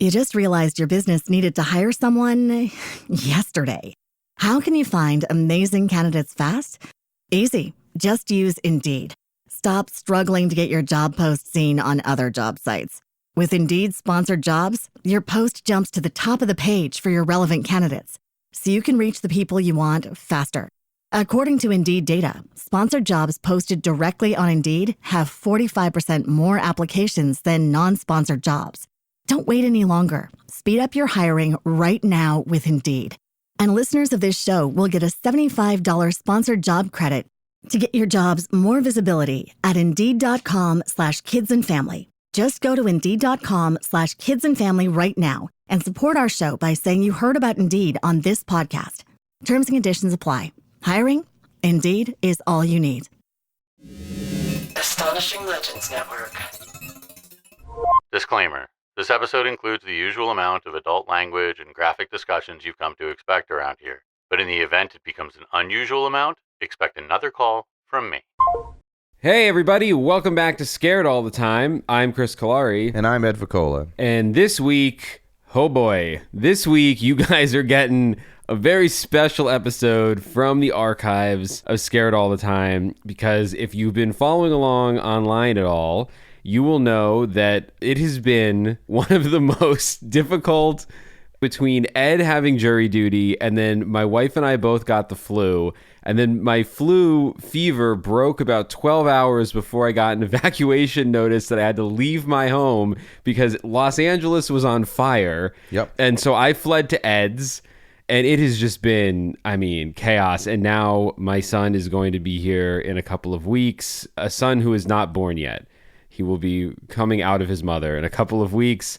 You just realized your business needed to hire someone yesterday. How can you find amazing candidates fast? Easy. Just use Indeed. Stop struggling to get your job post seen on other job sites. With Indeed sponsored jobs, your post jumps to the top of the page for your relevant candidates, so you can reach the people you want faster. According to Indeed data, sponsored jobs posted directly on Indeed have 45% more applications than non-sponsored jobs. Don't wait any longer. Speed up your hiring right now with Indeed. And listeners of this show will get a $75 sponsored job credit to get your jobs more visibility at Indeed.com/kidsandfamily. Just go to Indeed.com/kidsandfamily right now and support our show by saying you heard about Indeed on this podcast. Terms and conditions apply. Hiring? Indeed is all you need. Astonishing Legends Network. Disclaimer. This episode includes the usual amount of adult language and graphic discussions you've come to expect around here. But in the event it becomes an unusual amount, expect another call from me. Hey everybody, welcome back to Scared All the Time. I'm Chris Cullari. And I'm Ed Voccola. And this week, oh boy, this week you guys are getting a very special episode from the archives of Scared All the Time, because if you've been following along online at all, you will know that it has been one of the most difficult between Ed having jury duty and then my wife and I both got the flu. And then my flu fever broke about 12 hours before I got an evacuation notice that I had to leave my home because Los Angeles was on fire. Yep. And so I fled to Ed's. And it has just been, chaos. And now my son is going to be here in a couple of weeks, a son who is not born yet. He will be coming out of his mother in a couple of weeks.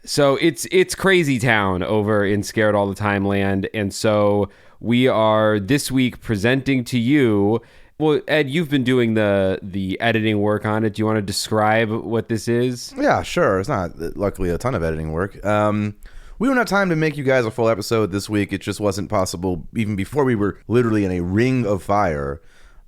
So it's crazy town over in Scared All the Time land. And so we are this week presenting to you. Well, Ed, you've been doing the editing work on it. Do you want to describe what this is? Yeah, sure. It's not, luckily, a ton of editing work. We don't have time to make you guys a full episode this week. It just wasn't possible even before we were literally in a ring of fire.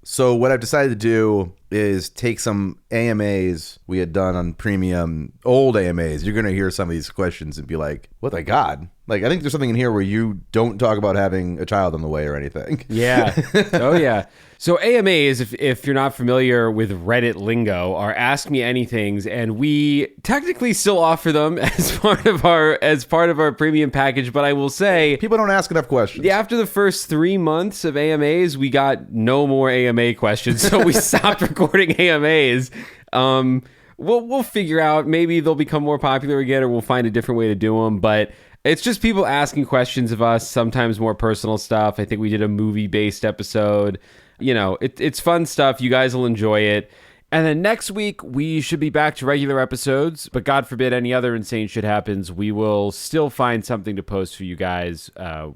So what I've decided to do is take some AMAs we had done on Premium, old AMAs. You're going to hear some of these questions and be like, what the God? Like, I think there's something in here where you don't talk about having a child on the way or anything. Yeah. Oh, yeah. So AMAs, if you're not familiar with Reddit lingo, are Ask Me Anythings, and we technically still offer them as part of our premium package. But I will say, people don't ask enough questions. Yeah, after the first 3 months of AMAs, we got no more AMA questions, so we stopped recording AMAs. We'll figure out, maybe they'll become more popular again, or we'll find a different way to do them. But it's just people asking questions of us, sometimes more personal stuff. I think we did a movie-based episode. You know, it's fun stuff. You guys will enjoy it. And then next week, we should be back to regular episodes. But God forbid any other insane shit happens, we will still find something to post for you guys.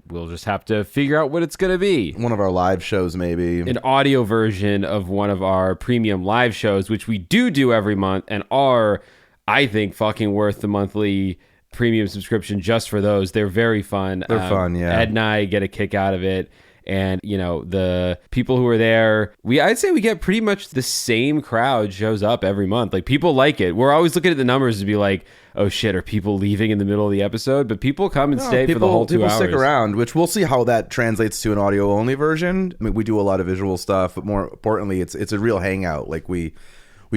We'll just have to figure out what it's going to be. One of our live shows, maybe. An audio version of one of our premium live shows, which we do every month and are, I think, fucking worth the monthly premium subscription just for those. They're very fun. They're fun, yeah. Ed and I get a kick out of it. And, you know, the people who are there, I'd say we get pretty much the same crowd shows up every month. Like, people like it. We're always looking at the numbers to be like, oh shit, are people leaving in the middle of the episode? But people come and stay for the whole 2 hours. People stick around, which we'll see how that translates to an audio only version. I mean, we do a lot of visual stuff, but more importantly, it's a real hangout. Like, we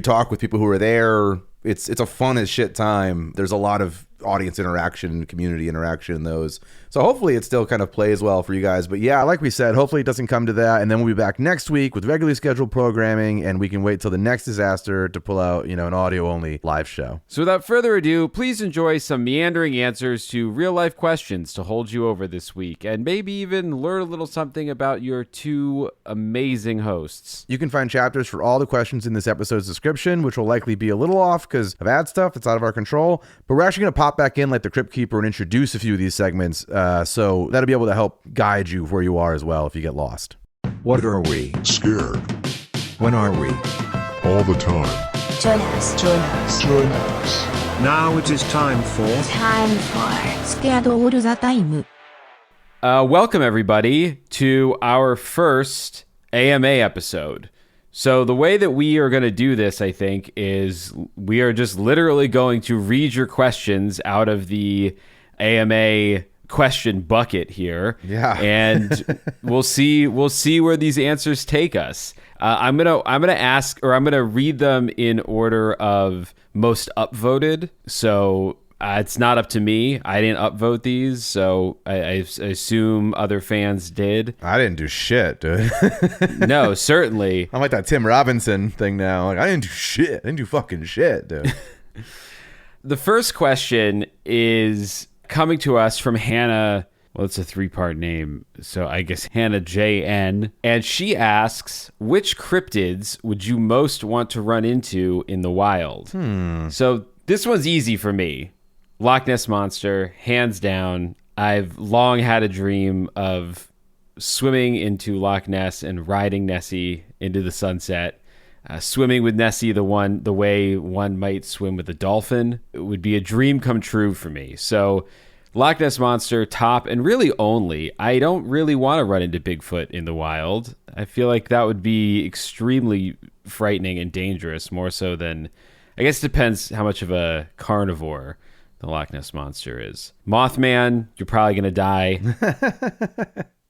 talk with people who are there. It's a fun as shit time. There's a lot of audience interaction, community interaction in those. So hopefully it still kind of plays well for you guys. But yeah, like we said, hopefully it doesn't come to that. And then we'll be back next week with regularly scheduled programming, and we can wait till the next disaster to pull out, an audio only live show. So without further ado, please enjoy some meandering answers to real life questions to hold you over this week, and maybe even learn a little something about your two amazing hosts. You can find chapters for all the questions in this episode's description, which will likely be a little off because of ad stuff that's out of our control. But we're actually going to pop back in like the Crypt Keeper and introduce a few of these segments. So that'll be able to help guide you where you are as well if you get lost. What are we? Scared. When are we? All the time. Join us. Join us. Now it is time for Scared All the Time. Welcome everybody to our first AMA episode. So the way that we are going to do this, I think, is we are just literally going to read your questions out of the AMA question bucket here. Yeah. And we'll see where these answers take us. I'm gonna ask, or I'm gonna read them in order of most upvoted. So it's not up to me. I didn't upvote these, so I assume other fans did. I didn't do shit, dude. No, certainly. I'm like that Tim Robinson thing now. Like, I didn't do shit. I didn't do fucking shit, dude. The first question is coming to us from Hannah. Well, it's a 3-part name, so I guess Hannah JN. And she asks, which cryptids would you most want to run into in the wild? So this one's easy for me. Loch Ness Monster, hands down. I've long had a dream of swimming into Loch Ness and riding Nessie into the sunset. Swimming with Nessie the way one might swim with a dolphin. It would be a dream come true for me. So Loch Ness Monster, top, and really only. I don't really want to run into Bigfoot in the wild. I feel like that would be extremely frightening and dangerous, more so than... I guess it depends how much of a carnivore the Loch Ness Monster is. Mothman, you're probably going to die.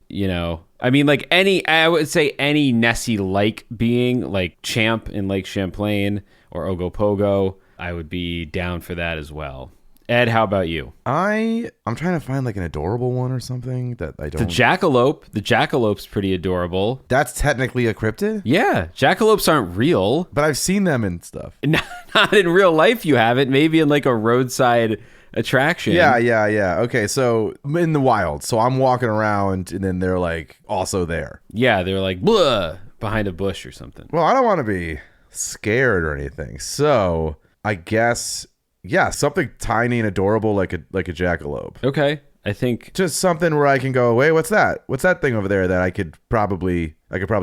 You know, I mean, like I would say any Nessie-like being, like Champ in Lake Champlain or Ogopogo, I would be down for that as well. Ed, how about you? I'm trying to find like an adorable one or something that I don't... The jackalope. The jackalope's pretty adorable. That's technically a cryptid? Yeah, jackalopes aren't real. But I've seen them and stuff. Not in real life you haven't. Maybe in like a roadside attraction. Yeah. Okay, so in the wild. So I'm walking around and then they're like also there. Yeah, they're like, blah, behind a bush or something. Well, I don't want to be scared or anything. So I guess... yeah, something tiny and adorable like a jackalope. Okay, I think just something where I can go, wait, what's that? What's that thing over there that I could probably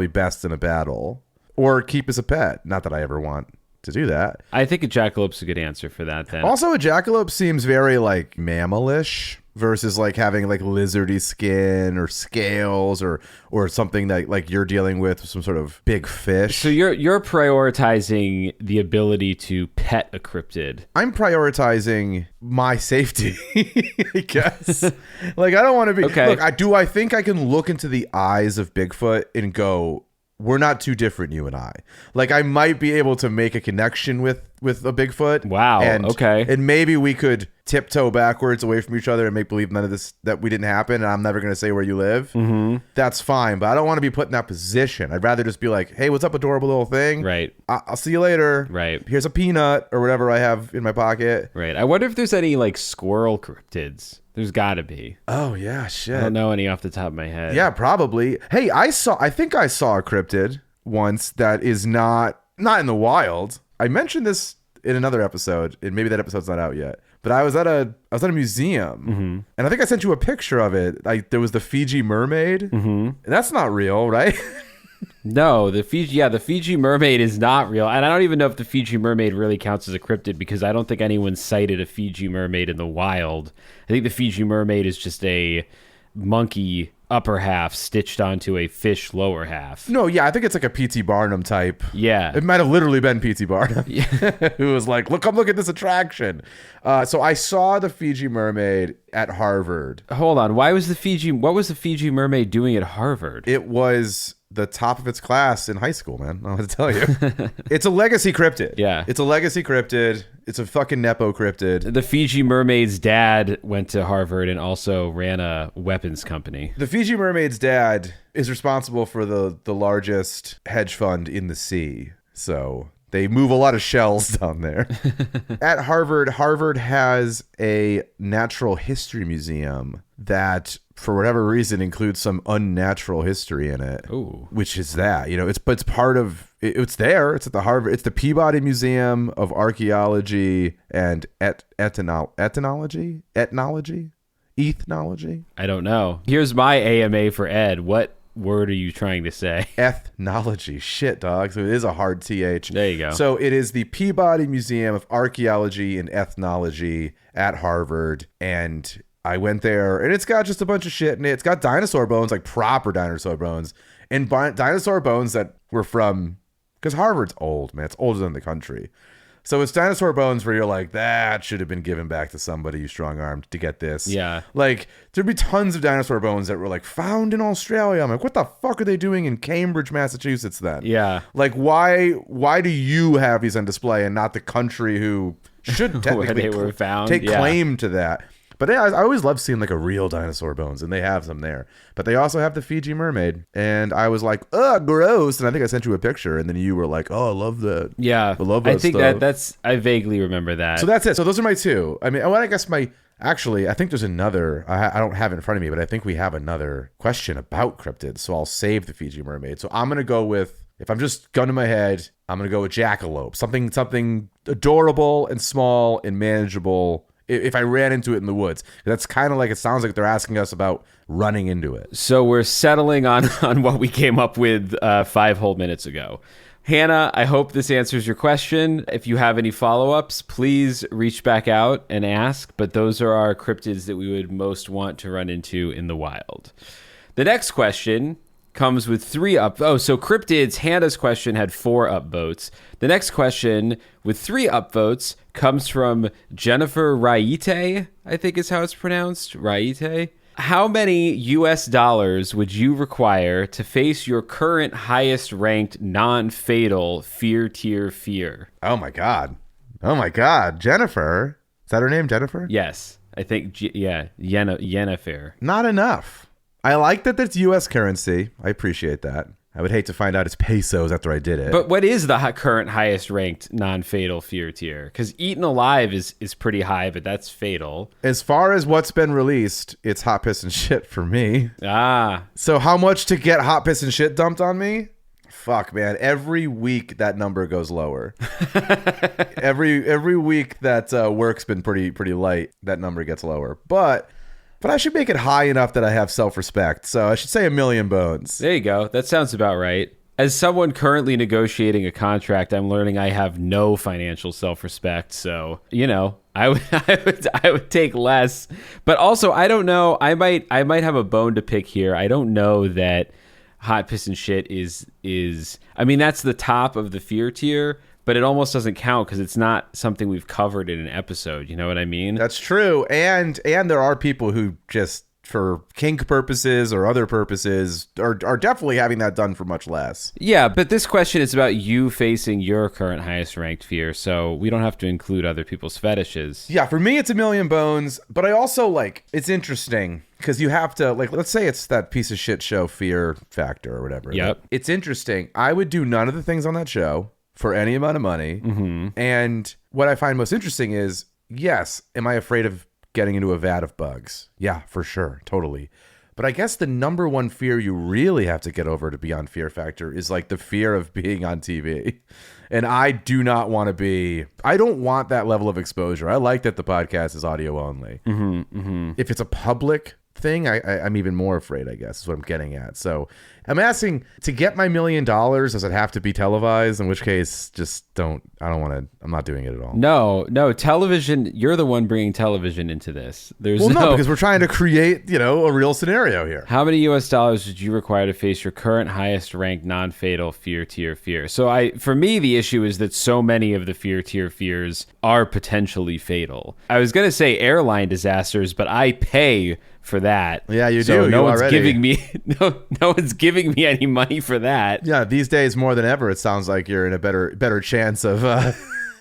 best in a battle or keep as a pet? Not that I ever want to do that. I think a jackalope's a good answer for that then. Also, a jackalope seems very like mammalish versus like having like lizardy skin or scales or something that like you're dealing with some sort of big fish. So you're prioritizing the ability to pet a cryptid. I'm prioritizing my safety, I guess. Like I don't want to be... Okay. Look, I think I can look into the eyes of Bigfoot and go, we're not too different, you and I. Like I might be able to make a connection with a Bigfoot. Wow. Okay. And maybe we could tiptoe backwards away from each other and make believe none of this, that we didn't happen, and I'm never going to say where you live. Mm-hmm. That's fine, but I don't want to be put in that position. I'd rather just be like, hey, what's up, adorable little thing? Right. I'll see you later. Right. Here's a peanut or whatever I have in my pocket. Right. I wonder if there's any like squirrel cryptids. There's got to be. Oh, yeah, shit. I don't know any off the top of my head. Yeah, probably. Hey, I think I saw a cryptid once that is not in the wild. I mentioned this in another episode, and maybe that episode's not out yet. But I was at a museum, and I think I sent you a picture of it. Like there was the Fiji mermaid. Mm-hmm. That's not real, right? No, the Fiji mermaid is not real, and I don't even know if the Fiji mermaid really counts as a cryptid because I don't think anyone sighted a Fiji mermaid in the wild. I think the Fiji mermaid is just a monkey upper half stitched onto a fish lower half. No, yeah, I think it's like a P.T. Barnum type. Yeah. It might have literally been P.T. Barnum who was like, look at this attraction. So I saw the Fiji mermaid at Harvard. Hold on. What was the Fiji mermaid doing at Harvard? It was the top of its class in high school, man. I want to tell you. It's a legacy cryptid. Yeah. It's a legacy cryptid. It's a fucking Nepo cryptid. The Fiji mermaid's dad went to Harvard and also ran a weapons company. The Fiji mermaid's dad is responsible for the largest hedge fund in the sea. So they move a lot of shells down there. At Harvard has a natural history museum that, for whatever reason, includes some unnatural history in it. Ooh. Which is that, it's part of, it's there. It's at the Harvard. It's the Peabody Museum of Archaeology and Ethnology. I don't know. Here's my AMA for Ed. What word are you trying to say? Ethnology. Shit, dog. So it is a hard TH. There you go. So it is the Peabody Museum of Archaeology and Ethnology at Harvard. And I went there, and it's got just a bunch of shit in it. It's got dinosaur bones, like proper dinosaur bones, and dinosaur bones that were from because Harvard's old, man. It's older than the country. So it's dinosaur bones where you're like, that should have been given back to somebody you strong-armed to get this. Yeah. Like, there'd be tons of dinosaur bones that were like found in Australia. I'm like, what the fuck are they doing in Cambridge, Massachusetts then? Yeah. Like, why do you have these on display and not the country who should technically Where they were found? take Yeah. claim to that? But yeah, I always love seeing like a real dinosaur bones, and they have some there. But they also have the Fiji mermaid, and I was like, ugh, gross. And I think I sent you a picture, and then you were like, oh, I love that. Yeah. I love that I think stuff. I vaguely remember that. So that's it. So those are my two. I mean, well, I guess actually, I think there's another. I don't have it in front of me, but I think we have another question about cryptids. So I'll save the Fiji mermaid. So I'm gonna go with, if I'm just gun to my head, I'm gonna go with jackalope. Something adorable and small and manageable. If I ran into it in the woods, that's kind of like, it sounds like they're asking us about running into it. So we're settling on what we came up with 5 whole minutes ago. Hannah, I hope this answers your question. If you have any follow-ups, please reach back out and ask. But those are our cryptids that we would most want to run into in the wild. The next question comes with 3 up. Oh, so cryptids, Hannah's question had 4 upvotes. The next question with 3 upvotes comes from Jennifer Raite, I think is how it's pronounced. Raite. How many US dollars would you require to face your current highest ranked non-fatal fear tier fear? Oh my God. Jennifer. Is that her name, Jennifer? Yes. I think, Yennefer. Not enough. I like that that's U.S. currency. I appreciate that. I would hate to find out it's pesos after I did it. But what is the current highest ranked non-fatal fear tier? Because eaten alive is pretty high, but that's fatal. As far as what's been released, it's hot piss and shit for me. Ah. So how much to get hot piss and shit dumped on me? Fuck, man. Every week that number goes lower. every week that work's been pretty light, that number gets lower. But I should make it high enough that I have self-respect. So I should say 1 million bones. There you go. That sounds about right. As someone currently negotiating a contract, I'm learning I have no financial self-respect. So, I would take less. But also, I don't know. I might have a bone to pick here. I don't know that hot piss and shit is I mean, that's the top of the fear tier, but it almost doesn't count because it's not something we've covered in an episode. You know what I mean? That's true. And there are people who just, for kink purposes or other purposes, are definitely having that done for much less. Yeah, but this question is about you facing your current highest ranked fear, so we don't have to include other people's fetishes. Yeah, for me, it's 1 million bones, but I also, it's interesting because you have to, let's say it's that piece of shit show Fear Factor or whatever. Yep. It's interesting. I would do none of the things on that show for any amount of money. Mm-hmm. And what I find most interesting is, yes, am I afraid of getting into a vat of bugs? Yeah, for sure. Totally. But I guess the number one fear you really have to get over to be on Fear Factor is the fear of being on TV. And I do not want to I don't want that level of exposure. I like that the podcast is audio only. Mm-hmm, mm-hmm. If it's a public thing, I'm even more afraid, I guess, is what I'm getting at. So I'm asking, to get my $1 million, does it have to be televised? In which case, I'm not doing it at all. No, television, you're the one bringing television into this. No, because we're trying to create, a real scenario here. How many US dollars would you require to face your current highest ranked non-fatal fear tier fear? So for me, the issue is that so many of the fear tier fears are potentially fatal. I was going to say airline disasters, but I pay for that. Yeah, you so do. No you one's already. giving me no one's giving me any money for that. Yeah, these days more than ever, it sounds like you're in a better chance of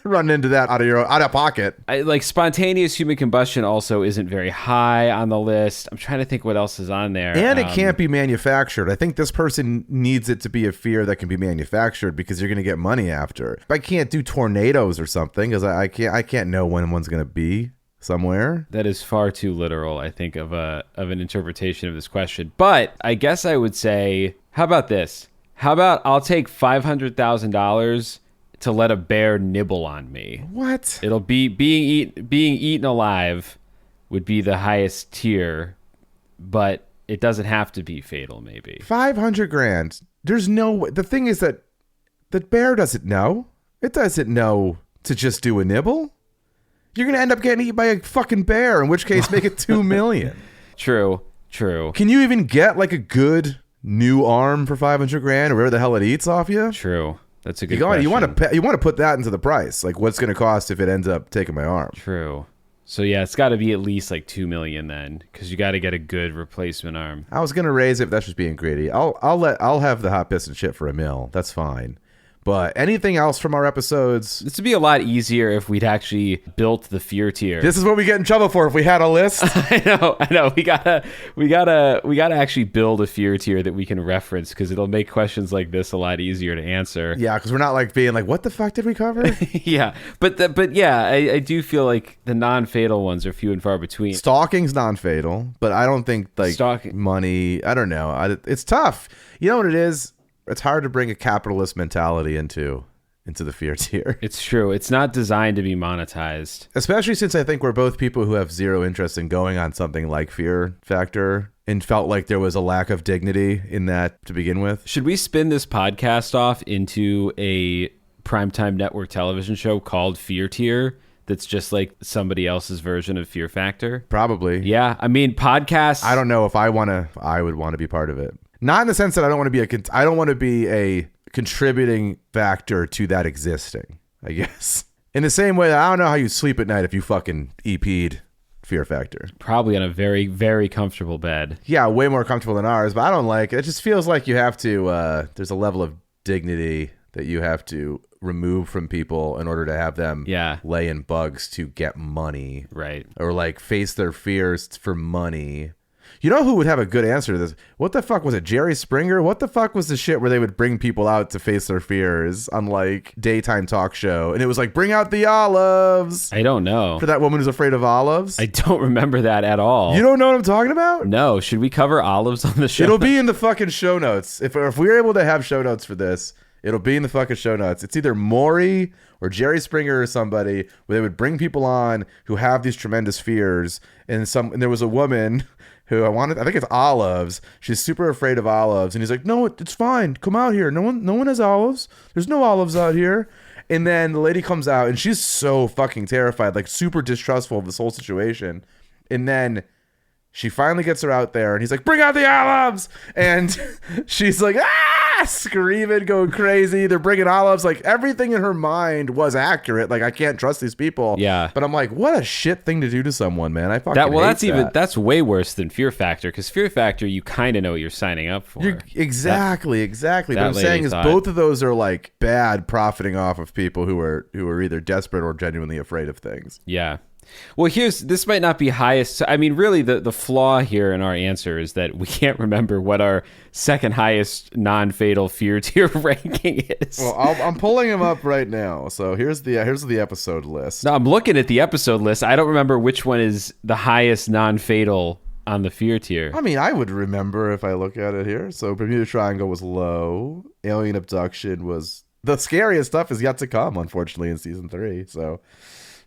running into that out of pocket. Spontaneous human combustion also isn't very high on the list. I'm trying to think what else is on there. And it can't be manufactured. I think this person needs it to be a fear that can be manufactured because you're going to get money after. I can't do tornadoes or something because I can't know when one's going to be somewhere. That is far too literal, I think, of an interpretation of this question. But I guess I would say, how about this? How about I'll take $500,000 to let a bear nibble on me? What? It'll be being eaten alive would be the highest tier, but it doesn't have to be fatal. Maybe $500,000. There's no way. The thing is that the bear doesn't know. It doesn't know to just do a nibble. You're going to end up getting eaten by a fucking bear, in which case make it 2 million. True. Can you even get a good new arm for $500,000 or whatever the hell it eats off you? True. That's a good question. You want to put that into the price. Like, what's going to cost if it ends up taking my arm? True. So yeah, it's got to be at least like $2 million then, because you got to get a good replacement arm. I was going to raise it, but that's just being greedy. I'll have the hot piss and shit for $1 million. That's fine. But anything else from our episodes? This would be a lot easier if we'd actually built the fear tier. This is what we get in trouble for if we had a list. I know. We gotta actually build a fear tier that we can reference, because it'll make questions like this a lot easier to answer. Yeah, because we're not like being like, what the fuck did we cover? Yeah, but yeah, I do feel like the non-fatal ones are few and far between. Stalking's non-fatal, but I don't think like money. I don't know. It's tough. You know what it is? It's hard to bring a capitalist mentality into the fear tier. It's true. It's not designed to be monetized. Especially since I think we're both people who have zero interest in going on something like Fear Factor and felt like there was a lack of dignity in that to begin with. Should we spin this podcast off into a primetime network television show called Fear Tier that's just like somebody else's version of Fear Factor? Probably. Yeah. I mean, podcasts. I don't know if I would want to be part of it. Not in the sense that I don't want to be a contributing factor to that existing, I guess. In the same way that I don't know how you sleep at night if you fucking EP'd Fear Factor. Probably on a very, very comfortable bed. Yeah, way more comfortable than ours, but I don't like it. It just feels like you have to, there's a level of dignity that you have to remove from people in order to have them lay in bugs to get money. Right. Or like face their fears for money. You know who would have a good answer to this? What the fuck was it? Jerry Springer? What the fuck was the shit where they would bring people out to face their fears on like daytime talk show? And it was like, bring out the olives. I don't know. For that woman who's afraid of olives? I don't remember that at all. You don't know what I'm talking about? No. Should we cover olives on the show? It'll be in the fucking show notes. If we're able to have show notes for this, it'll be in the fucking show notes. It's either Morty or Jerry Springer or somebody where they would bring people on who have these tremendous fears. And there was a woman who I think it's olives. She's super afraid of olives. And he's like, no, it's fine. Come out here. No one has olives. There's no olives out here. And then the lady comes out and she's so fucking terrified, like super distrustful of this whole situation. And then she finally gets her out there and he's like, bring out the olives. And she's like, screaming, going crazy. They're bringing olives. Like everything in her mind was accurate. Like I can't trust these people. Yeah. But I'm like, what a shit thing to do to someone, man. I fucking hate that. That's way worse than Fear Factor, because Fear Factor, you kind of know what you're signing up for. Exactly. What I'm saying is both of those are like bad profiting off of people who are either desperate or genuinely afraid of things. Yeah. Well, this might not be highest. I mean, really, the flaw here in our answer is that we can't remember what our second highest non-fatal fear tier ranking is. Well, I'm pulling them up right now. So here's the episode list. No, I'm looking at the episode list. I don't remember which one is the highest non-fatal on the fear tier. I mean, I would remember if I look at it here. So Bermuda Triangle was low. Alien abduction was the scariest stuff is yet to come, unfortunately, in season 3. So.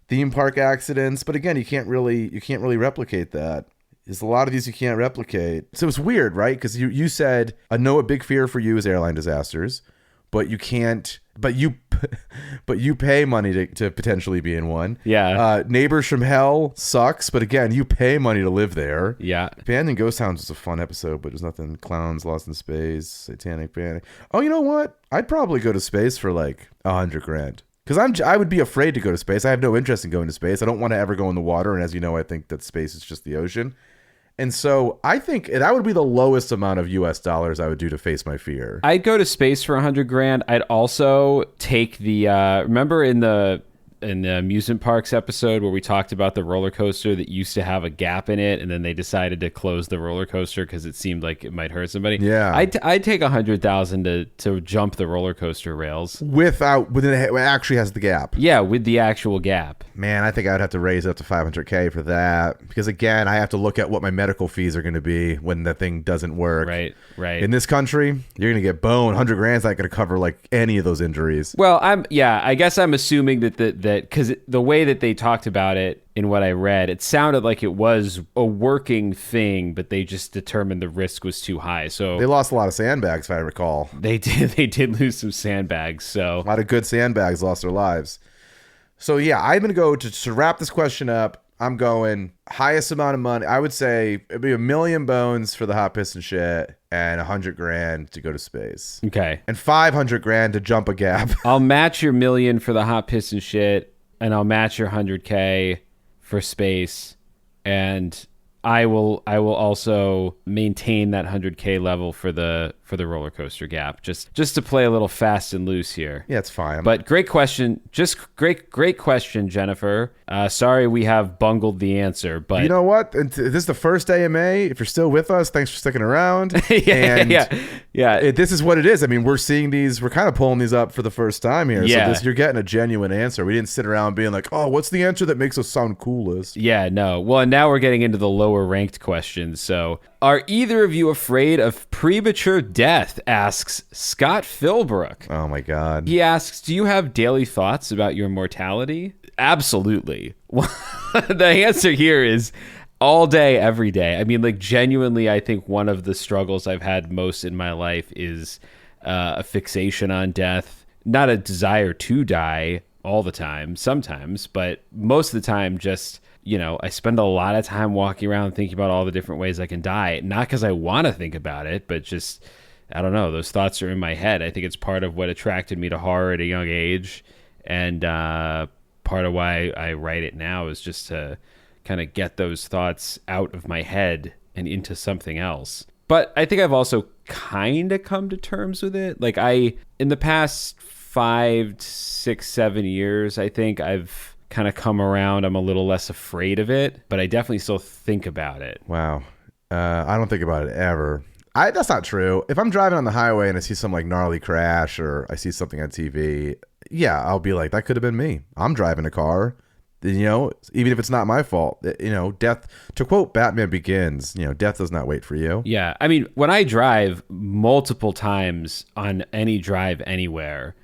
Theme park accidents, but again, you can't really replicate that. There's a lot of these you can't replicate. So it's weird, right? Because you said a big fear for you is airline disasters, but you can't. But you pay money to potentially be in one. Yeah. Neighbors from Hell sucks, but again, you pay money to live there. Yeah. Abandoned Ghost Towns was a fun episode, but there's nothing. Clowns Lost in Space, Satanic Panic. Oh, you know what? I'd probably go to space for like $100,000. Because I would be afraid to go to space. I have no interest in going to space. I don't want to ever go in the water. And as you know, I think that space is just the ocean. And so I think that would be the lowest amount of US dollars I would do to face my fear. I'd go to space for $100,000. I'd also take the, remember in the amusement parks episode where we talked about the roller coaster that used to have a gap in it, and then they decided to close the roller coaster because it seemed like it might hurt somebody. Yeah, I'd take $100,000 to jump the roller coaster rails when it actually has the gap. Yeah, with the actual gap. Man, I think I would have to raise it up to $500,000 for that, because again, I have to look at what my medical fees are going to be when the thing doesn't work. Right. In this country, you're going to get boned. $100,000 is not going to cover like any of those injuries. Well, I guess I'm assuming that because the way that they talked about it in what I read, it sounded like it was a working thing, but they just determined the risk was too high. So they lost a lot of sandbags, if I recall. They did lose some sandbags. So a lot of good sandbags lost their lives. So yeah, I'm going to go to wrap this question up. I'm going highest amount of money. I would say it'd be $1 million bones for the hot piss and shit and $100,000 to go to space. Okay. And $500,000 to jump a gap. I'll match your $1 million for the hot piss and shit, and I'll match your $100K for space, and I will also maintain that $100K level for the roller coaster gap, just to play a little fast and loose here. Yeah, it's fine. But great question, great question, Jennifer. Sorry we have bungled the answer, but you know what? This is the first AMA. If you're still with us, thanks for sticking around. yeah. This is what it is. I mean, we're seeing these. We're kind of pulling these up for the first time here. Yeah. So you're getting a genuine answer. We didn't sit around being like, oh, what's the answer that makes us sound coolest? Yeah, no. Well, and now we're getting into the lower ranked questions. So, are either of you afraid of premature death? Asks Scott Philbrook. Oh my God. He asks, do you have daily thoughts about your mortality? Absolutely. The answer here is all day, every day. I mean, like, genuinely, I think one of the struggles I've had most in my life is a fixation on death. Not a desire to die all the time, sometimes, but most of the time just, you know, I spend a lot of time walking around thinking about all the different ways I can die. Not because I want to think about it, but just, I don't know, those thoughts are in my head. I think it's part of what attracted me to horror at a young age. And part of why I write it now is just to kind of get those thoughts out of my head and into something else. But I think I've also kind of come to terms with it. Like, in the past 5, 6, 7 years, I think I've kind of come around. I'm a little less afraid of it, but I definitely still think about it. Wow. I don't think about it ever. That's not true. If I'm driving on the highway and I see some like gnarly crash or I see something on TV, yeah, I'll be like, that could have been me. I'm driving a car. You know, even if it's not my fault, you know, death, to quote Batman Begins, you know, death does not wait for you. Yeah. I mean, when I drive multiple times on any drive anywhere,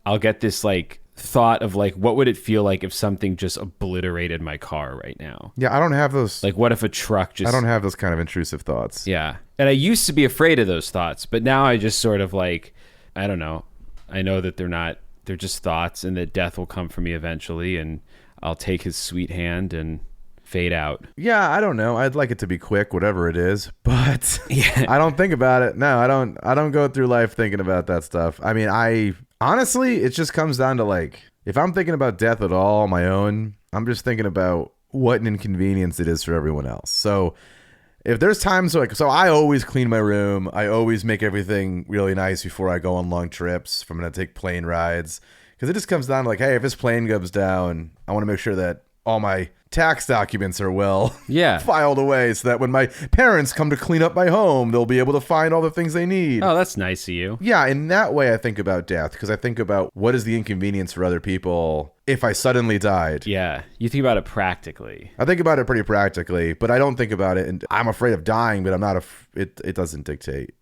I'll get this like thought of like, what would it feel like if something just obliterated my car right now? Yeah, I don't have those. Like, what if a truck just... I don't have those kind of intrusive thoughts. Yeah. And I used to be afraid of those thoughts, but now I just sort of like, I don't know. I know that they're just thoughts, and that death will come for me eventually, and I'll take his sweet hand and fade out. Yeah, I don't know. I'd like it to be quick, whatever it is, but yeah. I don't think about it. No, I don't go through life thinking about that stuff. I mean, honestly, it just comes down to like, if I'm thinking about death at all on my own, I'm just thinking about what an inconvenience it is for everyone else. So if there's times like, so I always clean my room. I always make everything really nice before I go on long trips. If I'm going to take plane rides, because it just comes down to like, hey, if this plane goes down, I want to make sure that all my tax documents are well filed away, so that when my parents come to clean up my home, they'll be able to find all the things they need. Oh, that's nice of you. Yeah, in that way I think about death, because I think about what is the inconvenience for other people if I suddenly died. Yeah, you think about it practically. I think about it pretty practically, but I don't think about it, and I'm afraid of dying, but I'm not, it doesn't dictate.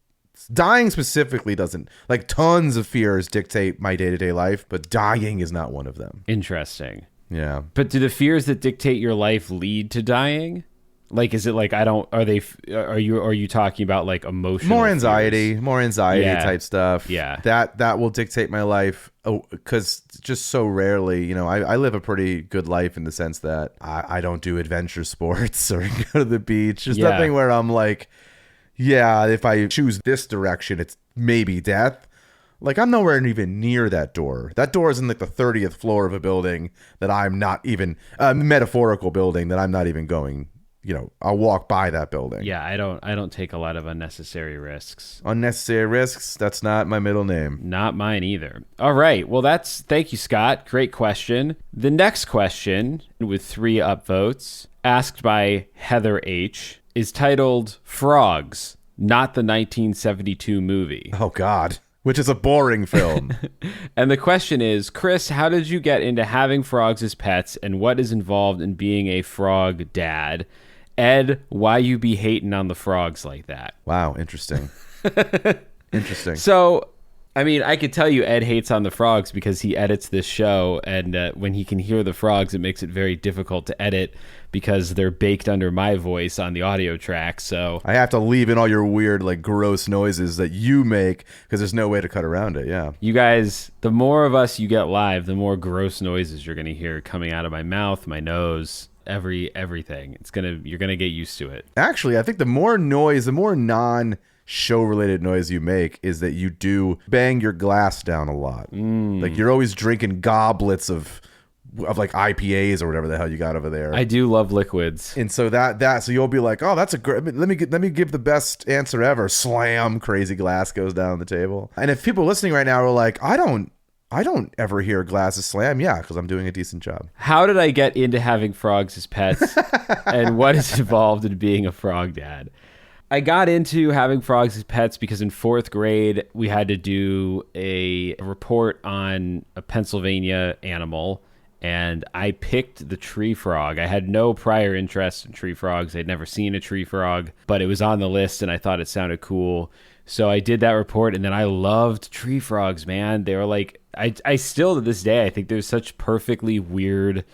Dying specifically doesn't, like, tons of fears dictate my day-to-day life, but dying is not one of them. Interesting. Yeah. But do the fears that dictate your life lead to dying? Like, is it like, are you talking about like emotional more anxiety Yeah. type stuff? Yeah. That will dictate my life. Oh, because just so rarely, you know, I live a pretty good life in the sense that I don't do adventure sports or go to the beach. There's nothing where I'm like, yeah, if I choose this direction, it's maybe death. Like, I'm nowhere even near that door. That door is in like the 30th floor of a building that I'm not even, metaphorical building that I'm not even going, you know, I'll walk by that building. Yeah, I don't take a lot of unnecessary risks. Unnecessary risks, that's not my middle name. Not mine either. All right, well, thank you, Scott. Great question. The next question, with 3 upvotes, asked by Heather H., is titled Frogs, Not the 1972 Movie. Oh, God. Which is a boring film. And the question is, Chris, how did you get into having frogs as pets, and what is involved in being a frog dad? Ed, why you be hating on the frogs like that? Wow, interesting. Interesting. So, I mean, I could tell you Ed hates on the frogs because he edits this show, and when he can hear the frogs, it makes it very difficult to edit because they're baked under my voice on the audio track. So I have to leave in all your weird, like, gross noises that you make because there's no way to cut around it. Yeah. You guys, the more of us you get live, the more gross noises you're going to hear coming out of my mouth, my nose, everything. You're gonna get used to it. Actually, I think the more noise, the more non-show related noise you make is that you do bang your glass down a lot. Like you're always drinking goblets of like IPAs or whatever the hell you got over there. I do love liquids. And so so you'll be like, oh, that's a great, let me give the best answer ever. Slam, crazy glass goes down on the table. And if people listening right now are like, I don't ever hear glasses slam. Yeah, because I'm doing a decent job. How did I get into having frogs as pets? And what is involved in being a frog dad? I got into having frogs as pets because in 4th grade, we had to do a report on a Pennsylvania animal. And I picked the tree frog. I had no prior interest in tree frogs. I'd never seen a tree frog, but it was on the list and I thought it sounded cool. So I did that report, and then I loved tree frogs, man. They were like, I still to this day, I think they're such perfectly weird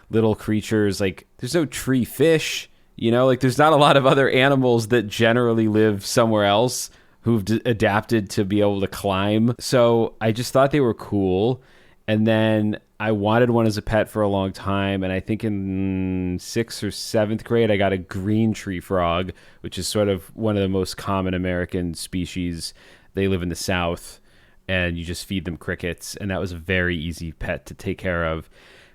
little creatures. Like, there's no tree fish, like there's not a lot of other animals that generally live somewhere else who've adapted to be able to climb. So I just thought they were cool. And then I wanted one as a pet for a long time. And I think in 6th or 7th grade, I got a green tree frog, which is sort of one of the most common American species. They live in the South, and you just feed them crickets. And that was a very easy pet to take care of.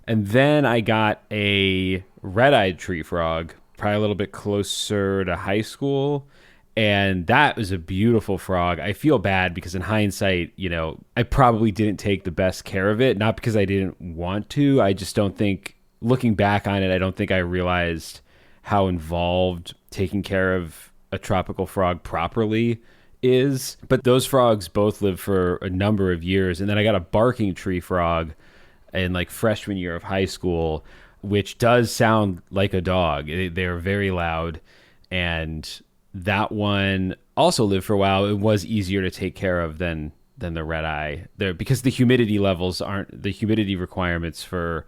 And then I got a red-eyed tree frog, probably a little bit closer to high school. And that was a beautiful frog. I feel bad because in hindsight, I probably didn't take the best care of it. Not because I didn't want to. I just don't think, looking back on it, I don't think I realized how involved taking care of a tropical frog properly is. But those frogs both lived for a number of years. And then I got a barking tree frog in like freshman year of high school, which does sound like a dog. They're very loud. And that one also lived for a while. It was easier to take care of than the red eye there, because the humidity requirements for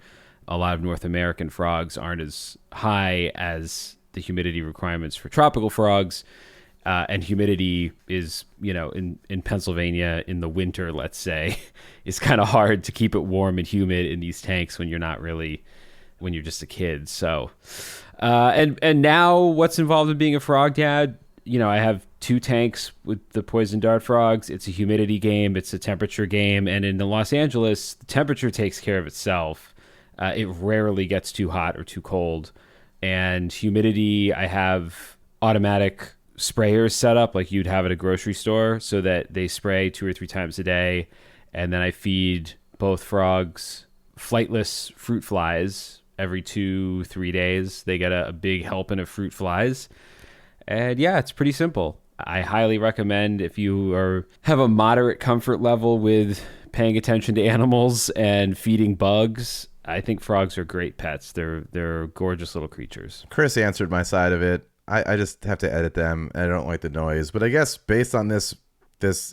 a lot of North American frogs aren't as high as the humidity requirements for tropical frogs. And humidity is, in Pennsylvania in the winter, let's say, is kind of hard to keep it warm and humid in these tanks when you're just a kid. So, and now what's involved in being a frog dad? I have 2 tanks with the poison dart frogs. It's a humidity game. It's a temperature game. And in Los Angeles, the temperature takes care of itself. It rarely gets too hot or too cold. And humidity, I have automatic sprayers set up like you'd have at a grocery store so that they spray 2 or 3 times a day. And then I feed both frogs flightless fruit flies every 2-3 days. They get a big helping of fruit flies. And yeah, it's pretty simple. I highly recommend, if you have a moderate comfort level with paying attention to animals and feeding bugs, I think frogs are great pets. They're gorgeous little creatures. Chris answered my side of it. I just have to edit them. I don't like the noise. But I guess based on this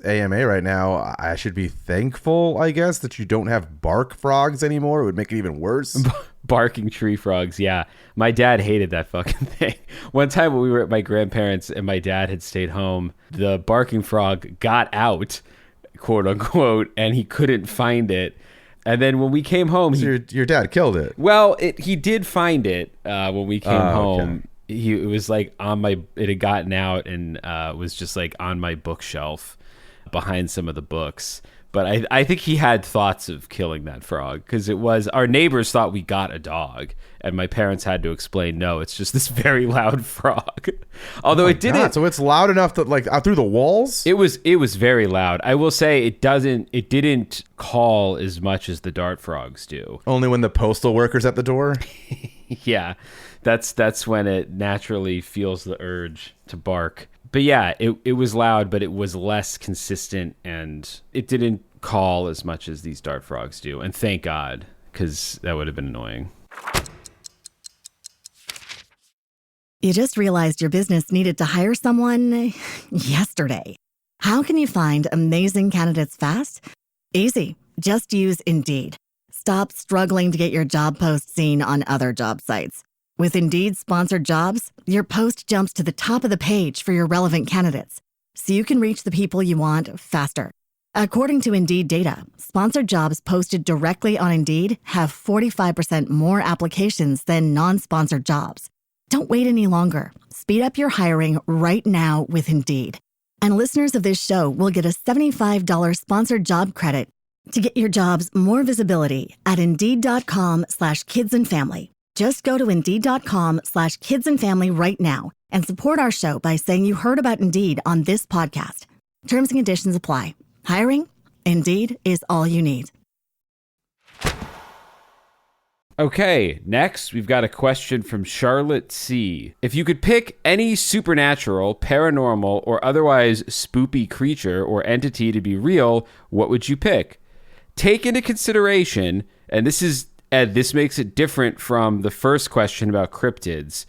AMA right now, I should be thankful, I guess, that you don't have bark frogs anymore. It would make it even worse. Barking tree frogs, yeah. My dad hated that fucking thing. One time when we were at my grandparents' and my dad had stayed home, the barking frog got out, quote unquote, and he couldn't find it. And then when we came home... So your dad killed it? Well, he did find it when we came home. Okay. It was like it had gotten out and was just like on my bookshelf behind some of the books. But I think he had thoughts of killing that frog because our neighbors thought we got a dog, and my parents had to explain, no, it's just this very loud frog. Although it didn't. God, so it's loud enough that like out through the walls? It was very loud. I will say it didn't call as much as the dart frogs do. Only when the postal worker's at the door? Yeah. That's when it naturally feels the urge to bark. But yeah, it was loud, but it was less consistent, and it didn't call as much as these dart frogs do. And thank God, because that would have been annoying. You just realized your business needed to hire someone yesterday. How can you find amazing candidates fast? Easy. Just use Indeed. Stop struggling to get your job post seen on other job sites. With Indeed sponsored jobs, your post jumps to the top of the page for your relevant candidates, so you can reach the people you want faster. According to Indeed data, sponsored jobs posted directly on Indeed have 45% more applications than non-sponsored jobs. Don't wait any longer. Speed up your hiring right now with Indeed. And listeners of this show will get a $75 sponsored job credit to get your jobs more visibility at Indeed.com/kidsandfamily. Just go to Indeed.com/kidsandfamily right now and support our show by saying you heard about Indeed on this podcast. Terms and conditions apply. Hiring? Indeed is all you need. Okay, next we've got a question from Charlotte C. If you could pick any supernatural, paranormal, or otherwise spoopy creature or entity to be real, what would you pick? Take into consideration, and this is, Ed, this makes it different from the first question about cryptids,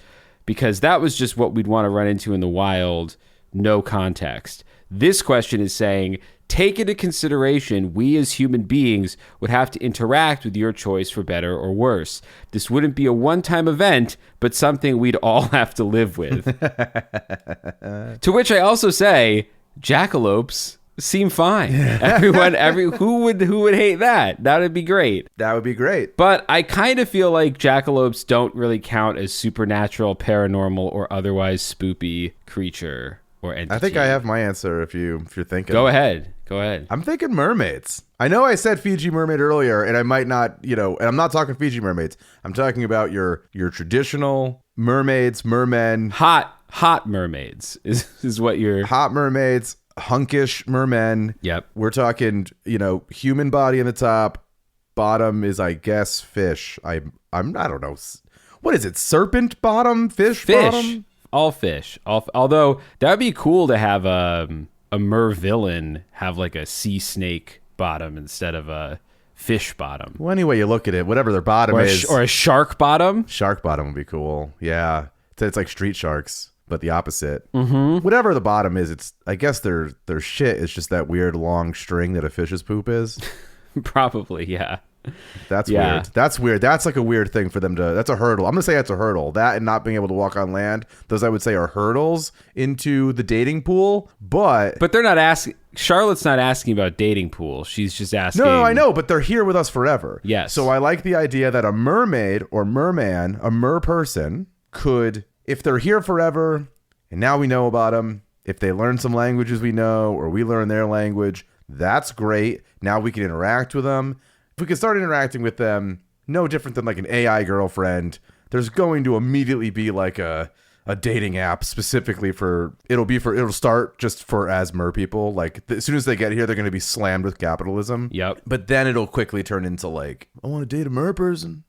because that was just what we'd want to run into in the wild, no context. This question is saying, take into consideration we as human beings would have to interact with your choice for better or worse. This wouldn't be a one-time event, but something we'd all have to live with. To which I also say, jackalopes seem fine. Who would hate that? That would be great. That would be great. But I kind of feel like jackalopes don't really count as supernatural, paranormal, or otherwise spoopy creature or entity. I think I have my answer if you're thinking. Go ahead. I'm thinking mermaids. I know I said Fiji mermaid earlier, and I might not, and I'm not talking Fiji mermaids. I'm talking about your traditional mermaids, mermen. Hot mermaids is what you're... Hot mermaids, hunkish mermen. Yep. We're talking, human body in the top. Bottom is, I guess, fish. I don't know. What is it? Serpent bottom? Fish bottom? All fish. Although, that would be cool to have a mervillain have like a sea snake bottom instead of a fish bottom. Well, any way you look at it, whatever their bottom is. Or a shark bottom. Shark bottom would be cool. Yeah. It's like street sharks, but the opposite. Mm-hmm. Whatever the bottom is, I guess their shit is just that weird long string that a fish's poop is. Probably, yeah. That's weird. That's weird. That's like a weird thing for them to... That's a hurdle. I'm going to say that's a hurdle. That and not being able to walk on land, those I would say are hurdles into the dating pool. But they're not asking... Charlotte's not asking about dating pool. She's just asking... No, I know, but they're here with us forever. Yes. So I like the idea that a mermaid or merman, a mer person, could, if they're here forever, and now we know about them, if they learn some languages we know, or we learn their language, that's great. Now we can interact with them. If we can start interacting with them, no different than like an AI girlfriend, there's going to immediately be like a dating app specifically it'll start just for as mer people. Like as soon as they get here, they're going to be slammed with capitalism. Yep. But then it'll quickly turn into like, I want to date a mer person.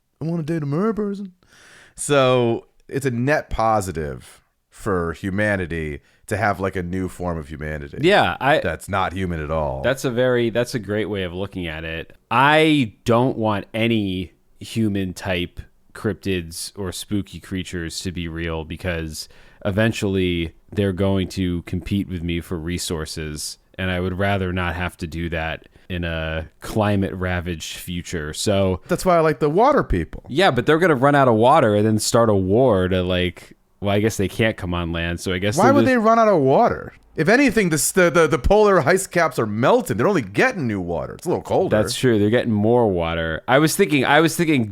So it's a net positive for humanity to have like a new form of humanity. Yeah, that's not human at all. That's a great way of looking at it. I don't want any human type cryptids or spooky creatures to be real because eventually they're going to compete with me for resources, and I would rather not have to do that in a climate ravaged future. So that's why I like the water people. Yeah, but they're going to run out of water and then start a war to like... Well, I guess they can't come on land, so I guess... Why would they run out of water? If anything, the polar ice caps are melting. They're only getting new water. It's a little colder. That's true. They're getting more water. I was thinking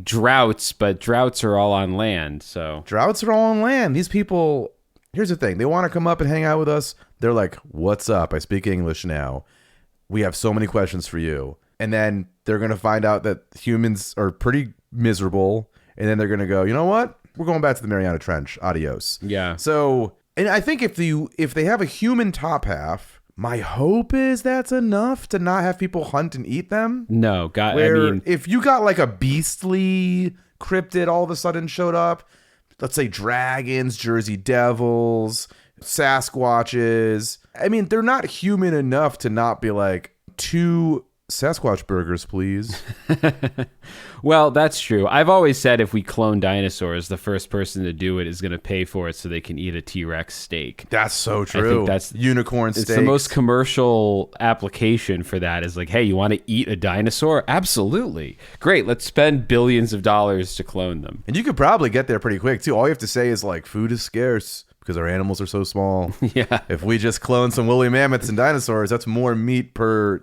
droughts, but droughts are all on land, so... Droughts are all on land. These people... Here's the thing. They want to come up and hang out with us. They're like, what's up? I speak English now. We have so many questions for you. And then they're going to find out that humans are pretty miserable. And then they're going to go, you know what? We're going back to the Mariana Trench. Adios. Yeah. So, and I think if they have a human top half, my hope is that's enough to not have people hunt and eat them. No, if you got like a beastly cryptid all of a sudden showed up, let's say dragons, Jersey Devils, Sasquatches. I mean, they're not human enough to not be like 2 Sasquatch burgers, please. Well, that's true. I've always said if we clone dinosaurs, the first person to do it is going to pay for it so they can eat a T-Rex steak. That's so true. I think that's unicorn steak. It's the most commercial application for that is like, hey, you want to eat a dinosaur? Absolutely. Great. Let's spend billions of dollars to clone them. And you could probably get there pretty quick too. All you have to say is like, food is scarce. because our animals are so small. Yeah. If we just clone some woolly mammoths and dinosaurs, that's more meat per,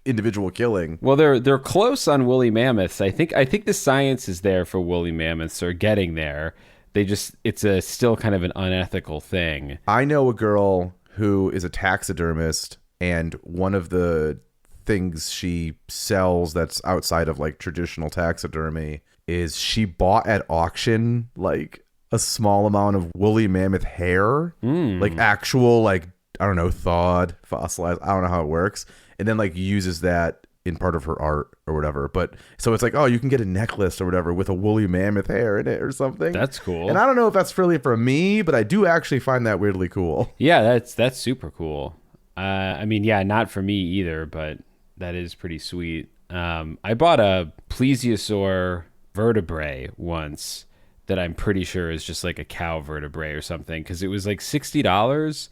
individual killing. Well, they're close on woolly mammoths. I think the science is there for woolly mammoths, or getting there. It's still kind of an unethical thing. I know a girl who is a taxidermist, and one of the things she sells that's outside of like traditional taxidermy is she bought at auction like a small amount of woolly mammoth hair, like actual, like, I don't know, thawed, fossilized, I don't know how it works, and then like uses that in part of her art or whatever. But so it's like, oh, you can get a necklace or whatever with a woolly mammoth hair in it or something. That's cool. And I don't know if that's really for me, but I do actually find that weirdly cool. Yeah, that's super cool. I mean, yeah, not for me either, but that is pretty sweet. I bought a plesiosaur vertebrae once that I'm pretty sure is just like a cow vertebrae or something, because it was like $60.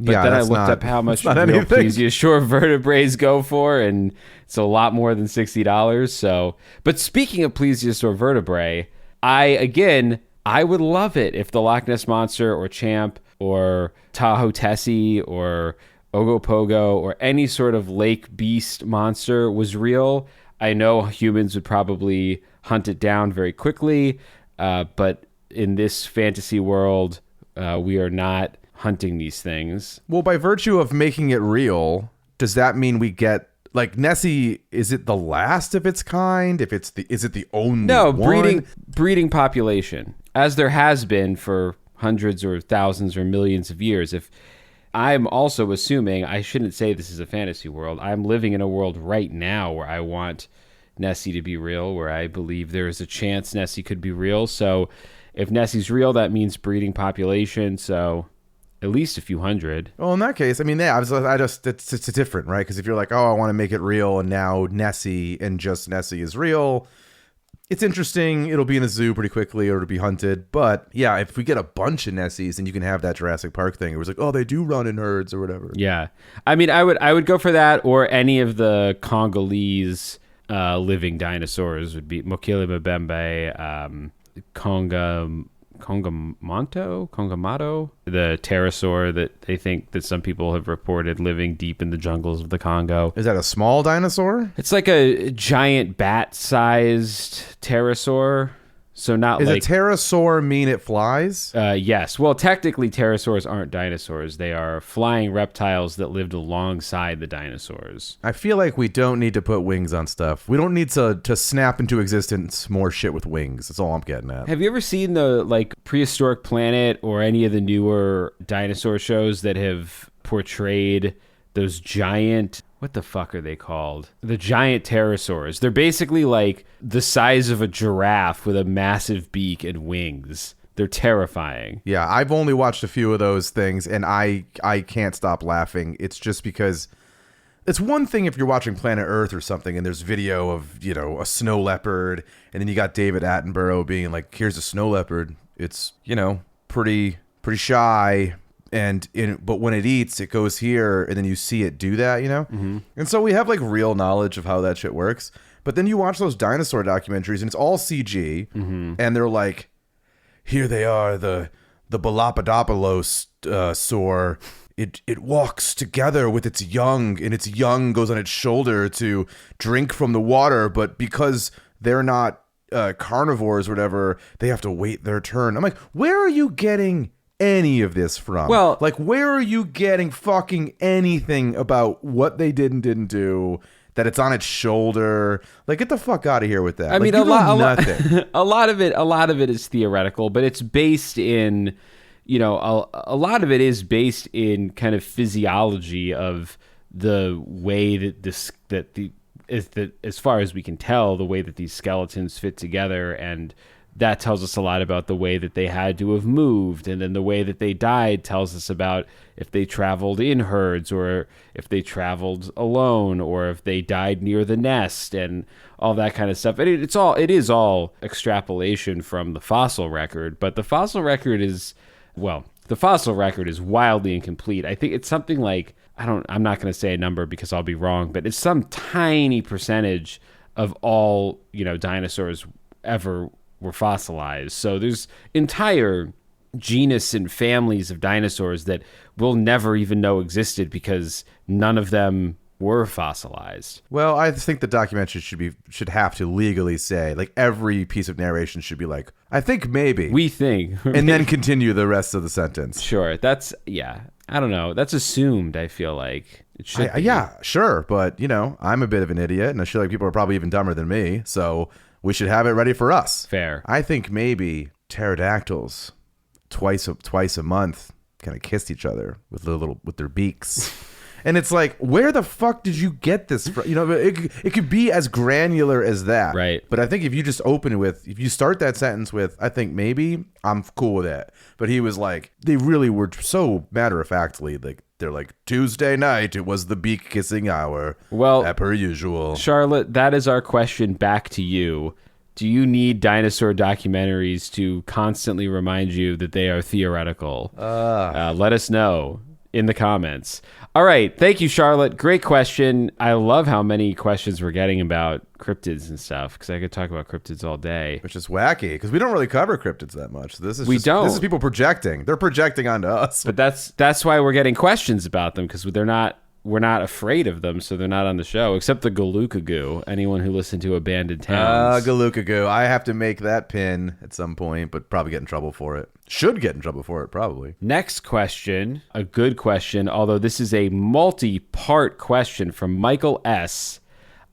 But then I looked up how much real plesiosaur vertebrae go for, and it's a lot more than $60. So, but speaking of plesiosaur vertebrae, I would love it if the Loch Ness Monster or Champ or Tahoe Tessie or Ogopogo or any sort of lake beast monster was real. I know humans would probably hunt it down very quickly, but in this fantasy world, we are not hunting these things. Well, by virtue of making it real, does that mean we get, like, Nessie? Is it the last of its kind? Is it the only one? breeding population, as there has been for hundreds or thousands or millions of years. If I'm also assuming, I shouldn't say this is a fantasy world. I'm living in a world right now where I want Nessie to be real, where I believe there is a chance Nessie could be real. So if Nessie's real, that means breeding population. So at least a few hundred. Well, in that case, I mean, yeah, it's different, right? Because if you're like, oh, I want to make it real, and now Nessie and just Nessie is real, it's interesting. It'll be in the zoo pretty quickly, or it'll be hunted. But yeah, if we get a bunch of Nessies, then you can have that Jurassic Park thing. It was like, oh, they do run in herds or whatever. Yeah, I mean, I would go for that, or any of the Congolese living dinosaurs would be Mokele Mbembe, Congamato, the pterosaur that they think that some people have reported living deep in the jungles of the Congo. Is that a small dinosaur? It's like a giant bat-sized pterosaur. So not Is like... a pterosaur mean it flies? Yes. Well, technically, pterosaurs aren't dinosaurs. They are flying reptiles that lived alongside the dinosaurs. I feel like we don't need to put wings on stuff. We don't need to snap into existence more shit with wings. That's all I'm getting at. Have you ever seen the like Prehistoric Planet or any of the newer dinosaur shows that have portrayed those giant... What the fuck are they called? The giant pterosaurs. They're basically like the size of a giraffe with a massive beak and wings. They're terrifying. Yeah, I've only watched a few of those things, and I can't stop laughing. It's just because it's one thing if you're watching Planet Earth or something, and there's video of, a snow leopard, and then you got David Attenborough being like, here's a snow leopard. It's, pretty shy. But when it eats, it goes here, and then you see it do that, Mm-hmm. And so we have like real knowledge of how that shit works. But then you watch those dinosaur documentaries, and it's all CG, and they're like, here they are, the Balapodopoulos soar. It walks together with its young, and its young goes on its shoulder to drink from the water, but because they're not carnivores or whatever, they have to wait their turn. I'm like, where are you getting any of this from? Well, like, where are you getting fucking anything about what they did and didn't do, that it's on its shoulder? Like, get the fuck out of here with that. I mean, a lot a lot of it is theoretical, but it's based in, a lot of it is based in kind of physiology of the way that as far as we can tell, the way that these skeletons fit together, and that tells us a lot about the way that they had to have moved. And then the way that they died tells us about if they traveled in herds, or if they traveled alone, or if they died near the nest, and all that kind of stuff. And it is all extrapolation from the fossil record, but the fossil record is wildly incomplete. I think it's something like, I'm not going to say a number because I'll be wrong, but it's some tiny percentage of all, dinosaurs ever were fossilized. So there's entire genus and families of dinosaurs that we'll never even know existed because none of them were fossilized. Well, I think the documentary should have to legally say, like, every piece of narration should be like, I think maybe. We think. And then continue the rest of the sentence. Sure. That's, yeah. I don't know. That's assumed, I feel like. It should be. Yeah, sure. But, I'm a bit of an idiot, and I feel like people are probably even dumber than me. So we should have it ready for us. Fair. I think maybe pterodactyls twice a month kind of kissed each other with their beaks. And it's like, where the fuck did you get this from? It could be as granular as that. Right. But I think if you just if you start that sentence with, I think maybe, I'm cool with it. But he was like, they really were so matter-of-factly, like, they're like, Tuesday night, it was the beak kissing hour. Well, per usual. Charlotte, that is our question back to you. Do you need dinosaur documentaries to constantly remind you that they are theoretical? Let us know in the comments. All right. Thank you, Charlotte. Great question. I love how many questions we're getting about cryptids and stuff, because I could talk about cryptids all day. Which is wacky, because we don't really cover cryptids that much. So this is don't. This is people projecting. They're projecting onto us. But that's why we're getting questions about them, because we're not afraid of them, so they're not on the show, except the Galukagoo. Anyone who listened to Abandoned Towns. Galukagoo. I have to make that pin at some point, but probably get in trouble for it. Should get in trouble for it, probably. Next question, a good question, although this is a multi-part question from Michael S.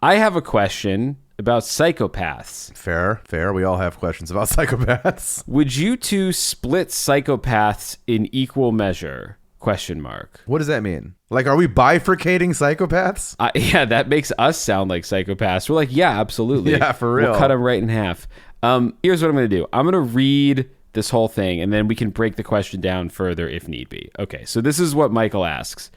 I have a question about psychopaths. Fair. We all have questions about psychopaths. Would you two split psychopaths in equal measure? ? What does that mean? Like, are we bifurcating psychopaths? Yeah, that makes us sound like psychopaths. We're like, yeah, absolutely. Yeah, for real. We'll cut them right in half. Here's what I'm going to do. I'm going to read this whole thing, and then we can break the question down further if need be. Okay, so this is what Michael asks.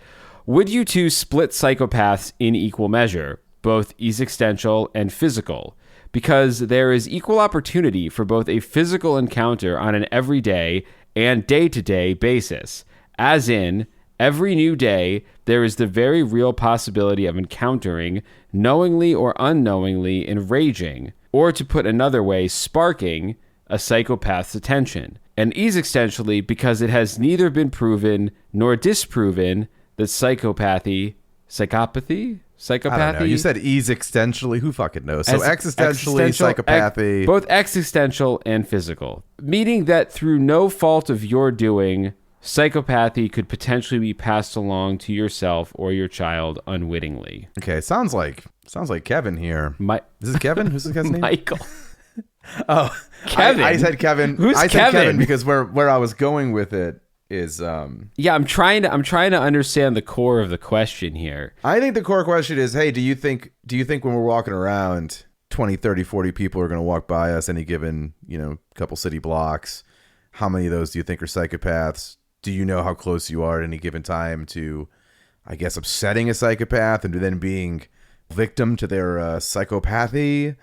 Would you two split psychopaths in equal measure, both existential and physical? Because there is equal opportunity for both a physical encounter on an everyday and day-to-day basis. As in, every new day, there is the very real possibility of encountering, knowingly or unknowingly enraging, or to put another way, sparking, a psychopath's attention. And existentially, because it has neither been proven nor disproven that psychopathy? I don't know. You said existentially. Who fucking knows? So existentially, psychopathy. Both existential and physical. Meaning that through no fault of your doing, psychopathy could potentially be passed along to yourself or your child unwittingly. Okay, sounds like Kevin here. Is this Kevin? Who's this guy's name? Michael. Oh, Kevin. I said Kevin. Who's I said Kevin? Kevin because where I was going with it is Yeah, I'm trying to understand the core of the question here. I think the core question is, hey, do you think when we're walking around 20, 30, 40 people are going to walk by us any given, couple city blocks? How many of those do you think are psychopaths? Do you know how close you are at any given time to, I guess, upsetting a psychopath and then being victim to their psychopathy?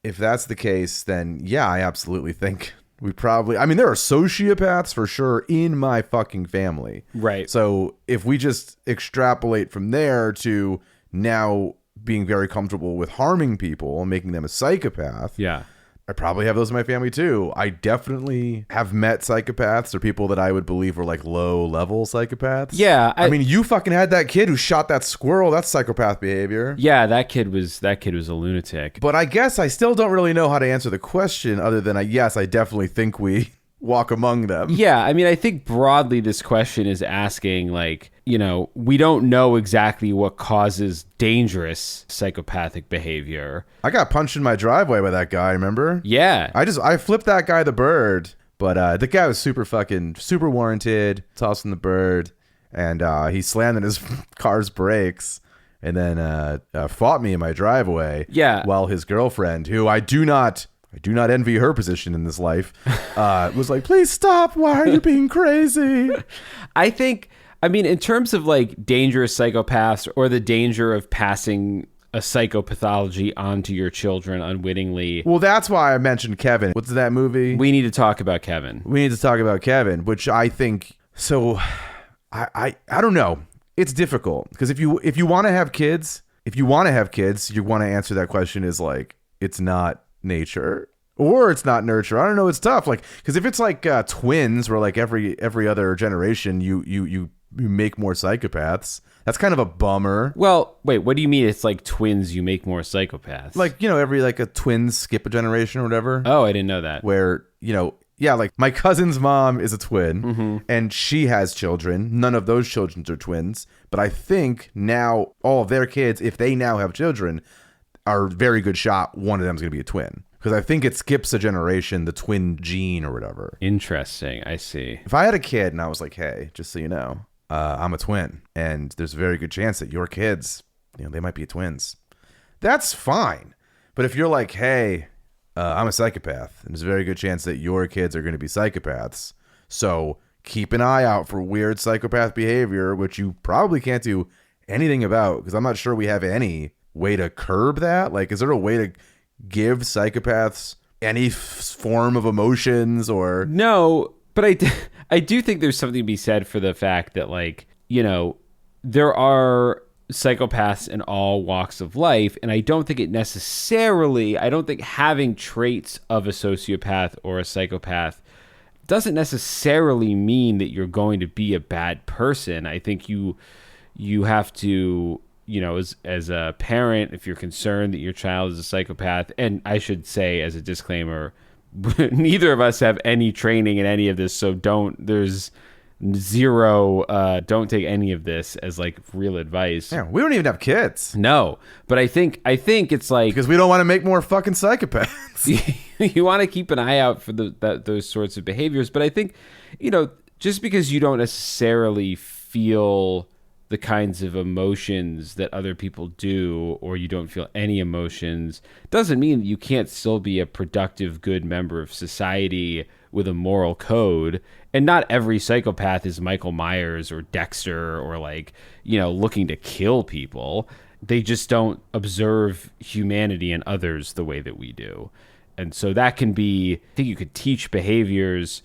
If that's the case, then yeah, I absolutely think there are sociopaths for sure in my fucking family. Right. So if we just extrapolate from there to now being very comfortable with harming people and making them a psychopath. Yeah. I probably have those in my family too. I definitely have met psychopaths or people that I would believe were like low level psychopaths. Yeah. I mean, you fucking had that kid who shot that squirrel. That's psychopath behavior. Yeah, that kid was a lunatic. But I guess I still don't really know how to answer the question other than I definitely think we walk among them. Yeah, I mean, I think broadly this question is asking, like, we don't know exactly what causes dangerous psychopathic behavior. I got punched in my driveway by that guy, remember? Yeah. I flipped that guy the bird, but the guy was super warranted, tossing the bird, and he slammed in his car's brakes and then fought me in my driveway. Yeah. While his girlfriend, who I do not envy her position in this life, was like, please stop. Why are you being crazy? I mean, in terms of like dangerous psychopaths or the danger of passing a psychopathology onto your children unwittingly. Well, that's why I mentioned Kevin. What's that movie? We need to talk about Kevin. Which I think, so I don't know. It's difficult because if you want to have kids, you want to answer that question is like, it's not nature or it's not nurture. I don't know. It's tough. Like, because if it's like twins, where like every other generation you make more psychopaths, that's kind of a bummer. Well, wait, what do you mean it's like twins you make more psychopaths? Like, you know, every like a twins skip a generation or whatever. Oh, I didn't know that. Where, you know, yeah, like my cousin's mom is a twin and she has children. None of those children are twins. But I think now all of their kids, if they now have children, are very good shot one of them is going to be a twin. Because I think it skips a generation, the twin gene or whatever. Interesting. I see. If I had a kid and I was like, hey, just so you know, I'm a twin, and there's a very good chance that your kids, you know, they might be twins. That's fine. But if you're like, hey, I'm a psychopath, and there's a very good chance that your kids are going to be psychopaths, so keep an eye out for weird psychopath behavior, which you probably can't do anything about, because I'm not sure we have any way to curb that. Like, is there a way to give psychopaths any form of emotions or... No, but I do think there's something to be said for the fact that, like, you know, there are psychopaths in all walks of life, and I don't think having traits of a sociopath or a psychopath doesn't necessarily mean that you're going to be a bad person. I think you have to, you know, as a parent, if you're concerned that your child is a psychopath, and I should say as a disclaimer, neither of us have any training in any of this, so don't take any of this as like real advice. Yeah, we don't even have kids. No, but I think it's like, because we don't want to make more fucking psychopaths. You want to keep an eye out for those sorts of behaviors. But I think, you know, just because you don't necessarily feel the kinds of emotions that other people do, or you don't feel any emotions, doesn't mean that you can't still be a productive, good member of society with a moral code. And not every psychopath is Michael Myers or Dexter or, like, you know, looking to kill people. They just don't observe humanity and others the way that we do. And so that can be, I think you could teach behaviors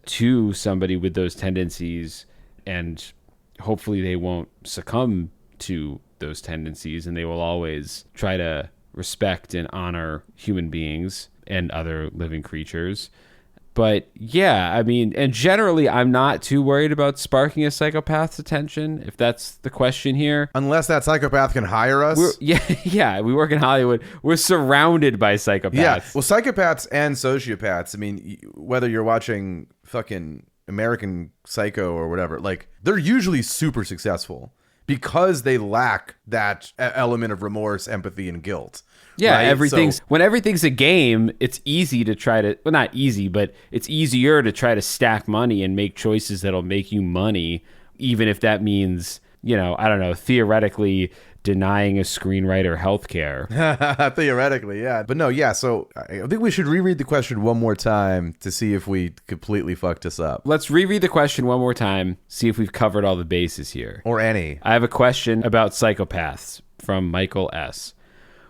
to somebody with those tendencies, and hopefully they won't succumb to those tendencies, and they will always try to respect and honor human beings and other living creatures. But yeah, I mean, and generally I'm not too worried about sparking a psychopath's attention, if that's the question here. Unless that psychopath can hire us. Yeah, we work in Hollywood. We're surrounded by psychopaths. Yeah, well, psychopaths and sociopaths, I mean, whether you're watching fucking American Psycho or whatever, like, they're usually super successful because they lack that element of remorse, empathy, and guilt. Yeah, right? When everything's a game, it's easy to try to, well, not easy, but it's easier to try to stack money and make choices that'll make you money, even if that means, you know, I don't know, theoretically denying a screenwriter healthcare. Theoretically, yeah. But no, yeah, so I think we should reread the question one more time to see if we completely fucked us up. Let's reread the question one more time, see if we've covered all the bases here. Or any. I have a question about psychopaths from Michael S.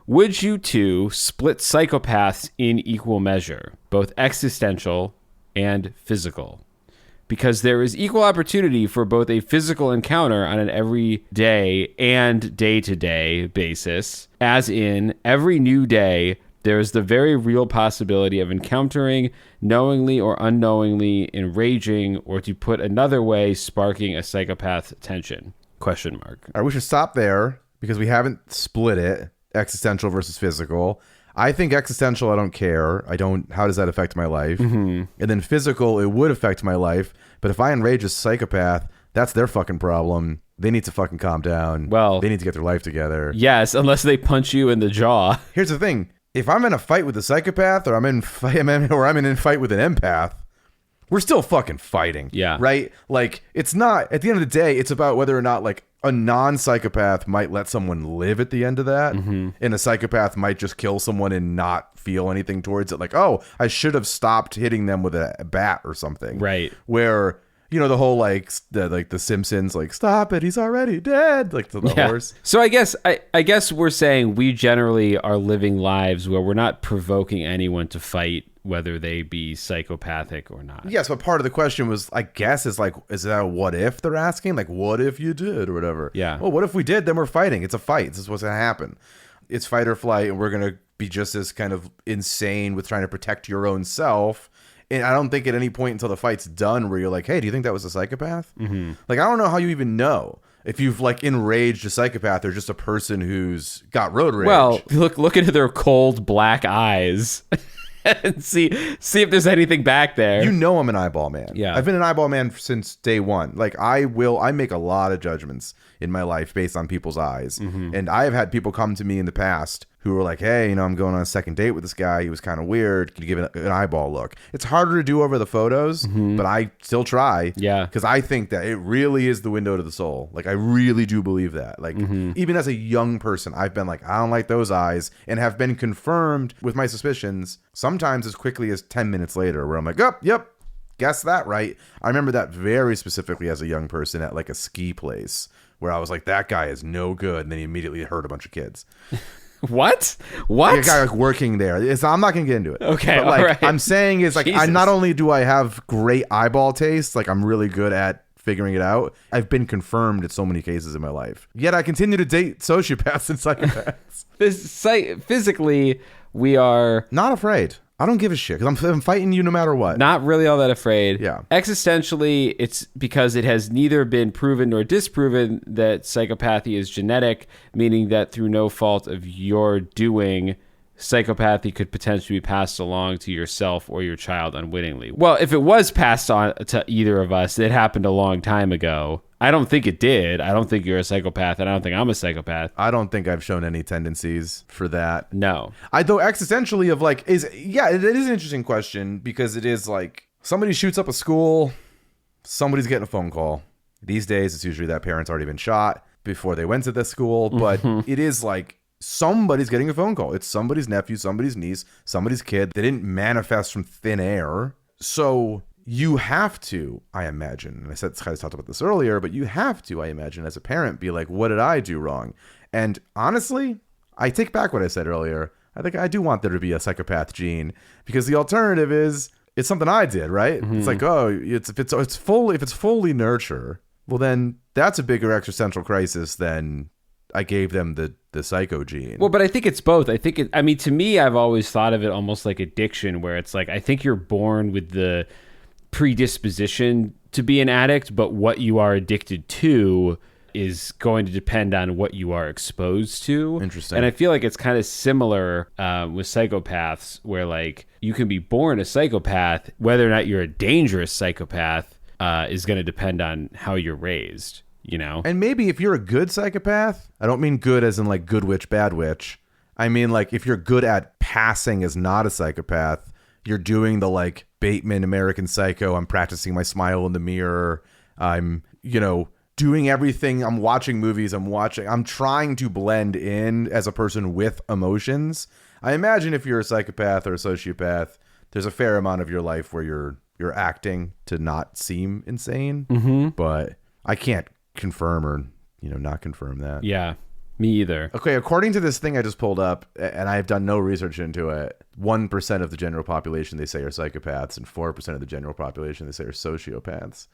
Would you two split psychopaths in equal measure, both existential and physical? Because there is equal opportunity for both a physical encounter on an everyday and day-to-day basis, as in every new day, there is the very real possibility of encountering, knowingly or unknowingly enraging, or to put another way, sparking a psychopath's attention? Question mark. All right, we should stop there because we haven't split it, existential versus physical. I think existential, I don't care. How does that affect my life? Mm-hmm. And then physical, it would affect my life. But if I enrage a psychopath, that's their fucking problem. They need to fucking calm down. Well, they need to get their life together. Yes, unless they punch you in the jaw. Here's the thing. If I'm in a fight with a psychopath, or I'm in a fight with an empath, we're still fucking fighting. Yeah. Right? Like, it's not, at the end of the day, it's about whether or not, like, a non-psychopath might let someone live at the end of that, and a psychopath might just kill someone and not feel anything towards it. Like, oh, I should have stopped hitting them with a bat or something. Right. Where, you know, the whole, like the Simpsons, like, stop it, he's already dead. Like, the horse. So I guess we're saying we generally are living lives where we're not provoking anyone to fight, whether they be psychopathic or not. Yes, but part of the question was, I guess, is that a what if they're asking? Like, what if you did or whatever? Yeah. Well, what if we did? Then we're fighting. It's a fight. This is what's going to happen. it's fight or flight, and we're going to be just as kind of insane with trying to protect your own self. And I don't think at any point until the fight's done where you're like, hey, do you think that was a psychopath? Mm-hmm. Like, I don't know how you even know if you've like enraged a psychopath or just a person who's got road rage. Well, look into their cold black eyes and see if there's anything back there. You know I'm an eyeball man. Yeah. I've been an eyeball man since day one. Like I make a lot of judgments in my life based on people's eyes. Mm-hmm. And I have had people come to me in the past who were like, hey, I'm going on a second date with this guy. He was kind of weird. Could you give it an eyeball look? It's harder to do over the photos, but I still try. Yeah. Because I think that it really is the window to the soul. Like I really do believe that. Like even as a young person, I've been like, I don't like those eyes, and have been confirmed with my suspicions sometimes as quickly as 10 minutes later where I'm like, oh, yep, guess that right. I remember that very specifically as a young person at like a ski place where I was like, that guy is no good. And then he immediately hurt a bunch of kids. What? Like a guy like working there. I'm not gonna get into it. Okay, but like all right. I'm saying is like, I not only do I have great eyeball taste, like I'm really good at figuring it out. I've been confirmed in so many cases in my life. Yet I continue to date sociopaths and psychopaths. Physically, we are not afraid. I don't give a shit because I'm fighting you no matter what. not really all that afraid. Yeah. Existentially, it's because it has neither been proven nor disproven that psychopathy is genetic, meaning that through no fault of your doing, psychopathy could potentially be passed along to yourself or your child unwittingly. Well, if it was passed on to either of us, it happened a long time ago. I don't think it did. I don't think you're a psychopath, and I don't think I'm a psychopath. I don't think I've shown any tendencies for that. No. Though existentially of like, it is an interesting question because it is like somebody shoots up a school, somebody's getting a phone call. These days, it's usually that parent's already been shot before they went to the school, but it is like somebody's getting a phone call. It's somebody's nephew, somebody's niece, somebody's kid. They didn't manifest from thin air. So you have to, I imagine, and I talked about this earlier, but you have to, I imagine, as a parent, be like, what did I do wrong? And honestly, I take back what I said earlier. I think I do want there to be a psychopath gene because the alternative is it's something I did, right? Mm-hmm. It's like, oh, if it's fully nurture, well, then that's a bigger existential crisis than I gave them the psycho gene. Well, but I think it's both. I mean, to me, I've always thought of it almost like addiction, where it's like, I think you're born with the predisposition to be an addict, but what you are addicted to is going to depend on what you are exposed to. Interesting. And I feel like it's kind of similar with psychopaths, where like you can be born a psychopath, whether or not you're a dangerous psychopath is going to depend on how you're raised, you know? And maybe if you're a good psychopath, I don't mean good as in like good witch, bad witch. I mean like if you're good at passing as not a psychopath, you're doing the like Bateman American Psycho. I'm practicing my smile in the mirror. I'm, doing everything. I'm watching movies. I'm trying to blend in as a person with emotions. I imagine if you're a psychopath or a sociopath, there's a fair amount of your life where you're acting to not seem insane. Mm-hmm. But I can't confirm or, not confirm that. Yeah. Me either. Okay, according to this thing I just pulled up, and I've done no research into it, 1% of the general population they say are psychopaths, and 4% of the general population they say are sociopaths.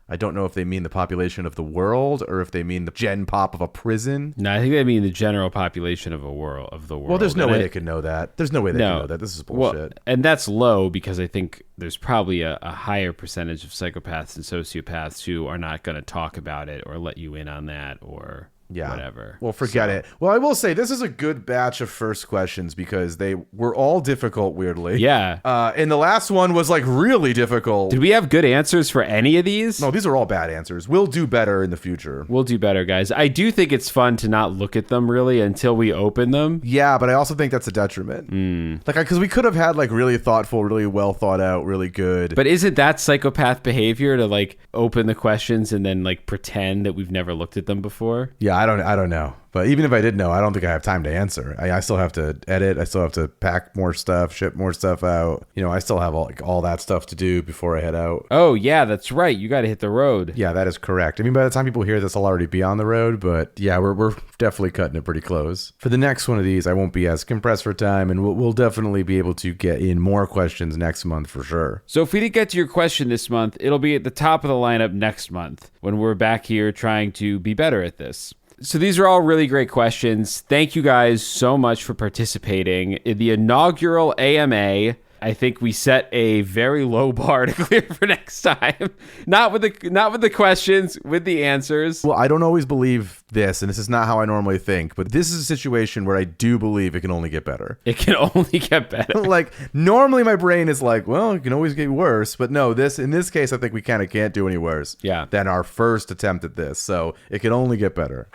I don't know if they mean the population of the world or if they mean the gen pop of a prison. No, I think they mean the general population of the world. Well, there's no way they could know that. There's no way they can know that. This is bullshit. Well, and that's low because I think there's probably a higher percentage of psychopaths and sociopaths who are not going to talk about it or let you in on that or whatever. Well, forget it. Well, I will say this is a good batch of first questions because they were all difficult, weirdly. Yeah. And the last one was like really difficult. Did we have good answers for any of these? No, these are all bad answers. We'll do better in the future. We'll do better, guys. I do think it's fun to not look at them really until we open them. Yeah, but I also think that's a detriment. Like, because we could have had like really thoughtful, really well thought out, really good. But isn't that psychopath behavior to like open the questions and then like pretend that we've never looked at them before? Yeah, I don't know. But even if I did know, I don't think I have time to answer. I still have to edit. I still have to pack more stuff, ship more stuff out. I still have all that stuff to do before I head out. Oh, yeah, that's right. You got to hit the road. Yeah, that is correct. I mean, by the time people hear this, I'll already be on the road. But yeah, we're definitely cutting it pretty close. For the next one of these, I won't be as compressed for time. And we'll definitely be able to get in more questions next month for sure. So if we didn't get to your question this month, it'll be at the top of the lineup next month when we're back here trying to be better at this. So these are all really great questions. Thank you guys so much for participating in the inaugural AMA. I think we set a very low bar to clear for next time. Not with the questions, with the answers. Well, I don't always believe this, and this is not how I normally think, but this is a situation where I do believe it can only get better. It can only get better. Like, normally my brain is like, well, it can always get worse, but no, in this case, I think we kind of can't do any worse than our first attempt at this, so it can only get better.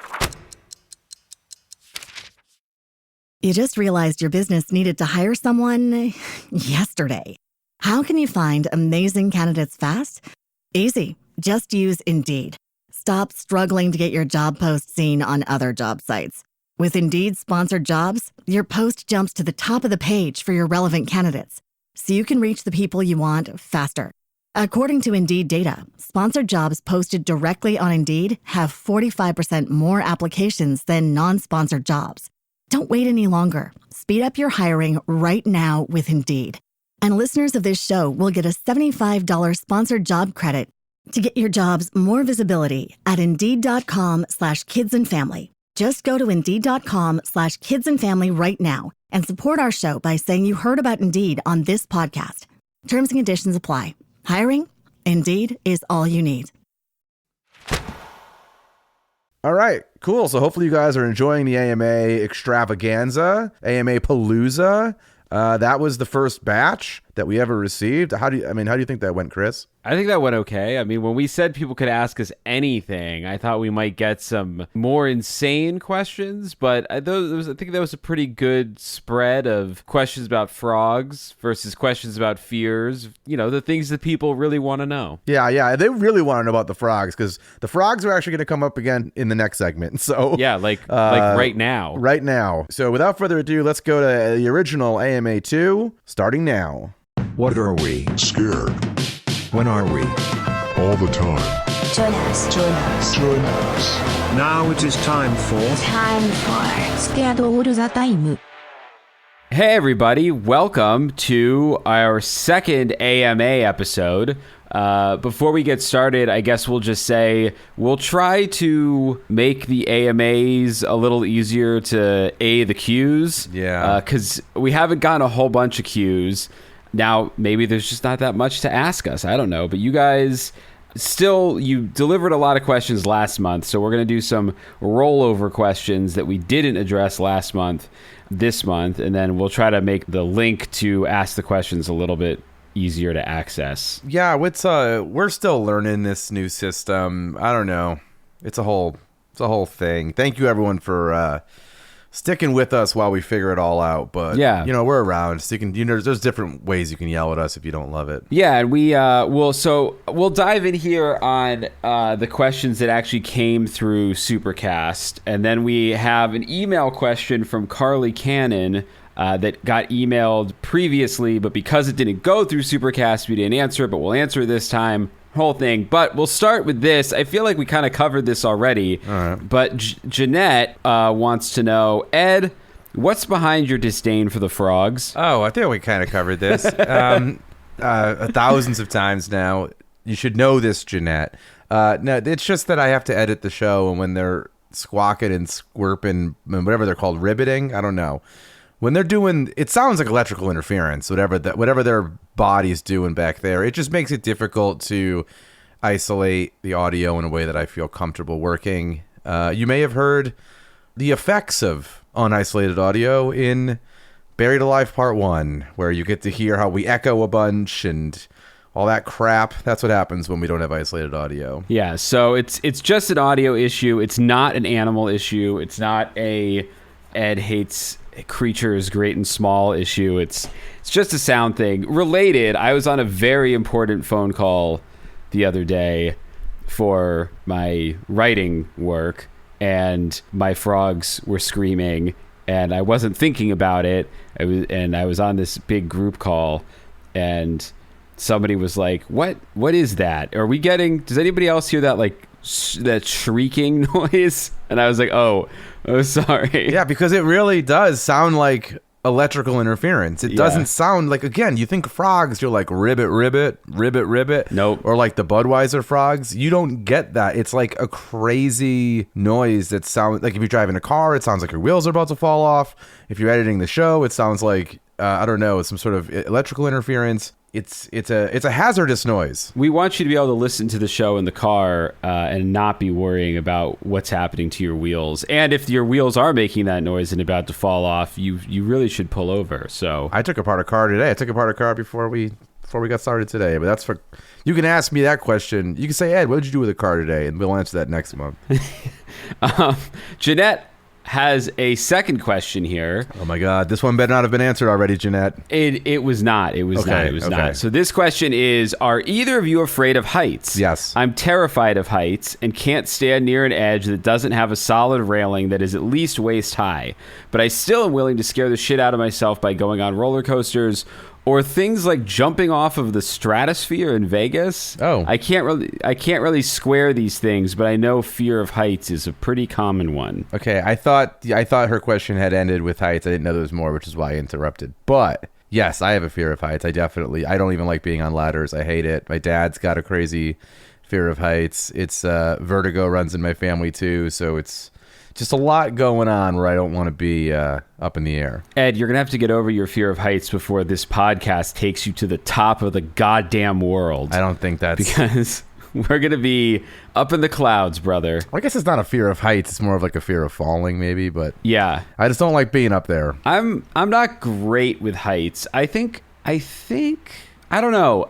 You just realized your business needed to hire someone yesterday. How can you find amazing candidates fast? Easy. Just use Indeed. Stop struggling to get your job post seen on other job sites. With Indeed sponsored jobs, your post jumps to the top of the page for your relevant candidates, so you can reach the people you want faster. According to Indeed data, sponsored jobs posted directly on Indeed have 45% more applications than non-sponsored jobs. Don't wait any longer. Speed up your hiring right now with Indeed. And listeners of this show will get a $75 sponsored job credit to get your jobs more visibility at Indeed.com/kidsandfamily. Just go to Indeed.com/kidsandfamily right now and support our show by saying you heard about Indeed on this podcast. Terms and conditions apply. Hiring? Indeed is all you need. All right, cool. So hopefully you guys are enjoying the AMA extravaganza, AMA-Palooza. That was the first batch that we ever received. How do you think that went, Chris? I think that went okay. I mean, when we said people could ask us anything, I thought we might get some more insane questions, but I think that was a pretty good spread of questions about frogs versus questions about fears, the things that people really want to know. Yeah. They really want to know about the frogs, because the frogs are actually going to come up again in the next segment. So yeah, like right now. Right now. So without further ado, let's go to the original AMA 2, starting now. What are we? Scared. When are we? All the time. Join us. Now it is time for Scared all the time. Hey everybody, welcome to our second AMA episode. Before we get started, I guess we'll just say we'll try to make the AMAs a little easier to the cues. Yeah. Because we haven't gotten a whole bunch of cues. Now, maybe there's just not that much to ask us. I don't know. But you guys you delivered a lot of questions last month. So we're going to do some rollover questions that we didn't address last month, this month. And then we'll try to make the link to ask the questions a little bit easier to access. Yeah, we're still learning this new system. I don't know. It's a whole thing. Thank you everyone for sticking with us while we figure it all out. But yeah, we're around. So you can, there's different ways you can yell at us if you don't love it. Yeah, and we'll dive in here on the questions that actually came through Supercast, and then we have an email question from Carly Cannon that got emailed previously, but because it didn't go through Supercast, we didn't answer it, but we'll answer it this time. Whole thing. But we'll start with this. I feel like we kind of covered this already. All right. But Jeanette wants to know, Ed, what's behind your disdain for the frogs? Oh, I think we kind of covered this thousands of times now. You should know this, Jeanette. No, it's just that I have to edit the show, and when they're squawking and squirping, whatever they're called, ribbiting, I don't know. When they're doing, it sounds like electrical interference, whatever their body's doing back there. It just makes it difficult to isolate the audio in a way that I feel comfortable working. You may have heard the effects of unisolated audio in Buried Alive Part 1, where you get to hear how we echo a bunch and all that crap. That's what happens when we don't have isolated audio. Yeah, so it's just an audio issue. It's not an animal issue. It's not a Ed hates creatures great and small issue. It's just a sound thing. Related, I was on a very important phone call the other day for my writing work, and my frogs were screaming, and I wasn't thinking about it. I was on this big group call, and somebody was like, what is that? Are we getting, does anybody else hear that, like, that shrieking noise? And I was like, oh, sorry. Yeah, because it really does sound like electrical interference. It doesn't sound like, again, you think frogs, you're like ribbit, ribbit, ribbit, ribbit. Nope. Or like the Budweiser frogs. You don't get that. It's like a crazy noise that sounds like if you're driving a car, it sounds like your wheels are about to fall off. If you're editing the show, it sounds like, I don't know, some sort of electrical interference. It's a hazardous noise. We want you to be able to listen to the show in the car and not be worrying about what's happening to your wheels. And if your wheels are making that noise and about to fall off, you really should pull over. So I took apart a car today. I took apart a car before we got started today. But that's for, you can ask me that question. You can say, Ed, what did you do with the car today? And we'll answer that next month. Jeanette has a second question here. Oh my God, this one better not have been answered already, Jeanette. It was not. It was Okay, not. It was okay. not. So this question is, are either of you afraid of heights? Yes. I'm terrified of heights and can't stand near an edge that doesn't have a solid railing that is at least waist high. But I still am willing to scare the shit out of myself by going on roller coasters or things like jumping off of the stratosphere in Vegas. Oh. I can't really square these things, but I know fear of heights is a pretty common one. Okay, I thought her question had ended with heights. I didn't know there was more, which is why I interrupted. But yes, I have a fear of heights. I don't even like being on ladders. I hate it. My dad's got a crazy fear of heights. It's vertigo runs in my family too, so it's just a lot going on where I don't want to be up in the air. Ed, you're going to have to get over your fear of heights before this podcast takes you to the top of the goddamn world. I don't think that's... Because we're going to be up in the clouds, brother. I guess it's not a fear of heights. It's more of like a fear of falling, maybe. But yeah. I just don't like being up there. I'm not great with heights. I think, I don't know.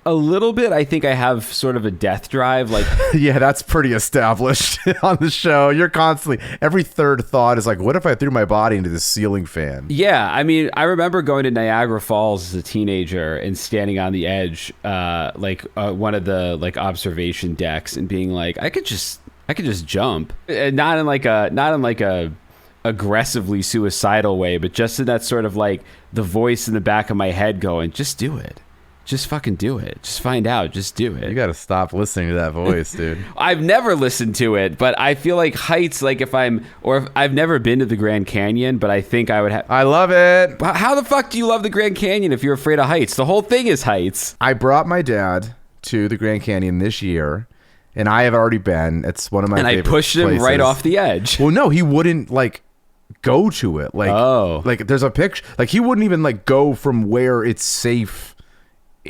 A little bit, I think I have sort of a death drive. Like, yeah, that's pretty established on the show. You're constantly, every third thought is like, what if I threw my body into the ceiling fan? Yeah, I mean, I remember going to Niagara Falls as a teenager and standing on the edge, one of the like observation decks, and being like, I could just jump, and not in like a aggressively suicidal way, but just in that sort of like the voice in the back of my head going, just do it. Just fucking do it. Just find out. Just do it. You got to stop listening to that voice, dude. I've never listened to it, but I feel like heights, like if I've never been to the Grand Canyon, but I think I would have. I love it. How the fuck do you love the Grand Canyon if you're afraid of heights? The whole thing is heights. I brought my dad to the Grand Canyon this year, and I have already been. It's one of my favorite And I pushed him places. right off the edge. Well, no, he wouldn't like go to it. Like there's a picture. Like he wouldn't even like go from where it's safe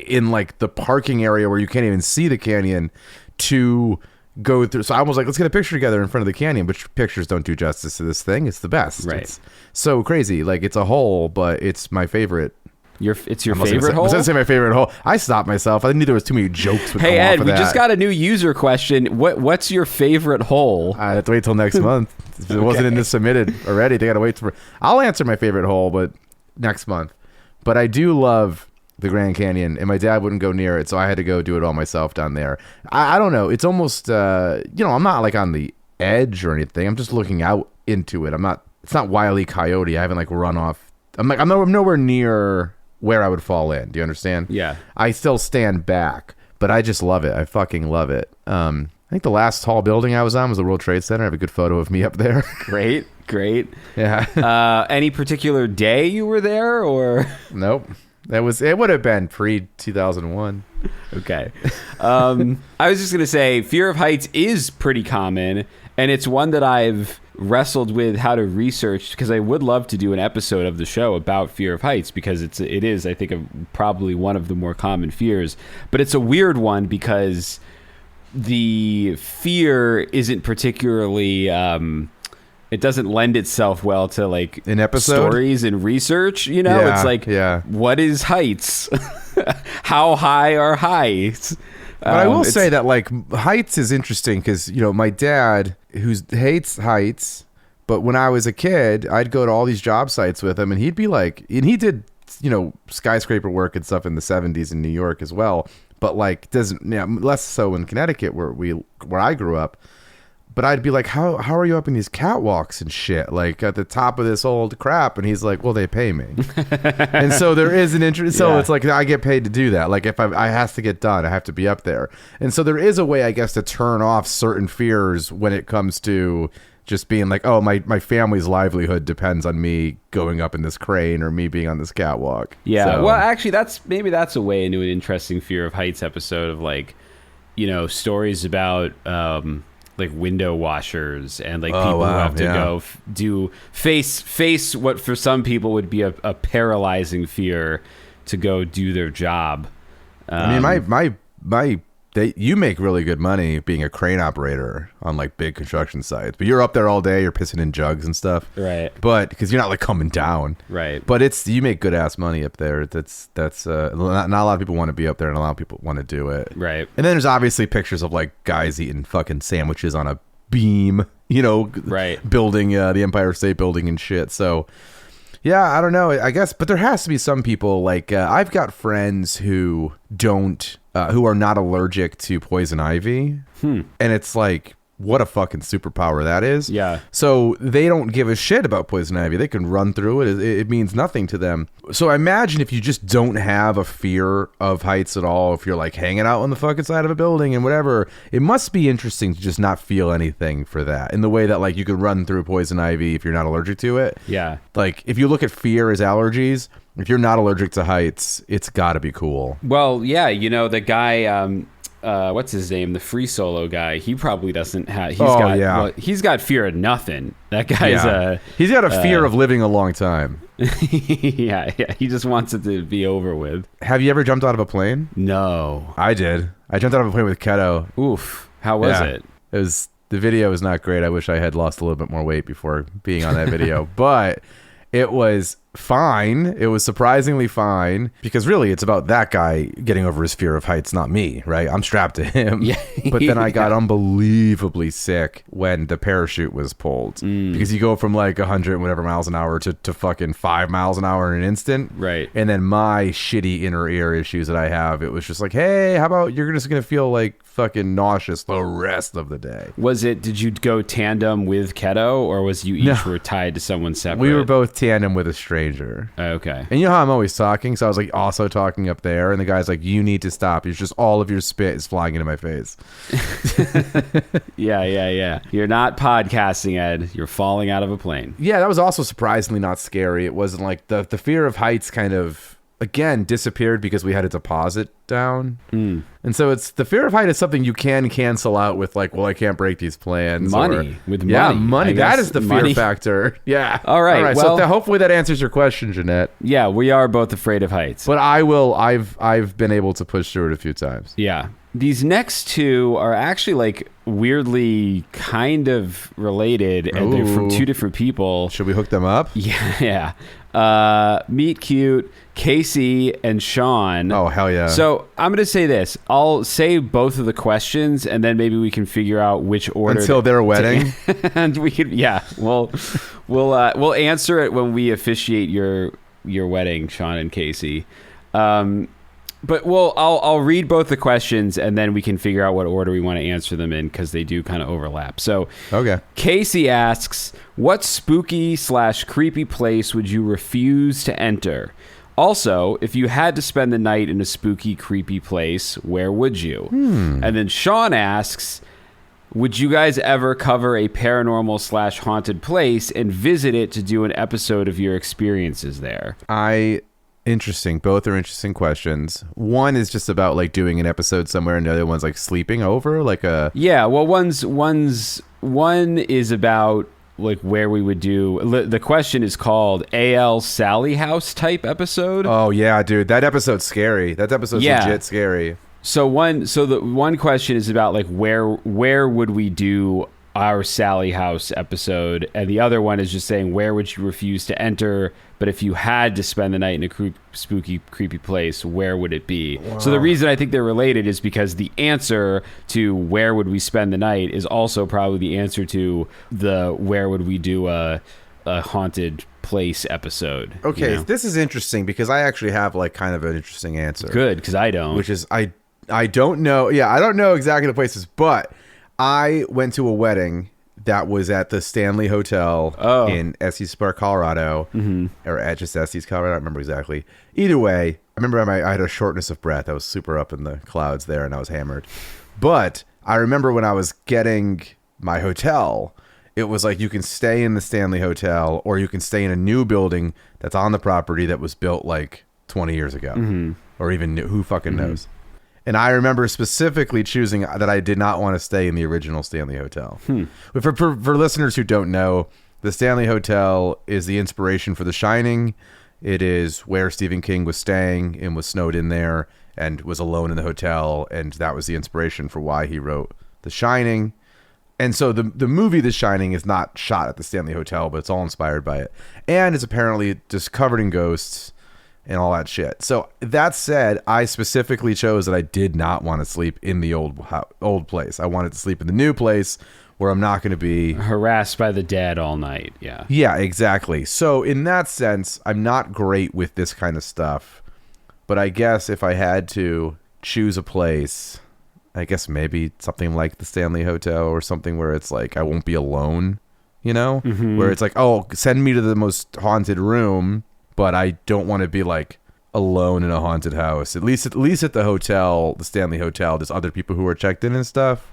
in like the parking area where you can't even see the canyon to go through. So I was like, let's get a picture together in front of the canyon, which pictures don't do justice to this thing. It's the best. Right. It's so crazy. Like it's a hole, but it's my favorite. It's your favorite hole? I was going to say my favorite hole. I stopped myself. I knew there was too many jokes with Hey, come Ed, off of we that. just got a new user question. What's your favorite hole? I have to wait till next month. If it wasn't in this submitted already, they got to wait for. I'll answer my favorite hole, but next month. But I do love the Grand Canyon, and my dad wouldn't go near it, so I had to go do it all myself down there. I don't know. It's almost, I'm not like on the edge or anything. I'm just looking out into it. It's not Wile E. Coyote. I haven't like run off. I'm nowhere near where I would fall in. Do you understand? Yeah. I still stand back, but I just love it. I fucking love it. I think the last tall building I was on was the World Trade Center. I have a good photo of me up there. Great. Yeah. Any particular day you were there, or? Nope. It would have been pre-2001. Okay. I was just going to say, fear of heights is pretty common, and it's one that I've wrestled with how to research, because I would love to do an episode of the show about fear of heights, because it is, I think, probably one of the more common fears. But it's a weird one because the fear isn't particularly... it doesn't lend itself well to like an episode stories and research, it's like, what is heights? How high are heights? But I will say that like heights is interesting because, my dad who hates heights, but when I was a kid, I'd go to all these job sites with him and he'd be like, and he did, skyscraper work and stuff in the 70s in New York as well. But like less so in Connecticut where I grew up. But I'd be like, how are you up in these catwalks and shit, like at the top of this old crap? And he's like, well, they pay me. And so there is an interest. So it's like I get paid to do that. Like if I has to get done, I have to be up there. And so there is a way, I guess, to turn off certain fears when it comes to just being like, oh, my family's livelihood depends on me going up in this crane or me being on this catwalk. Yeah. So- Well, actually, that's a way into an interesting Fear of Heights episode of like, stories about like window washers and like people who have to go face what for some people would be a paralyzing fear to go do their job. I mean, you make really good money being a crane operator on like big construction sites, but you're up there all day, you're pissing in jugs and stuff. Right. But because you're not like coming down. Right. But you make good ass money up there. That's not a lot of people want to be up there, and a lot of people want to do it. Right. And then there's obviously pictures of like guys eating fucking sandwiches on a beam, Right. building the Empire State Building and shit. So yeah, I don't know, I guess, but there has to be some people like I've got friends who are not allergic to poison ivy, and it's like, what a fucking superpower that is. Yeah. So they don't give a shit about poison ivy. They can run through it. It means nothing to them. So I imagine if you just don't have a fear of heights at all, if you're like hanging out on the fucking side of a building and whatever, it must be interesting to just not feel anything for that, in the way that like you could run through poison ivy if you're not allergic to it. Yeah. Like if you look at fear as allergies, if you're not allergic to heights, it's got to be cool. Well, yeah, the guy, what's his name? The free solo guy. He probably doesn't have. He's got fear of nothing. That guy's he's got a fear of living a long time. yeah. He just wants it to be over with. Have you ever jumped out of a plane? No, I did. I jumped out of a plane with Keto. Oof. How was it? The video was not great. I wish I had lost a little bit more weight before being on that video, but it was fine. It was surprisingly fine, because really it's about that guy getting over his fear of heights, not me, right? I'm strapped to him. Yeah. But then I got unbelievably sick when the parachute was pulled, because you go from like 100 whatever miles an hour to fucking 5 miles an hour in an instant. Right. And then my shitty inner ear issues that I have, it was just like, hey, how about you're just going to feel like fucking nauseous the rest of the day. Did you go tandem with Keto, or was you each were tied to someone separate? We were both tandem with a stranger. Okay. And you know how I'm always talking? So I was like also talking up there, and the guy's like, you need to stop. It's just all of your spit is flying into my face. Yeah. You're not podcasting, Ed. You're falling out of a plane. Yeah, that was also surprisingly not scary. It wasn't like the fear of heights kind of, again, disappeared because we had a deposit down. And so it's the fear of height is something you can cancel out with like, well, I can't break these plans. Money. Yeah, money. That is the fear factor. Yeah. All right. Well, so hopefully that answers your question, Jeanette. Yeah, we are both afraid of heights. But I've been able to push through it a few times. Yeah. These next two are actually like weirdly kind of related, and they're from two different people. Should we hook them up? Yeah. Meet cute Casey and Sean. Oh, hell yeah. So I'm going to say this. I'll say both of the questions, and then maybe we can figure out which order. Until their wedding? And we could, we'll answer it when we officiate your wedding, Sean and Casey. But I'll read both the questions, and then we can figure out what order we want to answer them in, because they do kind of overlap. So, okay. Casey asks, what spooky/creepy place would you refuse to enter? Also, if you had to spend the night in a spooky, creepy place, where would you? And then Sean asks, would you guys ever cover a paranormal/haunted place and visit it to do an episode of your experiences there? Interesting. Both are interesting questions. One is just about like doing an episode somewhere, and the other one's like sleeping over, like a... Yeah, well, one is about like where we would do... The question is called Sallie House type episode. Oh, yeah, dude. That episode's scary. That episode's legit scary. So the one question is about like where would we do our Sallie House episode, and the other one is just saying where would you refuse to enter, but if you had to spend the night in a spooky, creepy place, where would it be? Wow. So the reason I think they're related is because the answer to where would we spend the night is also probably the answer to the where would we do a haunted place episode. Okay, This is interesting because I actually have like kind of an interesting answer. Good, because I don't. Which is I don't know. Yeah, I don't know exactly the places, but I went to a wedding that was at the Stanley Hotel in Estes Park, Colorado, or at just Estes, Colorado. I don't remember exactly. Either way, I remember I had a shortness of breath. I was super up in the clouds there, and I was hammered. But I remember when I was getting my hotel, it was like you can stay in the Stanley Hotel or you can stay in a new building that's on the property that was built like 20 years ago or even new, who fucking knows. And I remember specifically choosing that I did not want to stay in the original Stanley Hotel. But for listeners who don't know, the Stanley Hotel is the inspiration for The Shining. It is where Stephen King was staying and was snowed in there and was alone in the hotel. And that was the inspiration for why he wrote The Shining. And so the movie The Shining is not shot at the Stanley Hotel, but it's all inspired by it. And it's apparently just covered in ghosts and all that shit. So that said, I specifically chose that I did not want to sleep in the old place. I wanted to sleep in the new place where I'm not going to be harassed by the dead all night. Yeah. Yeah, exactly. So in that sense, I'm not great with this kind of stuff. But I guess if I had to choose a place, I guess maybe something like the Stanley Hotel or something where it's like I won't be alone, you know? Where it's like, oh, send me to the most haunted room, but I don't want to be like alone in a haunted house. At least at the hotel, the Stanley Hotel, there's other people who are checked in and stuff.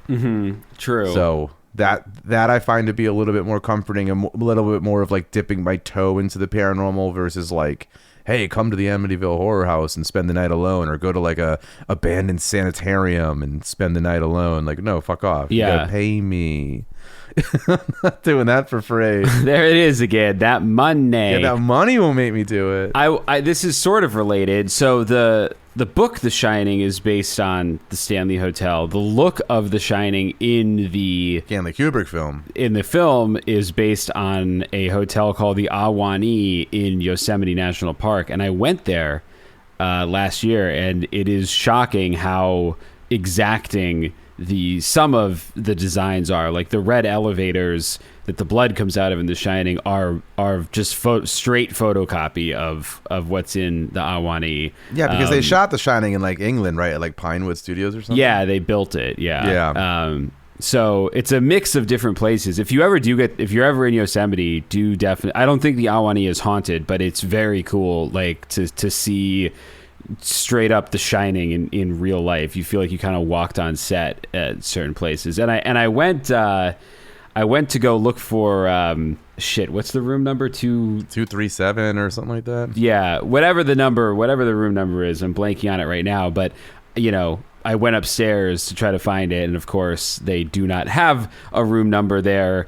True. So that I find to be a little bit more comforting and a little bit more of like dipping my toe into the paranormal versus like, hey, come to the Amityville Horror House and spend the night alone, or go to like a abandoned sanitarium and spend the night alone. Like, no, fuck off. Yeah. You gotta pay me. I'm not doing that for free. There it is again. That money. Yeah, that money will make me do it. I this is sort of related. So the book The Shining is based on the Stanley Hotel. The look of The Shining in the Stanley Kubrick film. In the film is based on a hotel called the Ahwahnee in Yosemite National Park, and I went there last year, and it is shocking how exacting some of the designs are. Like the red elevators that the blood comes out of in The Shining are just straight photocopy of what's in the Ahwahnee. Yeah, because they shot The Shining in like England, right? At like Pinewood Studios or something. Yeah, they built it. Yeah. Yeah. So it's a mix of different places. If you're ever in Yosemite, do definitely. I don't think the Ahwahnee is haunted, but it's very cool. Like to see straight up The Shining in real life. You feel like you kind of walked on set at certain places. And I went to go look for what's the room number? 237 or something like that. Yeah, whatever the room number is. I'm blanking on it right now, but you know, I went upstairs to try to find it, and of course they do not have a room number there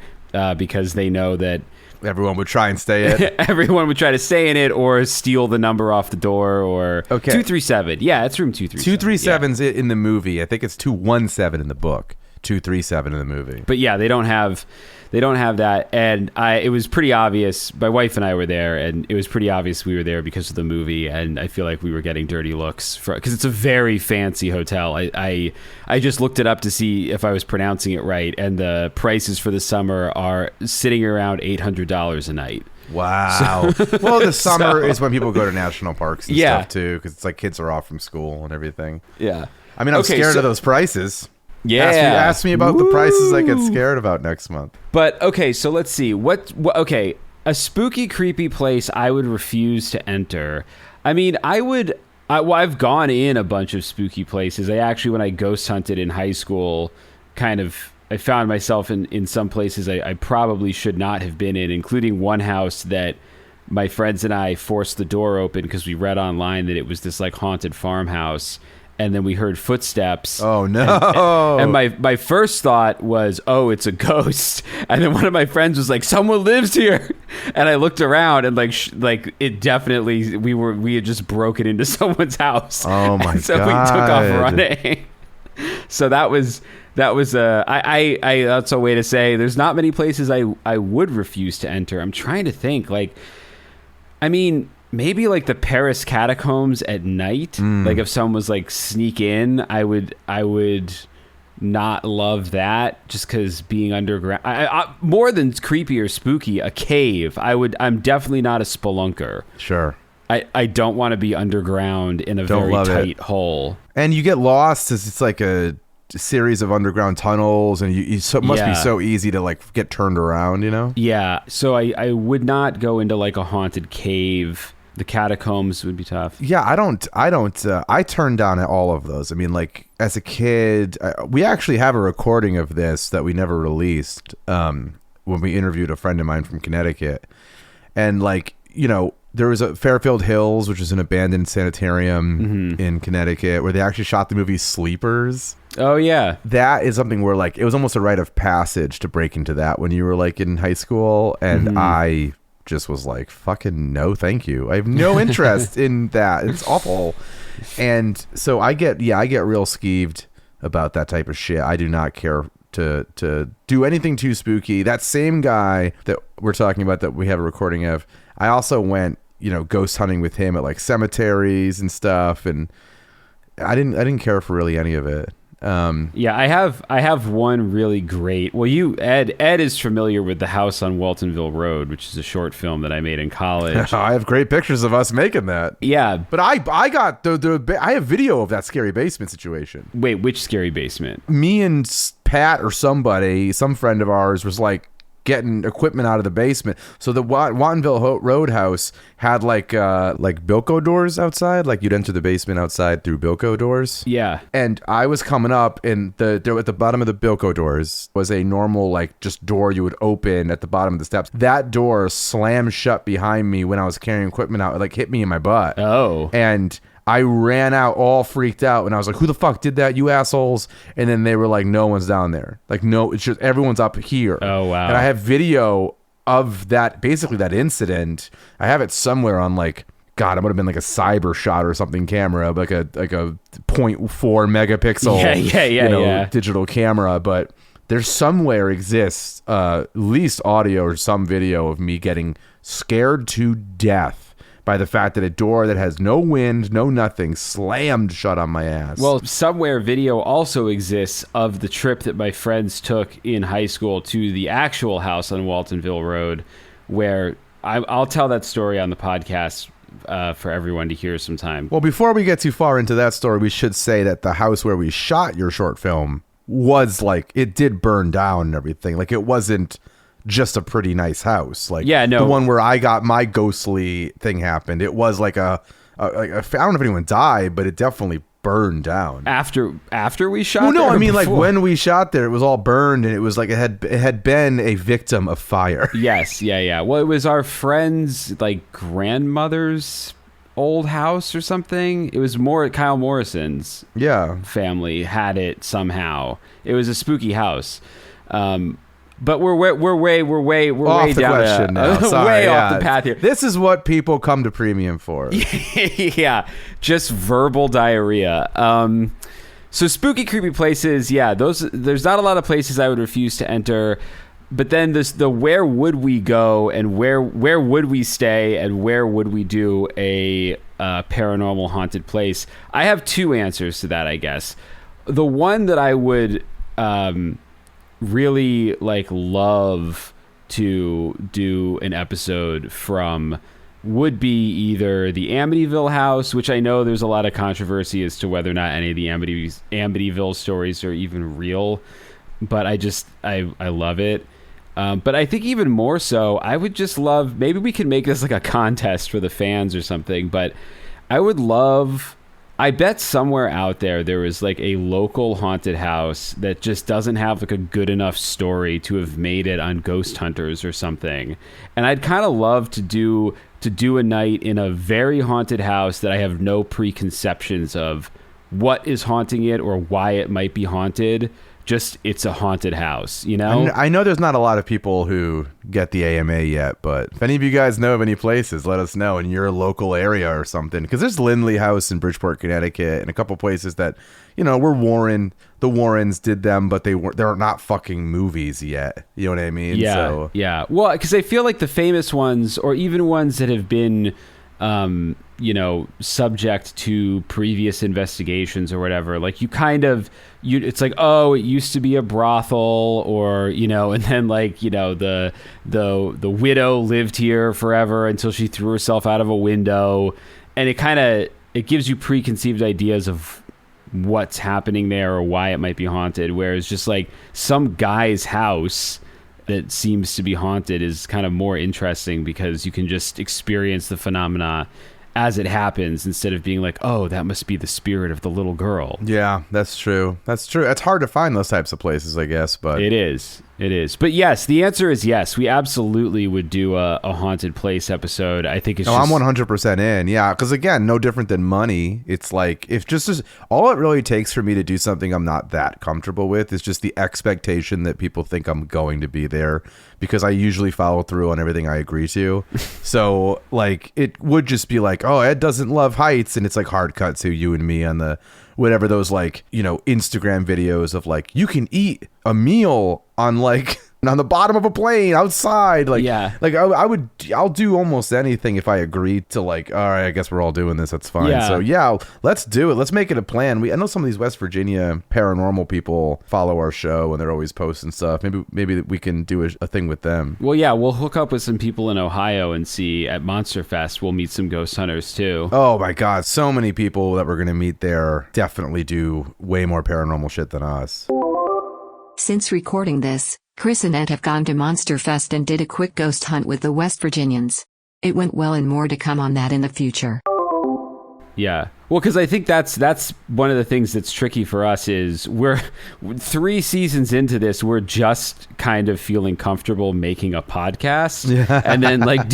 because they know that everyone would try and stay in. Everyone would try to stay in it or steal the number off the door. Or 237. Yeah, it's room 237. 237's in the movie. I think it's 217 in the book. 237 in the movie. But yeah, they don't have that. And it was pretty obvious. My wife and I were there, and it was pretty obvious we were there because of the movie. And I feel like we were getting dirty looks because it's a very fancy hotel. I just looked it up to see if I was pronouncing it right, and the prices for the summer are sitting around $800 a night. Wow. Well, the summer is when people go to national parks and stuff too, because it's like kids are off from school and everything. Yeah. I mean, I'm scared of those prices. Yeah. Ask me about the prices I get scared about next month. But okay, so let's see. Okay, a spooky, creepy place I would refuse to enter. I mean, I've gone in a bunch of spooky places. When I ghost hunted in high school, I found myself in some places I probably should not have been in, including one house that my friends and I forced the door open because we read online that it was this like haunted farmhouse. And then we heard footsteps. Oh, no. And my first thought was, oh, it's a ghost. And then one of my friends was like, someone lives here. And I looked around and like it definitely, we had just broken into somewould house. Oh, my God. So we took off running. So that was that's a way to say there's not many places I would refuse to enter. I'm trying to think. Maybe like the Paris catacombs at night. Like if someone was like sneak in, I would not love that just because being underground. I more than creepy or spooky, a cave. I'm definitely not a spelunker. Sure. I don't want to be underground in a very tight hole. And you get lost as it's like a series of underground tunnels, and it must be so easy to like get turned around, you know? Yeah. So I would not go into like a haunted cave. The catacombs would be tough. Yeah, I turned down all of those. I mean, like as a kid, we actually have a recording of this that we never released. when we interviewed a friend of mine from Connecticut. And like, you know, there was a Fairfield Hills, which is an abandoned sanitarium in Connecticut, where they actually shot the movie Sleepers. Oh, yeah. That is something where like, it was almost a rite of passage to break into that when you were like in high school. And I just was like, fucking no, thank you. I have no interest in that. It's awful. And so I get real skeeved about that type of shit. I do not care to do anything too spooky. That same guy that we're talking about that we have a recording of, I also went, you know, ghost hunting with him at like cemeteries and stuff, and I didn't care for really any of it. Yeah, I have one really great. Well, Ed is familiar with The House on Waltonville Road, which is a short film that I made in college. I have great pictures of us making that. Yeah, but I got I have video of that scary basement situation. Wait, which scary basement? Me and Pat or somebody, some friend of ours, was like getting equipment out of the basement. So the Wattonville Roadhouse had like Bilko doors outside. Like you'd enter the basement outside through Bilko doors. Yeah. And I was coming up, and there at the bottom of the Bilko doors was a normal like just door you would open at the bottom of the steps. That door slammed shut behind me when I was carrying equipment out. It like hit me in my butt. Oh. And I ran out all freaked out, and I was like, who the fuck did that, you assholes? And then they were like, no one's down there. Like, no, it's just everyone's up here. Oh, wow. And I have video of that, basically that incident. I have it somewhere on like, God, it would have been like a cyber shot or something camera, like a 0.4 megapixel digital camera. But there's somewhere exists at least audio or some video of me getting scared to death by the fact that a door that has no wind, no nothing, slammed shut on my ass. Well, somewhere video also exists of the trip that my friends took in high school to the actual house on Waltonville Road, where I'll tell that story on the podcast for everyone to hear sometime. Well, before we get too far into that story, we should say that the house where we shot your short film was like, it did burn down and everything. Like, it wasn't just a pretty nice house. Like, yeah, no, the one where I got my ghostly thing happened, it was like I don't know if anyone died, but it definitely burned down after we shot. Well, no, there, I mean, before? like when we shot there, it was all burned, and it was like it had been a victim of fire. Yes, yeah. Well, it was our friend's like grandmother's old house or something. It was Kyle Morrison's family had it somehow. It was a spooky house. But we're way off the down question now. Sorry, way off the path here. This is what people come to Premium for. Yeah, just verbal diarrhea. So spooky, creepy places. Yeah, there's not a lot of places I would refuse to enter. But then the where would we go and where would we stay and where would we do a paranormal haunted place? I have two answers to that, I guess. The one that I would really like love to do an episode from would be either the Amityville house, which I know there's a lot of controversy as to whether or not any of the Amityville stories are even real, but I love it. But I think even more so, I would just love, maybe we could make this like a contest for the fans or something, but I would love, I bet somewhere out there is like a local haunted house that just doesn't have like a good enough story to have made it on Ghost Hunters or something. And I'd kind of love to do a night in a very haunted house that I have no preconceptions of what is haunting it or why it might be haunted. Just it's a haunted house, you know? I know there's not a lot of people who get the AMA yet, but if any of you guys know of any places, let us know in your local area or something. Because there's Lindley House in Bridgeport, Connecticut, and a couple places that, you know, the Warrens did them, but they're not fucking movies yet. You know what I mean? Yeah, yeah. Well, because I feel like the famous ones, or even ones that have been you know, subject to previous investigations or whatever, like it's like, oh, it used to be a brothel, or, you know, and then like, you know, the widow lived here forever until she threw herself out of a window, and it gives you preconceived ideas of what's happening there or why it might be haunted, whereas just like some guy's house that seems to be haunted is kind of more interesting because you can just experience the phenomena as it happens instead of being like, oh, that must be the spirit of the little girl. Yeah, that's true. It's hard to find those types of places, I guess, but it is. It is. But yes, the answer is yes. We absolutely would do a haunted place episode. I think it's I'm 100% in. Yeah, because again, no different than money. It's like if just all it really takes for me to do something I'm not that comfortable with is just the expectation that people think I'm going to be there, because I usually follow through on everything I agree to. So like it would just be like, oh, Ed doesn't love heights, and it's like hard cut to you and me on the whatever those like, you know, Instagram videos of like you can eat a meal on like on the bottom of a plane outside. Like, yeah, like I'll do almost anything if I agree to like, all right, I guess we're all doing this. That's fine. Yeah. So yeah, let's do it. Let's make it a plan. I know some of these West Virginia paranormal people follow our show and they're always posting stuff. Maybe we can do a thing with them. Well, yeah, we'll hook up with some people in Ohio and see at Monster Fest. We'll meet some ghost hunters too. Oh my God. So many people that we're going to meet there definitely do way more paranormal shit than us. Since recording this, Chris and Ed have gone to Monster Fest and did a quick ghost hunt with the West Virginians. It went well, and more to come on that in the future. Yeah. Well, because I think that's one of the things that's tricky for us is we're 3 seasons into this. We're just kind of feeling comfortable making a podcast. Yeah. And then like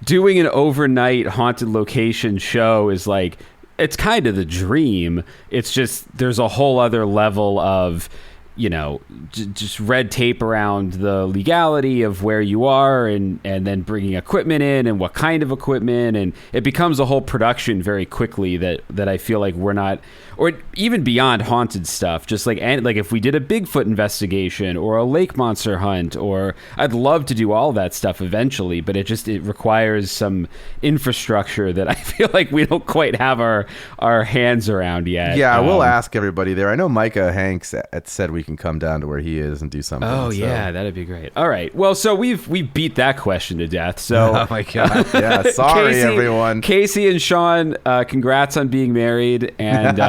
doing an overnight haunted location show is like, it's kind of the dream. It's just there's a whole other level of, you know, just red tape around the legality of where you are and then bringing equipment in and what kind of equipment. And it becomes a whole production very quickly that I feel like we're not, or even beyond haunted stuff, just like if we did a Bigfoot investigation or a lake monster hunt, or I'd love to do all that stuff eventually, but it requires some infrastructure that I feel like we don't quite have our hands around yet. Yeah, we'll ask everybody there. I know Micah Hanks said we can come down to where he is and do something. Oh, yeah, that'd be great. All right. Well, so we beat that question to death. So oh my God. Yeah, sorry everyone. Casey and Sean, congrats on being married, and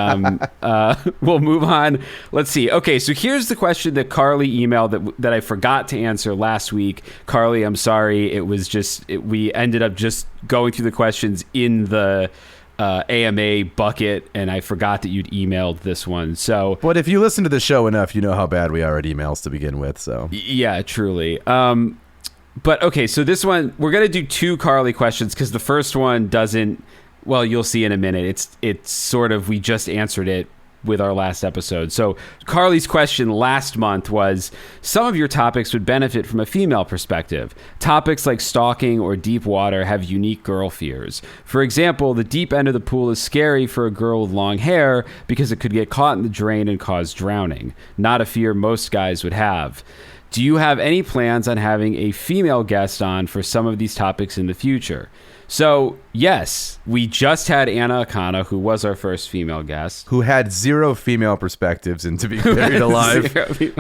we'll move on. Let's see. Okay, so here's the question that Carly emailed that I forgot to answer last week. Carly, I'm sorry. It was we ended up just going through the questions in the AMA bucket, and I forgot that you'd emailed this one. So, but if you listen to the show enough, you know how bad we are at emails to begin with. So yeah, truly. But okay, so this one we're gonna do 2 Carly questions because the first one doesn't. Well, you'll see in a minute. It's sort of, we just answered it with our last episode. So Carly's question last month was, some of your topics would benefit from a female perspective. Topics like stalking or deep water have unique girl fears. For example, the deep end of the pool is scary for a girl with long hair because it could get caught in the drain and cause drowning. Not a fear most guys would have. Do you have any plans on having a female guest on for some of these topics in the future? So, yes, we just had Anna Akana, who was our first female guest. Who had 0 female perspectives into being buried alive,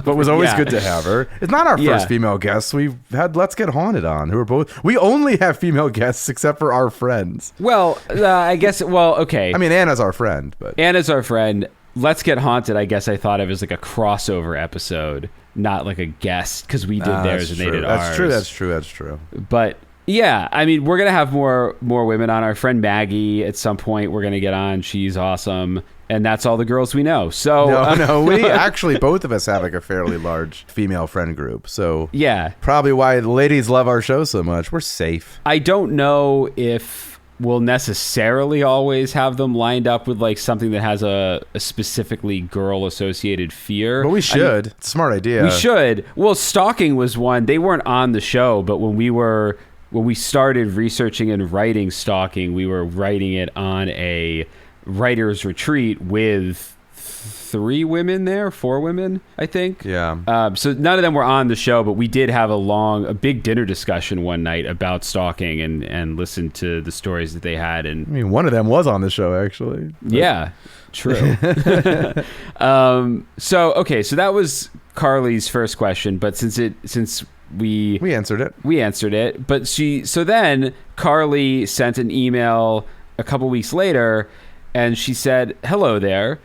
but was always good to have her. It's not our first female guest. We've had Let's Get Haunted on, who are both... We only have female guests except for our friends. Well, I guess... Well, okay. I mean, Anna's our friend, but... Anna's our friend. Let's Get Haunted, I guess I thought of as like a crossover episode, not like a guest, because we did theirs and they did ours. That's true. But... yeah, I mean, we're going to have more women on. Our friend Maggie, at some point, we're going to get on. She's awesome. And that's all the girls we know. So No, we actually, both of us have like a fairly large female friend group. So yeah, probably why the ladies love our show so much. We're safe. I don't know if we'll necessarily always have them lined up with like something that has a specifically girl-associated fear. But we should. It's a smart idea. We should. Well, stalking was one. They weren't on the show, but when we started researching and writing stalking, we were writing it on a writer's retreat with 4 women, I think. Yeah. So none of them were on the show, but we did have a big dinner discussion one night about stalking and listened to the stories that they had. And I mean, one of them was on the show, actually. But... yeah, true. So that was Carly's first question, but since we answered it. But then Carly sent an email a couple weeks later, and she said, "Hello there.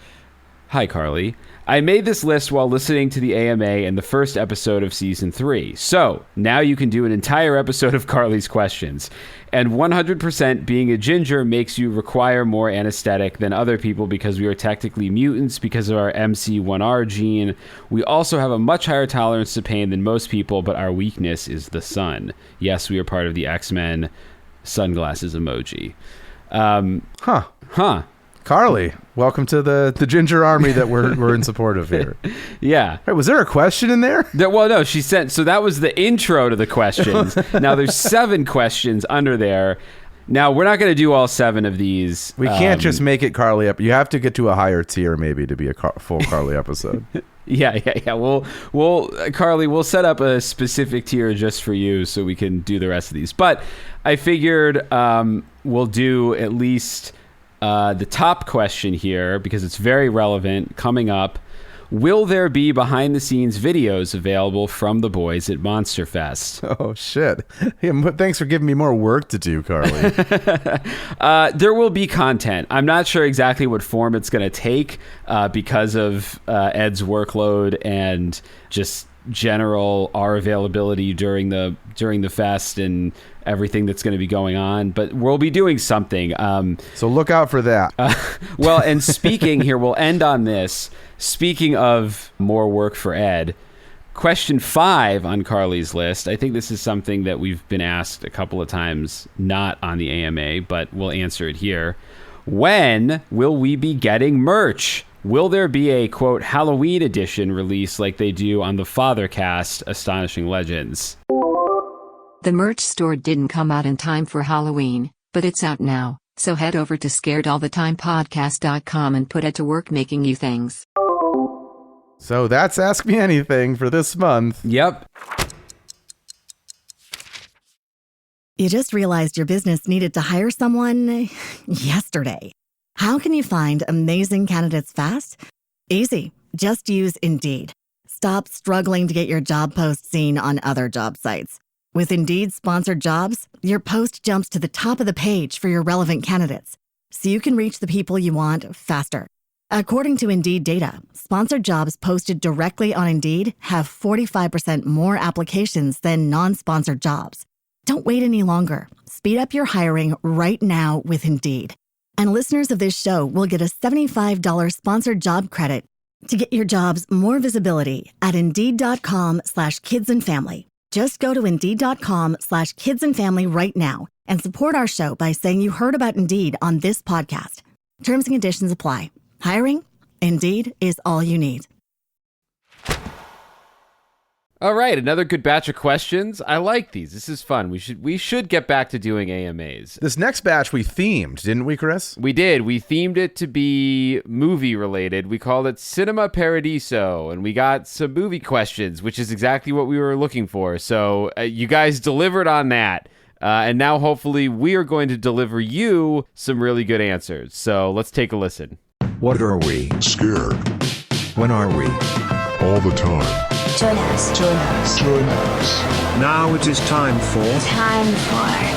Hi, Carly. I made this list while listening to the AMA and the first episode of season 3. So now you can do an entire episode of Carly's questions. And 100% being a ginger makes you require more anesthetic than other people because we are technically mutants because of our MC1R gene. We also have a much higher tolerance to pain than most people, but our weakness is the sun. Yes, we are part of the X-Men sunglasses emoji. Carly, welcome to the ginger army that we're in support of here. Yeah. Hey, was there a question in there? Well, no, she sent. So that was the intro to the questions. Now there's 7 questions under there. Now we're not going to do all 7 of these. We can't just make it Carly up. You have to get to a higher tier maybe to be a full Carly episode. Yeah. We'll Carly, we'll set up a specific tier just for you so we can do the rest of these. But I figured we'll do at least the top question here because it's very relevant coming up. Will there be behind-the-scenes videos available from the boys at Monster Fest? Oh, shit. Yeah, thanks for giving me more work to do, Carly. There will be content. I'm not sure exactly what form it's going to take because of Ed's workload and just general our availability during the fest and everything that's going to be going on, but we'll be doing something. So look out for that. Well, and speaking here, we'll end on this. Speaking of more work for Ed, question 5 on Carly's list. I think this is something that we've been asked a couple of times, not on the AMA, but we'll answer it here. When will we be getting merch? Will there be a, quote, Halloween edition release like they do on the Fathercast Astonishing Legends? The merch store didn't come out in time for Halloween, but it's out now, so head over to scaredallthetimepodcast.com and put it to work making you things. So that's Ask Me Anything for this month. Yep. You just realized your business needed to hire someone yesterday. How can you find amazing candidates fast? Easy. Just use Indeed. Stop struggling to get your job post seen on other job sites. With Indeed sponsored jobs, your post jumps to the top of the page for your relevant candidates, so you can reach the people you want faster. According to Indeed data, sponsored jobs posted directly on Indeed have 45% more applications than non-sponsored jobs. Don't wait any longer. Speed up your hiring right now with Indeed. And listeners of this show will get a $75 sponsored job credit to get your jobs more visibility at Indeed.com/kidsandfamily. Just go to Indeed.com/kidsandfamily right now and support our show by saying you heard about Indeed on this podcast. Terms and conditions apply. Hiring? Indeed is all you need. All right, another good batch of questions. I like these. This is fun. We should get back to doing AMAs. This next batch we themed, didn't we, Chris? We did. We themed it to be movie related. We called it Cinema Paradiso, and we got some movie questions, which is exactly what we were looking for. So you guys delivered on that. And now hopefully we are going to deliver you some really good answers. So let's take a listen. What are we? Scared. When are we? All the time. Join us. Now it is time for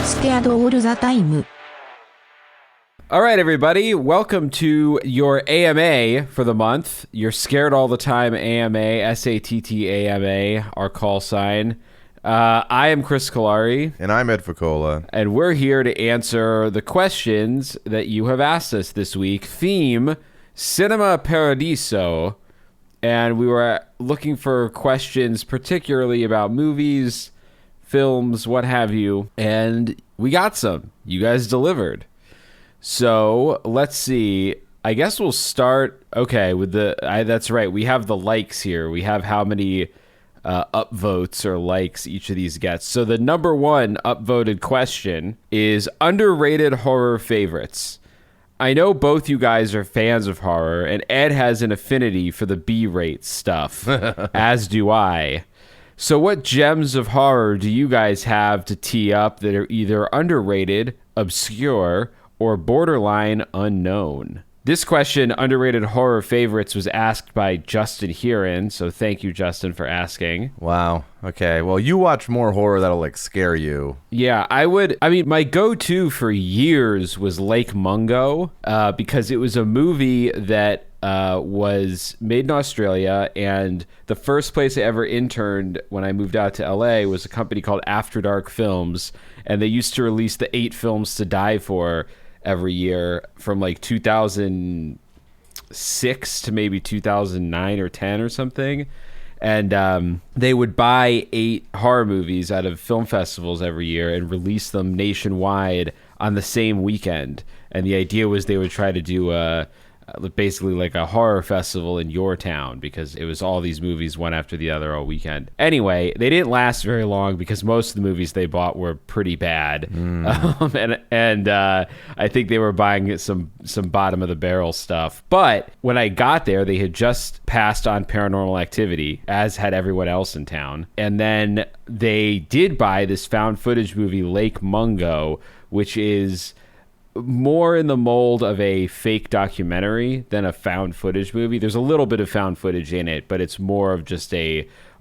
Scared all the time. All right, everybody. Welcome to your AMA for the month. You're Scared All the Time AMA, SATT AMA, our call sign. I am Chris Cullari. And I'm Ed Voccola. And we're here to answer the questions that you have asked us this week. Theme, Cinema Paradiso. And we were looking for questions particularly about movies, films, what have you. And we got some. You guys delivered. So let's see. I guess we'll start, okay, with that's right. We have the likes here. We have how many upvotes or likes each of these gets. So the number 1 upvoted question is underrated horror favorites. I know both you guys are fans of horror, and Ed has an affinity for the B-rate stuff, as do I. So what gems of horror do you guys have to tee up that are either underrated, obscure, or borderline unknown? This question, underrated horror favorites, was asked by Justin Heron, so thank you, Justin, for asking. Wow. Okay. Well, you watch more horror that'll, scare you. Yeah, my go-to for years was Lake Mungo, because it was a movie that was made in Australia, and the first place I ever interned when I moved out to LA was a company called After Dark Films, and they used to release the 8 films to die for every year from like 2006 to maybe 2009 or 10 or something. And they would buy 8 horror movies out of film festivals every year and release them nationwide on the same weekend. And the idea was they would try to do basically like a horror festival in your town, because it was all these movies one after the other all weekend. Anyway, they didn't last very long because most of the movies they bought were pretty bad. And I think they were buying some bottom of the barrel stuff. But when I got there, they had just passed on Paranormal Activity, as had everyone else in town. And then they did buy this found footage movie, Lake Mungo, which is more in the mold of a fake documentary than a found footage movie. There's a little bit of found footage in it, but it's more of just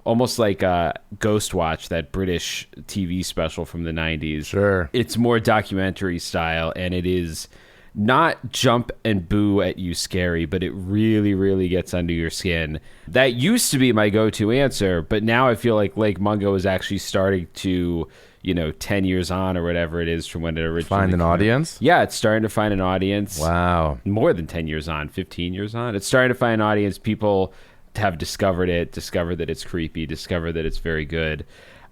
almost like a Ghost Watch, that British TV special from the 90s. Sure. It's more documentary style, and it is not jump and boo at you scary, but it really, really gets under your skin. That used to be my go-to answer, but now I feel like Lake Mungo is actually starting to, 10 years on or whatever it is from when it originally Find an audience? Yeah, it's starting to find an audience. Wow. More than 10 years on, 15 years on. It's starting to find an audience. People have discovered that it's creepy, discovered that it's very good.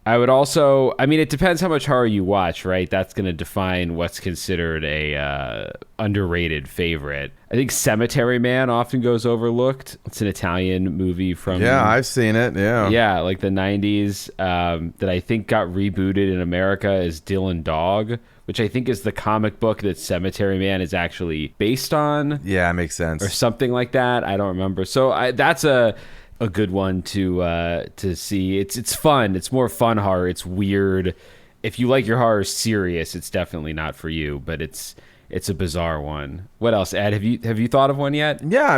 I would also, it depends how much horror you watch, right? That's going to define what's considered a underrated favorite. I think Cemetery Man often goes overlooked. It's an Italian movie from... Yeah, I've seen it, yeah. Yeah, like the 90s, that I think got rebooted in America as Dylan Dog, which I think is the comic book that Cemetery Man is actually based on. Yeah, it makes sense. Or something like that. I don't remember. So that's a good one to see. It's fun. It's more fun horror. It's weird. If you like your horror serious, it's definitely not for you, but it's a bizarre one. What else, Ed? Have you thought of one yet? Yeah,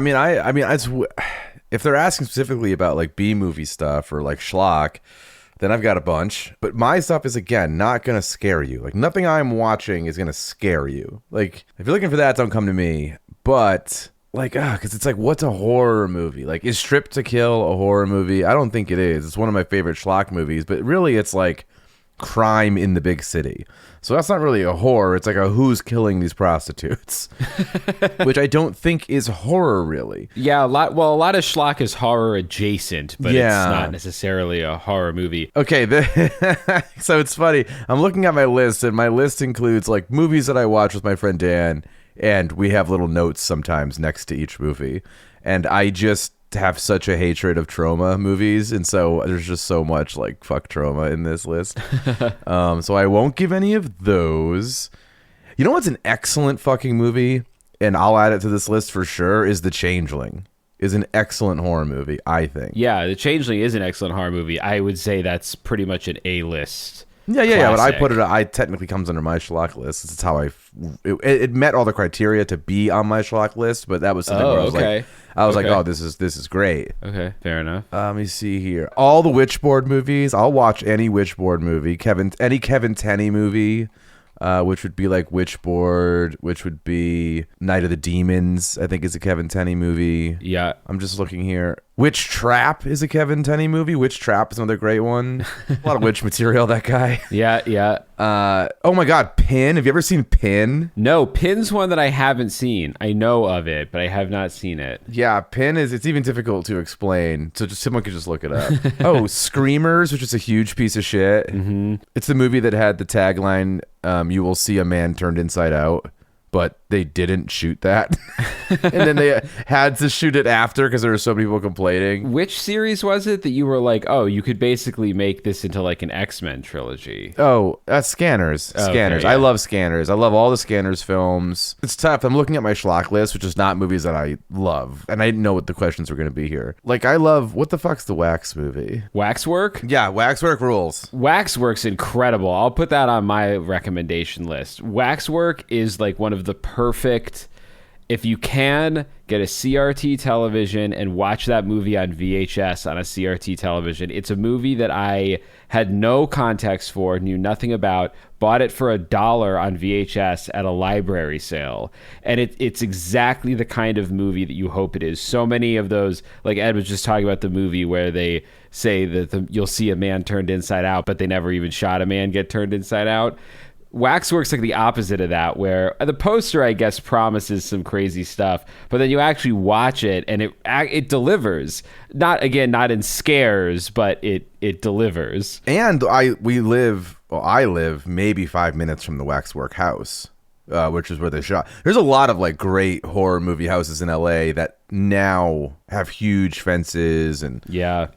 if they're asking specifically about like B movie stuff or like schlock, then I've got a bunch. But my stuff is, again, not going to scare you. Like, nothing I'm watching is going to scare you. Like, if you're looking for that, don't come to me. But... because it's like, what's a horror movie? Like, is Stripped to Kill a horror movie? I don't think it is. It's one of my favorite schlock movies, but really it's like crime in the big city. So that's not really a horror. It's like a who's killing these prostitutes, which I don't think is horror, really. Yeah, a lot of schlock is horror adjacent, but it's not necessarily a horror movie. Okay, so it's funny. I'm looking at my list, and my list includes like movies that I watch with my friend Dan, and we have little notes sometimes next to each movie. And I just have such a hatred of trauma movies. And so there's just so much like fuck trauma in this list. So I won't give any of those. You know what's an excellent fucking movie? And I'll add it to this list for sure, is The Changeling. Is an excellent horror movie, I think. Yeah, The Changeling is an excellent horror movie. I would say that's pretty much an A-list. Yeah, but I technically comes under my schlock list. It's how it met all the criteria to be on my schlock list, but that was something where I was like, oh, this is great. Okay, fair enough. Let me see here. All the Witchboard movies. I'll watch any Witchboard movie. Any Kevin Tenney movie, which would be like Witchboard, which would be Night of the Demons, I think is a Kevin Tenney movie. Yeah. I'm just looking here. Witch Trap is a Kevin Tenney movie. Witch Trap is another great one. A lot of witch material, that guy. Yeah. Oh my God, Pin. Have you ever seen Pin? No, Pin's one that I haven't seen. I know of it, but I have not seen it. Yeah, Pin it's even difficult to explain. So someone could just look it up. Oh, Screamers, which is a huge piece of shit. Mm-hmm. It's the movie that had the tagline, you will see a man turned inside out. But they didn't shoot that. And then they had to shoot it after because there were so many people complaining. Which series was it that you were like, oh, you could basically make this into like an X-Men trilogy? Oh, Scanners. Scanners. Okay, yeah. I love Scanners. I love all the Scanners films. It's tough. I'm looking at my schlock list, which is not movies that I love. And I didn't know what the questions were going to be here. Like, I love, what the fuck's the Wax movie? Waxwork? Yeah, Waxwork rules. Waxwork's incredible. I'll put that on my recommendation list. Waxwork is like one of the perfect if you can, get a CRT television and watch that movie on VHS on a CRT television. It's a movie that I had no context for, knew nothing about, bought it for $1 on VHS at a library sale. And it's exactly the kind of movie that you hope it is. So many of those, like Ed was just talking about the movie where they say that you'll see a man turned inside out, but they never even shot a man get turned inside out. Waxwork's like the opposite of that, where the poster, I guess, promises some crazy stuff, but then you actually watch it and it delivers. Not in scares, but it delivers. And I live maybe 5 minutes from the Waxwork house, which is where they shot. There's a lot of like great horror movie houses in LA that now have huge fences and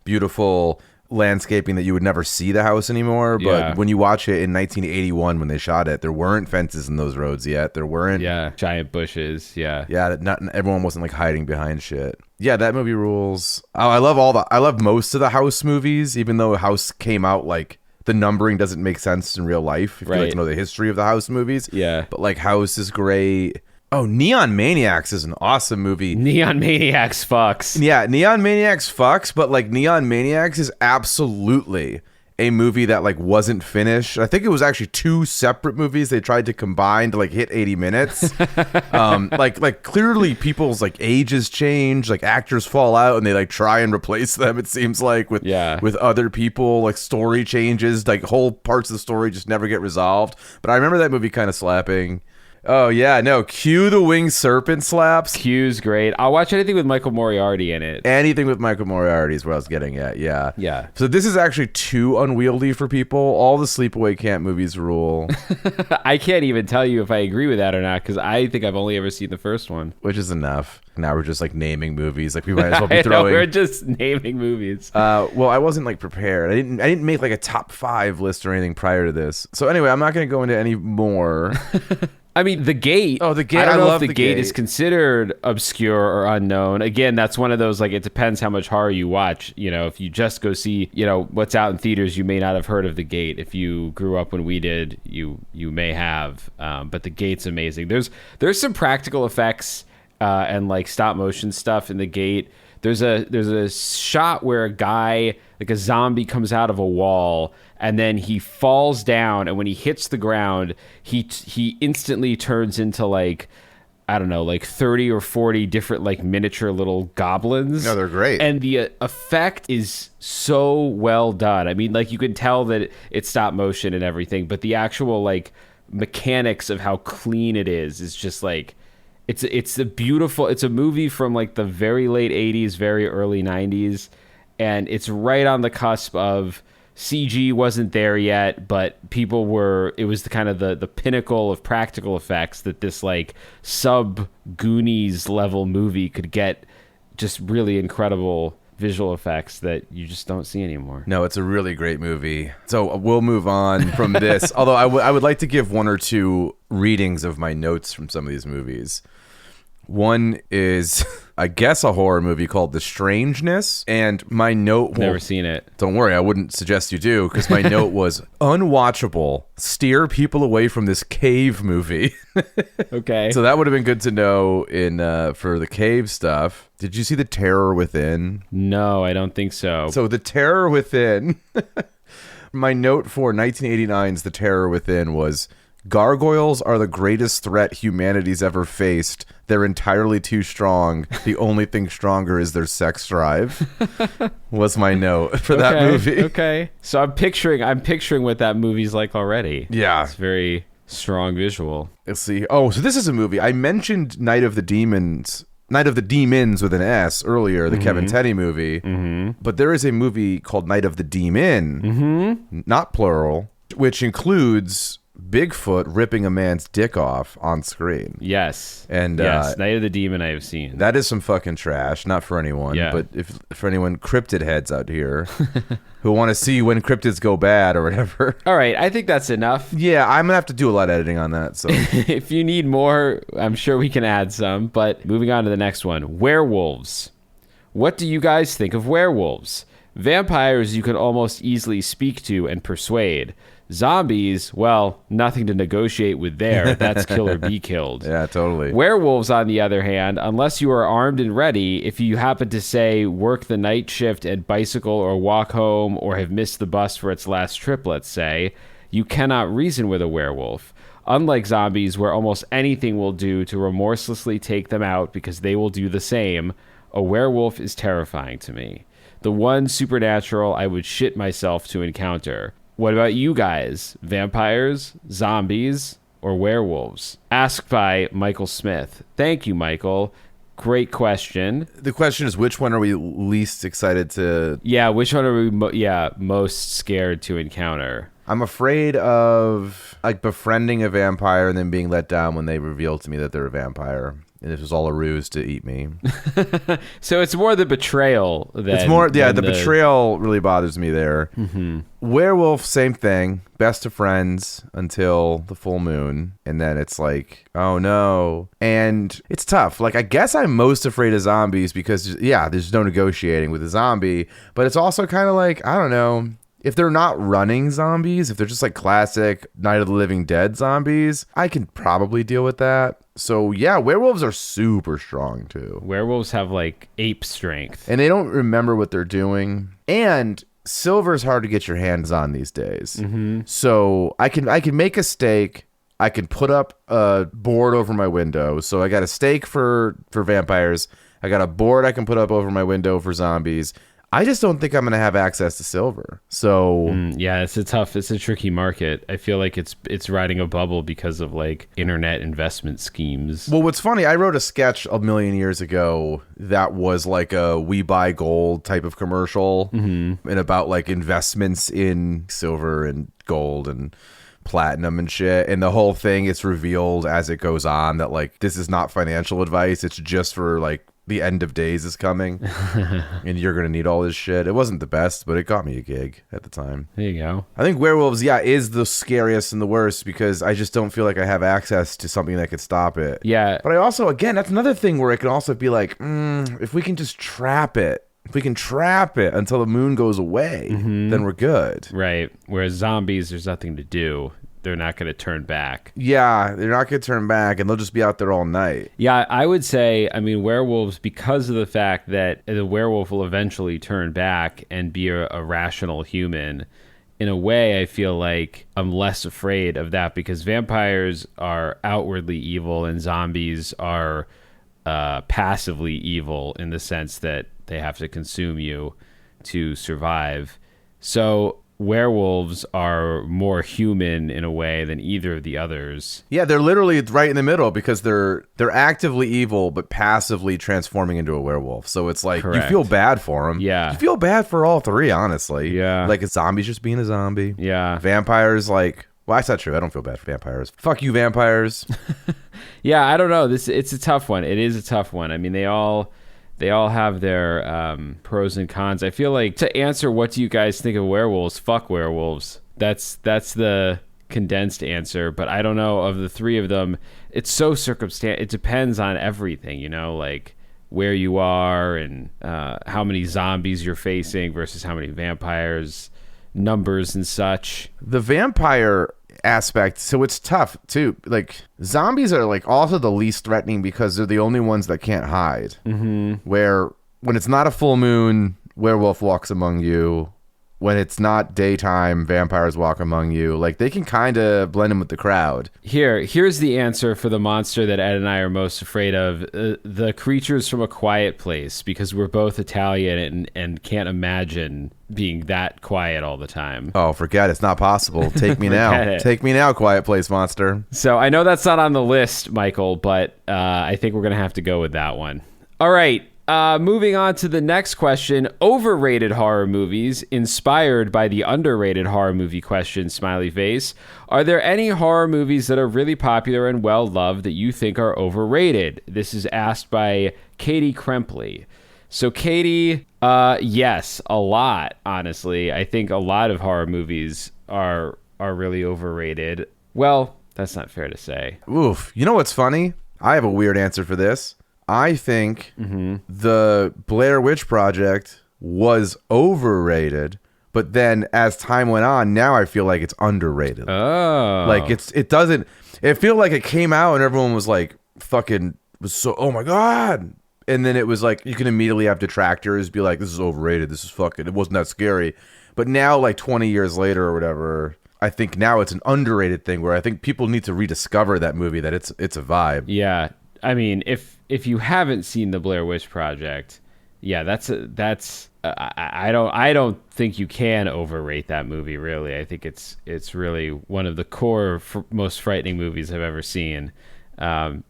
beautiful landscaping that you would never see the house anymore. But when you watch it in 1981 when they shot it, there weren't fences in those roads yet. There weren't giant bushes. Not everyone wasn't like hiding behind shit. Yeah, that movie rules. Oh, I love most of the House movies, even though House came out like the numbering doesn't make sense in real life if you like to know the history of the House movies. But like House is great. Oh, Neon Maniacs is an awesome movie. Neon Maniacs fucks. Yeah, Neon Maniacs fucks, but like Neon Maniacs is absolutely a movie that like wasn't finished. I think it was actually 2 separate movies they tried to combine to like hit 80 minutes. like clearly people's like ages change, like actors fall out and they like try and replace them, it seems like, with other people. Like story changes, like whole parts of the story just never get resolved. But I remember that movie kind of slapping. Oh, yeah, no. Q the Winged Serpent slaps. Q's great. I'll watch anything with Michael Moriarty in it. Anything with Michael Moriarty is what I was getting at, yeah. So this is actually too unwieldy for people. All the sleepaway camp movies rule. I can't even tell you if I agree with that or not, because I think I've only ever seen the first one. Which is enough. Now we're just like naming movies. Like we might as well be throwing. We're just naming movies. Well, I wasn't like prepared. I didn't make like a top 5 list or anything prior to this. So anyway, I'm not going to go into any more. I mean, The Gate. Oh, The Gate. I don't know love if The Gate is considered obscure or unknown. Again, that's one of those, like, it depends how much horror you watch. You know, if you just go see, what's out in theaters, you may not have heard of The Gate. If you grew up when we did, you may have. But The Gate's amazing. There's some practical effects and like stop motion stuff in The Gate. There's a shot where a guy, like a zombie, comes out of a wall and then he falls down, and when he hits the ground, he instantly turns into like, I don't know, like 30 or 40 different like miniature little goblins. No, they're great. And the effect is so well done. I mean, like you can tell that it's stop motion and everything, but the actual like mechanics of how clean it is just like, it's a movie from like the very late 80s, very early 90s, and it's right on the cusp of CG wasn't there yet, but it was the kind of the pinnacle of practical effects that this like sub Goonies level movie could get, just really incredible visual effects that you just don't see anymore. No, it's a really great movie. So we'll move on from this. Although I would like to give 1 or 2 readings of my notes from some of these movies. One is, I guess, a horror movie called The Strangeness. And my note... Never seen it. Don't worry, I wouldn't suggest you do, because my note was, unwatchable. Steer people away from this cave movie. Okay. So that would have been good to know for the cave stuff. Did you see The Terror Within? No, I don't think so. So The Terror Within... My note for 1989's The Terror Within was... Gargoyles are the greatest threat humanity's ever faced. They're entirely too strong. The only thing stronger is their sex drive. Was my note for that movie. Okay. So I'm picturing what that movie's like already. Yeah. It's very strong visual. Let's see. Oh, so this is a movie. I mentioned Night of the Demons with an S earlier, the Kevin Teddy movie. Mm-hmm. But there is a movie called Night of the Demon, not plural, which includes Bigfoot ripping a man's dick off on screen. Yes. And yes, Night of the Demon I have seen. That is some fucking trash. Not for anyone, but if for anyone cryptid heads out here who want to see when cryptids go bad or whatever. All right, I think that's enough. Yeah, I'm gonna have to do a lot of editing on that. So if you need more, I'm sure we can add some. But moving on to the next one, Werewolves. What do you guys think of Werewolves? Vampires you can almost easily speak to and persuade. Zombies, well, nothing to negotiate with there. That's kill or be killed. Yeah, totally. Werewolves, on the other hand, unless you are armed and ready, if you happen to, say, work the night shift and bicycle or walk home or have missed the bus for its last trip, let's say, you cannot reason with a werewolf. Unlike zombies, where almost anything will do to remorselessly take them out because they will do the same, a werewolf is terrifying to me. The one supernatural I would shit myself to encounter. What about you guys? Vampires, zombies, or werewolves? Asked by Michael Smith. Thank you, Michael. Great question. The question is, which one are we least excited to... Yeah, which one are we most scared to encounter? I'm afraid of like befriending a vampire and then being let down when they reveal to me that they're a vampire. And it was all a ruse to eat me. So it's more the betrayal than... It's more, yeah, the betrayal really bothers me there. Mm-hmm. Werewolf, same thing. Best of friends until the full moon. And then it's like, oh no. And it's tough. Like, I guess I'm most afraid of zombies because, yeah, there's no negotiating with a zombie. But it's also kind of like, I don't know. If they're not running zombies, if they're just like classic Night of the Living Dead zombies, I can probably deal with that. So yeah, werewolves are super strong too. Werewolves have like ape strength. And they don't remember what they're doing. And silver's hard to get your hands on these days. Mm-hmm. So I can make a stake. I can put up a board over my window. So I got a stake for vampires. I got a board I can put up over my window for zombies. I just don't think I'm going to have access to silver. So yeah, it's a tricky market. I feel like it's riding a bubble because of like internet investment schemes. Well, what's funny, I wrote a sketch a million years ago that was like a We Buy Gold type of commercial and about like investments in silver and gold and platinum and shit. And the whole thing, it's revealed as it goes on that like this is not financial advice. It's just for like the end of days is coming and you're going to need all this shit. It wasn't the best, but it got me a gig at the time. There you go. I think werewolves, yeah, is the scariest and the worst because I just don't feel like I have access to something that could stop it. Yeah. But I also, again, that's another thing where it can also be like, if we can just trap it, if we can trap it until the moon goes away, then we're good. Right. Whereas zombies, there's nothing to do. They're not going to turn back. Yeah, they're not going to turn back, and they'll just be out there all night. Yeah, I would say, I mean, werewolves, because of the fact that the werewolf will eventually turn back and be a rational human, in a way, I feel like I'm less afraid of that because vampires are outwardly evil and zombies are passively evil in the sense that they have to consume you to survive. So werewolves are more human in a way than either of the others. Yeah, they're literally right in the middle because they're actively evil but passively transforming into a werewolf. So it's like Correct. You feel bad for them. Yeah. You feel bad for all three, honestly. Yeah. Like a zombie's just being a zombie. Yeah. Vampires, like, well, that's not true. I don't feel bad for vampires. Fuck you, vampires. Yeah, I don't know. It's a tough one. It is a tough one. I mean, they all have their pros and cons. I feel like to answer what do you guys think of werewolves, fuck werewolves. That's the condensed answer. But I don't know, of the three of them, it's so circumstantial. It depends on everything, you know, like where you are and how many zombies you're facing versus how many vampires, numbers and such. The vampire aspect, so it's tough too. Like zombies are like also the least threatening because they're the only ones that can't hide. Where when it's not a full moon, werewolf walks among you. When it's not daytime, vampires walk among you. Like they can kind of blend in with the crowd. Here's the answer for the monster that Ed and I are most afraid of. The creatures from A Quiet Place, because we're both Italian and can't imagine being that quiet all the time. Oh, forget it. It's not possible. Take me now. Take me now, Quiet Place monster. So I know that's not on the list, Michael, but I think we're going to have to go with that one. All right. Moving on to the next question. Overrated horror movies inspired by the underrated horror movie question, smiley face. Are there any horror movies that are really popular and well loved that you think are overrated? This is asked by Katie Krempley. So Katie, yes, a lot, honestly. I think a lot of horror movies are really overrated. Well, that's not fair to say. Oof. You know what's funny? I have a weird answer for this. I think the Blair Witch Project was overrated. But then as time went on, now I feel like it's underrated. Oh. Like it feel like it came out and everyone was like fucking was so, oh my God. And then it was like, you can immediately have detractors be like, this is overrated. This is fucking, it wasn't that scary. But now like 20 years later or whatever, I think now it's an underrated thing where I think people need to rediscover that movie, that it's a vibe. Yeah. I mean, if you haven't seen the Blair Witch Project, yeah, I don't think you can overrate that movie. Really, I think it's really one of the core most frightening movies I've ever seen.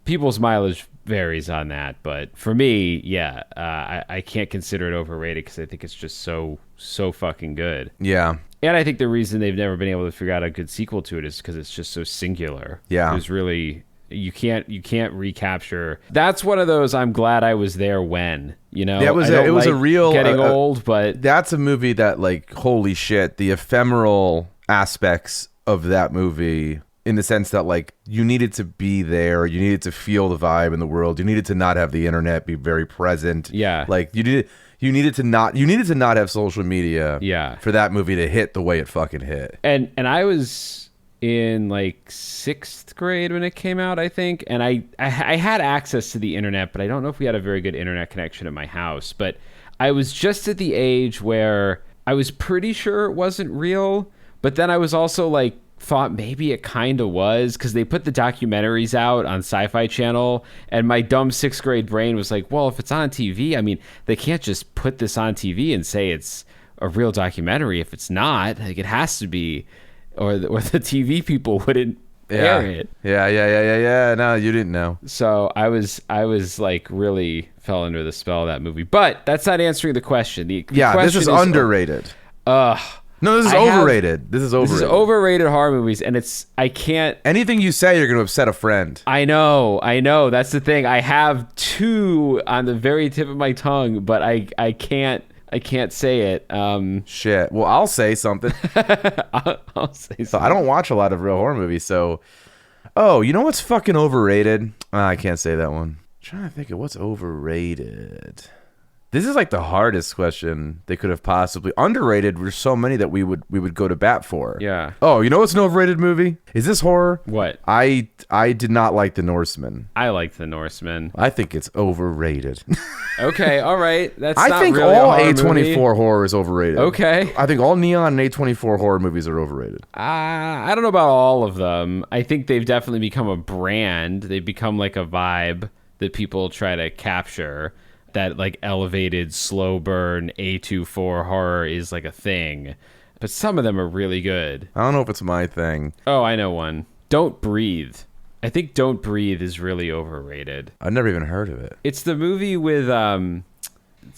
People's mileage varies on that, but for me, yeah, I can't consider it overrated because I think it's just so fucking good. Yeah, and I think the reason they've never been able to figure out a good sequel to it is because it's just so singular. Yeah, it was really. You can't recapture. That's one of those I'm glad I was there when, you know. It was a real getting old, but that's a movie that, like, holy shit, the ephemeral aspects of that movie, in the sense that, like, you needed to be there, you needed to feel the vibe in the world, you needed to not have the internet be very present. Yeah, like you needed to not have social media. Yeah, for that movie to hit the way it fucking hit. And I was in like 6th grade when it came out, I think, and I had access to the internet, but I don't know if we had a very good internet connection at my house. But I was just at the age where I was pretty sure it wasn't real, but then I was also like thought maybe it kind of was, because they put the documentaries out on Sci-Fi Channel, and my dumb 6th grade brain was like, well, if it's on TV, I mean, they can't just put this on TV and say it's a real documentary if it's not. Like, it has to be. Or the TV people wouldn't air it. Yeah. No, you didn't know. So I was like really fell under the spell of that movie. But that's not answering the question. The question this is underrated. No, this is overrated. This is overrated horror movies, and I can't. Anything you say, you're going to upset a friend. I know. That's the thing. I have 2 on the very tip of my tongue, but I can't say it. Shit. Well, I'll say something. I'll say something. So I don't watch a lot of real horror movies, so... Oh, you know what's fucking overrated? I can't say that one. I'm trying to think of what's overrated. This is like the hardest question they could have possibly... Underrated, there's so many that we would go to bat for. Yeah. Oh, you know what's an overrated movie? Is this horror? What? I did not like The Norseman. I liked The Norseman. I think it's overrated. Okay, all right. I think really all A24 horror is overrated. Okay. I think all Neon and A24 horror movies are overrated. I don't know about all of them. I think they've definitely become a brand. They've become like a vibe that people try to capture. That like elevated slow burn A24 horror is like a thing. But some of them are really good. I don't know if it's my thing. Oh, I know one. Don't Breathe. I think Don't Breathe is really overrated. I've never even heard of it. It's the movie with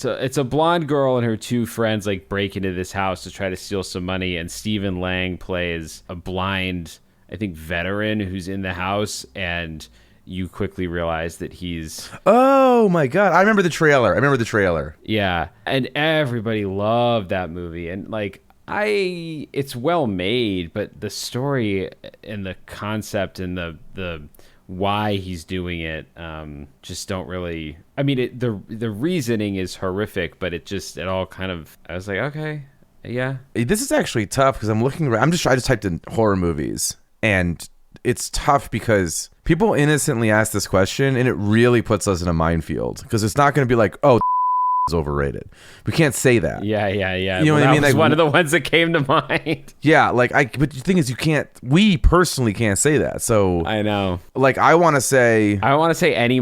it's a blonde girl and her 2 friends like break into this house to try to steal some money, and Stephen Lang plays a blind, I think, veteran who's in the house, and you quickly realize that he's... Oh my God. I remember the trailer. Yeah. And everybody loved that movie. And like, it's well made, but the story and the concept and the why he's doing it just don't really... I mean, the reasoning is horrific, but it all kind of... I was like, okay, yeah. This is actually tough because I'm looking around. I just typed in horror movies, and it's tough because people innocently ask this question, and it really puts us in a minefield because it's not going to be like, oh, is overrated. We can't say that. Yeah. You know what I mean? That was like, one of the ones that came to mind. Yeah, but the thing is, we personally can't say that. So I know. Like, I want to say any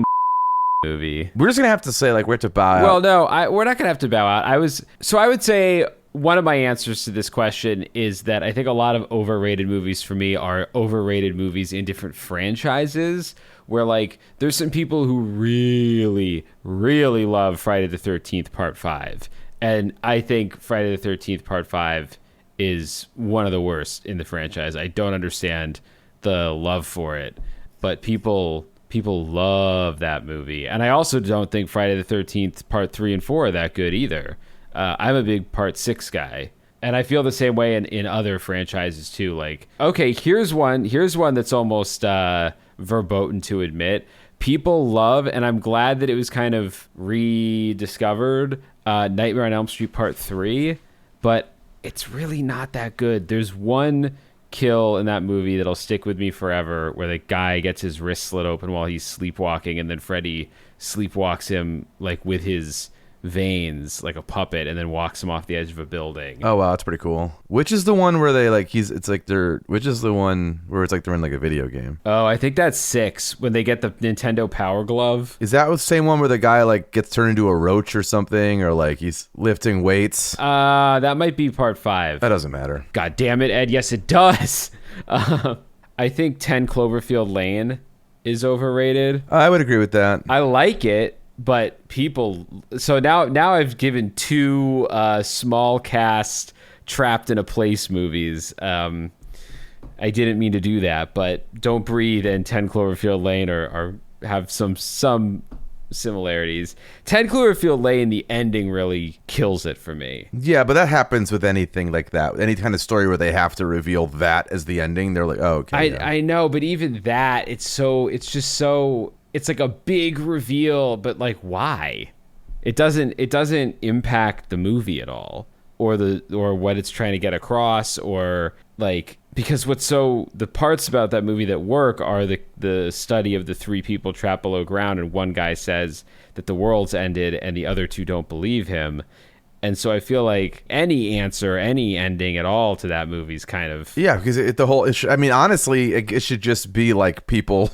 movie. We're just gonna have to say, like, we have to bow out. Well, no, we're not gonna have to bow out. I would say one of my answers to this question is that I think a lot of overrated movies for me are overrated movies in different franchises, where like there's some people who really, really love Friday the 13th Part 5. And I think Friday the 13th Part 5 is one of the worst in the franchise. I don't understand the love for it, but people love that movie. And I also don't think Friday the 13th Part 3 and 4 are that good either. I'm a big Part 6 guy. And I feel the same way in other franchises too. Like, okay, here's one that's almost verboten to admit. People love, and I'm glad that it was kind of rediscovered, Nightmare on Elm Street Part 3, but it's really not that good. There's one kill in that movie that'll stick with me forever, where the guy gets his wrist slit open while he's sleepwalking, and then Freddy sleepwalks him like with his veins like a puppet, and then walks him off the edge of a building. Oh wow, that's pretty cool. Which is the one where they like which is the one where it's like they're in like a video game? Oh, I think that's 6, when they get the Nintendo Power Glove. Is that the same one where the guy like gets turned into a roach or something, or like he's lifting weights? That might be Part 5. That doesn't matter. God damn it, Ed. Yes, it does. I think 10 Cloverfield Lane is overrated. I would agree with that. I like it, but people... So now I've given 2 small cast trapped in a place movies. I didn't mean to do that, but Don't Breathe and 10 Cloverfield Lane are have some similarities. 10 Cloverfield Lane, the ending really kills it for me. Yeah, but that happens with anything like that. Any kind of story where they have to reveal that as the ending, they're like, oh, okay. I know, but even that, it's like a big reveal, but like, why? It doesn't impact the movie at all, or what it's trying to get across, or like, because the parts about that movie that work are the study of the 3 people trapped below ground, and one guy says that the world's ended and the other 2 don't believe him. And so I feel like any ending at all to that movie is kind of... Yeah, because honestly, it should just be like people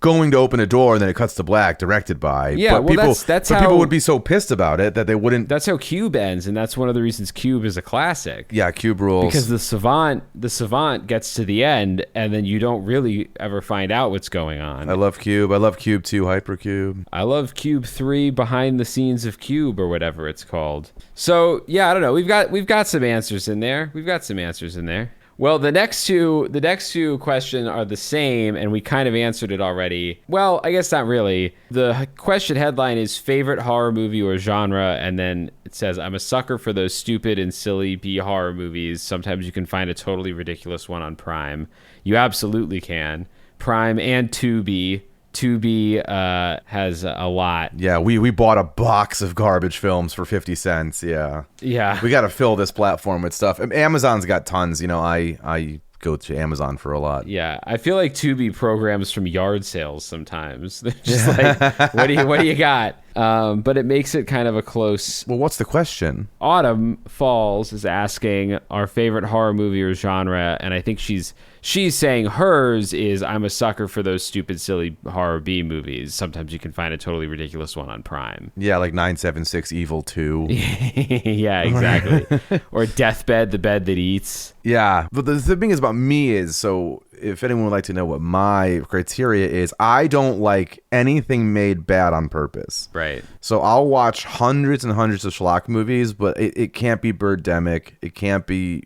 going to open a door and then it cuts to black, directed by. Yeah, but well, that's how people would be so pissed about it that they wouldn't. That's how Cube ends, and that's one of the reasons Cube is a classic. Yeah, Cube rules. Because the savant gets to the end, and then you don't really ever find out what's going on. I love Cube. I love Cube 2, Hypercube. I love Cube 3, Behind the Scenes of Cube, or whatever it's called. So yeah, I don't know. We've got some answers in there. Well, the next two questions are the same, and we kind of answered it already. Well, I guess not really. The question headline is favorite horror movie or genre, and then it says, I'm a sucker for those stupid and silly B horror movies. Sometimes you can find a totally ridiculous one on Prime. You absolutely can. Prime and Tubi. Tubi has a lot. Yeah, we bought a box of garbage films for 50 cents. Yeah. We got to fill this platform with stuff. Amazon's got tons. I go to Amazon for a lot. Yeah, I feel like Tubi programs from yard sales sometimes. They're just like, what do you got? But it makes it kind of a close... Well, what's the question? Autumn Falls is asking our favorite horror movie or genre, and I think she's saying hers is, I'm a sucker for those stupid, silly horror B movies. Sometimes you can find a totally ridiculous one on Prime. Yeah, like 976 Evil 2. Yeah, exactly. Or Deathbed, The Bed That Eats. Yeah, but the thing is about me is, so if anyone would like to know what my criteria is, I don't like anything made bad on purpose. Right. So I'll watch hundreds and hundreds of schlock movies, but it can't be Birdemic. It can't be,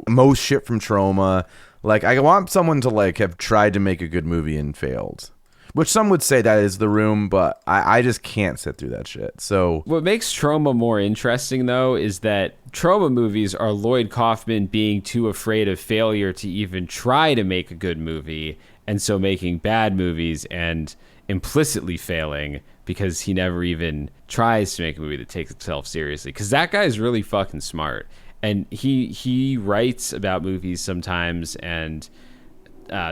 most shit from Trauma. Like, I want someone to like have tried to make a good movie and failed. Which some would say that is The Room, but I just can't sit through that shit. So what makes Trauma more interesting, though, is that Trauma movies are Lloyd Kaufman being too afraid of failure to even try to make a good movie, and so making bad movies and implicitly failing because he never even tries to make a movie that takes itself seriously. Because that guy is really fucking smart. And he writes about movies sometimes and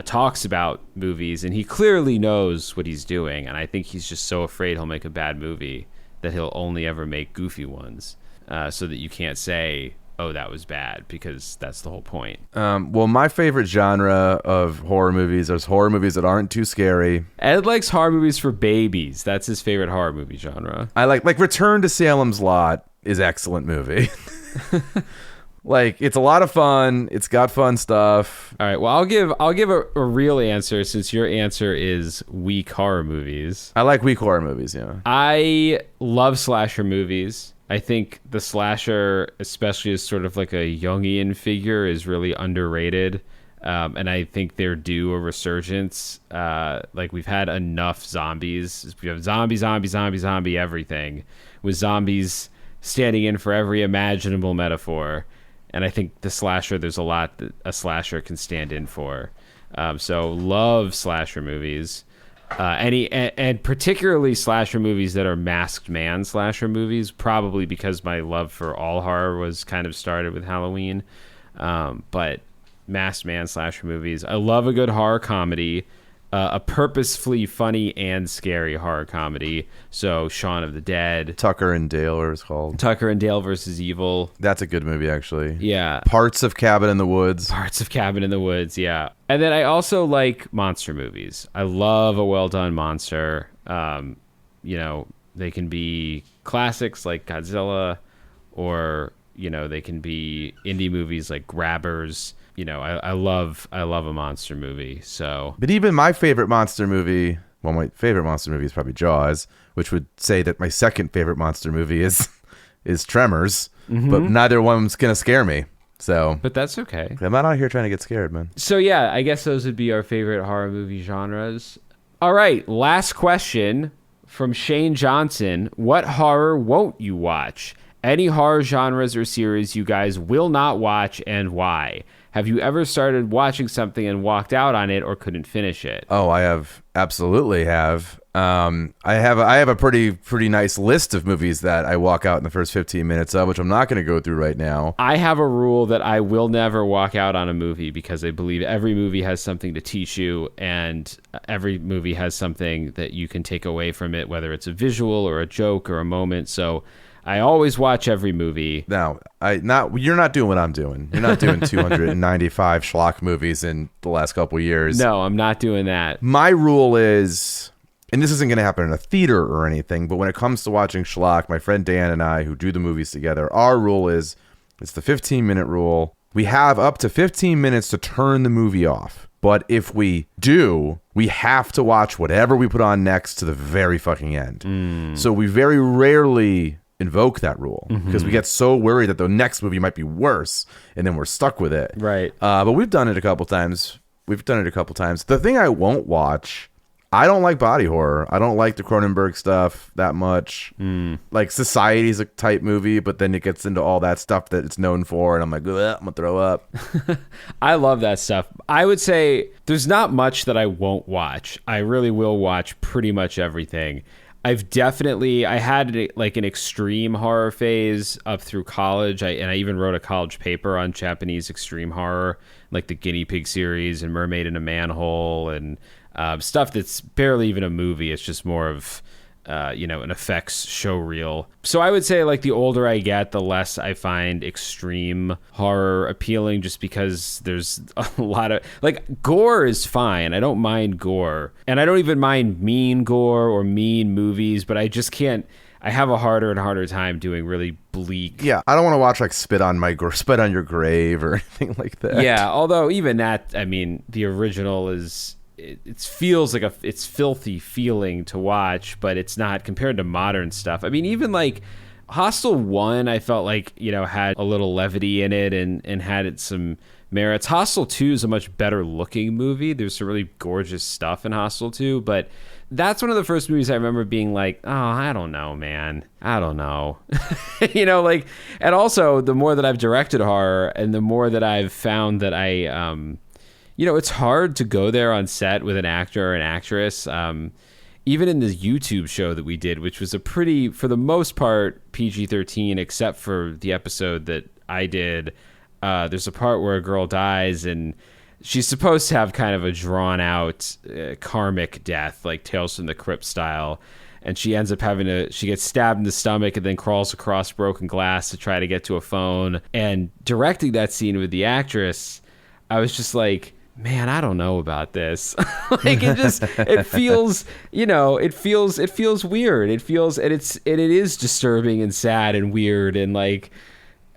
talks about movies, and he clearly knows what he's doing. And I think he's just so afraid he'll make a bad movie that he'll only ever make goofy ones, so that you can't say, oh, that was bad, because that's the whole point. Well, my favorite genre of horror movies is horror movies that aren't too scary. Ed likes horror movies for babies. That's his favorite horror movie genre. I like Return to Salem's Lot is excellent movie. Like, it's a lot of fun. It's got fun stuff. All right. Well, I'll give a real answer, since your answer is weak horror movies. I like weak horror movies, yeah. I love slasher movies. I think the slasher, especially as sort of like a Jungian figure, is really underrated. And I think they're due a resurgence. Like, we've had enough zombies. We have zombie, everything. With zombies standing in for every imaginable metaphor. And I think the slasher, there's a lot that a slasher can stand in for. So love slasher movies. And particularly slasher movies that are masked man slasher movies, probably because my love for all horror was kind of started with Halloween. But masked man slasher movies. I love a good horror comedy, a purposefully funny and scary horror comedy. So Shaun of the Dead. Tucker and Dale, or it's called. Tucker and Dale versus Evil. That's a good movie, actually. Yeah. Parts of Cabin in the Woods. Parts of Cabin in the Woods, yeah. And then I also like monster movies. I love a well-done monster. You know, they can be classics like Godzilla, or, you know, they can be indie movies like Grabbers. You know, I love a monster movie. So, but even my favorite monster movie, well, my favorite monster movie is probably Jaws, which would say that my second favorite monster movie is Tremors. But neither one's gonna scare me. So, but that's okay. I'm not out here trying to get scared, man. So yeah, I guess those would be our favorite horror movie genres. All right, last question from Shane Johnson: what horror won't you watch? Any horror genres or series you guys will not watch, and why? Have you ever started watching something and walked out on it or couldn't finish it? Oh, I have. Absolutely have. I have a pretty nice list of movies that I walk out in the first 15 minutes of, which I'm not going to go through right now. I have a rule that I will never walk out on a movie because I believe every movie has something to teach you, and every movie has something that you can take away from it, whether it's a visual or a joke or a moment. So I always watch every movie. Now, you're not doing what I'm doing. You're not doing 295 schlock movies in the last couple of years. No, I'm not doing that. My rule is, and this isn't going to happen in a theater or anything, but when it comes to watching schlock, my friend Dan and I, who do the movies together, our rule is, it's the 15-minute rule. We have up to 15 minutes to turn the movie off. But if we do, we have to watch whatever we put on next to the very fucking end. So we very rarely invoke that rule because we get so worried that the next movie might be worse, and then we're stuck with it. Right. But we've done it a couple times. The thing I won't watch, I don't like body horror. I don't like the Cronenberg stuff that much. Like Society's a type movie, but then it gets into all that stuff that it's known for, and I'm like, I'm gonna throw up. I love that stuff. I would say there's not much that I won't watch. I really will watch pretty much everything. I had like an extreme horror phase up through college. I even wrote a college paper on Japanese extreme horror, like the Guinea Pig series and Mermaid in a Manhole, and stuff that's barely even a movie. It's just more of, an effects show reel. So I would say, like, the older I get, the less I find extreme horror appealing, just because there's a lot of, like, gore is fine. I don't mind gore. And I don't even mind mean gore or mean movies, but I just can't. I have a harder and harder time doing really bleak. Yeah, I don't want to watch like Spit on Your Grave or anything like that. Yeah, although even that, I mean, the original is, it feels like it's filthy feeling to watch, but it's not compared to modern stuff. I mean, even like Hostel 1, I felt like, had a little levity in it and had some merits. Hostel 2 is a much better looking movie. There's some really gorgeous stuff in Hostel 2, but that's one of the first movies I remember being like, oh, I don't know, man. I don't know. And also the more that I've directed horror and the more that I've found that it's hard to go there on set with an actor or an actress. Even in the YouTube show that we did, which was a pretty, for the most part, PG-13, except for the episode that I did, there's a part where a girl dies and she's supposed to have kind of a drawn-out karmic death, like Tales from the Crypt style. And she ends up she gets stabbed in the stomach and then crawls across broken glass to try to get to a phone. And directing that scene with the actress, I was just like, man, I don't know about this. Like it feels weird. It feels, and it is disturbing and sad and weird. And like,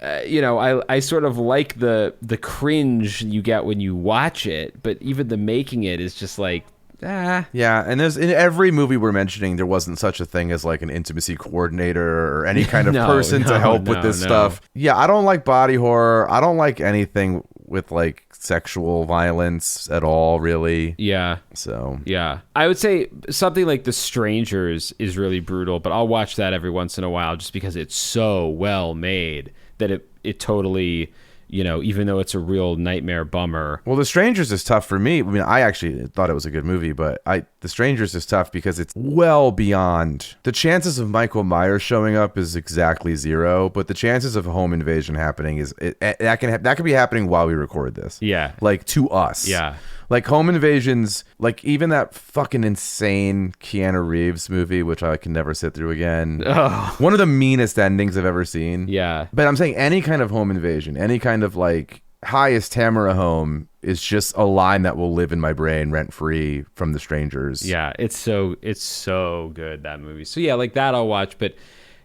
I sort of like the cringe you get when you watch it, but even the making it is just like, Yeah, and in every movie we're mentioning, there wasn't such a thing as like an intimacy coordinator or any kind of person to help with this stuff. Yeah, I don't like body horror. I don't like anything with like sexual violence at all, really. Yeah. So yeah, I would say something like The Strangers is really brutal, but I'll watch that every once in a while just because it's so well made that it totally even though it's a real nightmare bummer. Well, The Strangers is tough for me. I mean, I actually thought it was a good movie, but The Strangers is tough because it's well beyond. The chances of Michael Myers showing up is exactly 0, but the chances of home invasion happening that could be happening while we record this. Yeah. Like, to us. Yeah. Like, home invasions, like even that fucking insane Keanu Reeves movie, which I can never sit through again. Oh. One of the meanest endings I've ever seen. Yeah. But I'm saying any kind of home invasion, any kind of like highest Tamara home is just a line that will live in my brain rent free from The Strangers. Yeah. It's so good, that movie. So yeah, like that I'll watch, but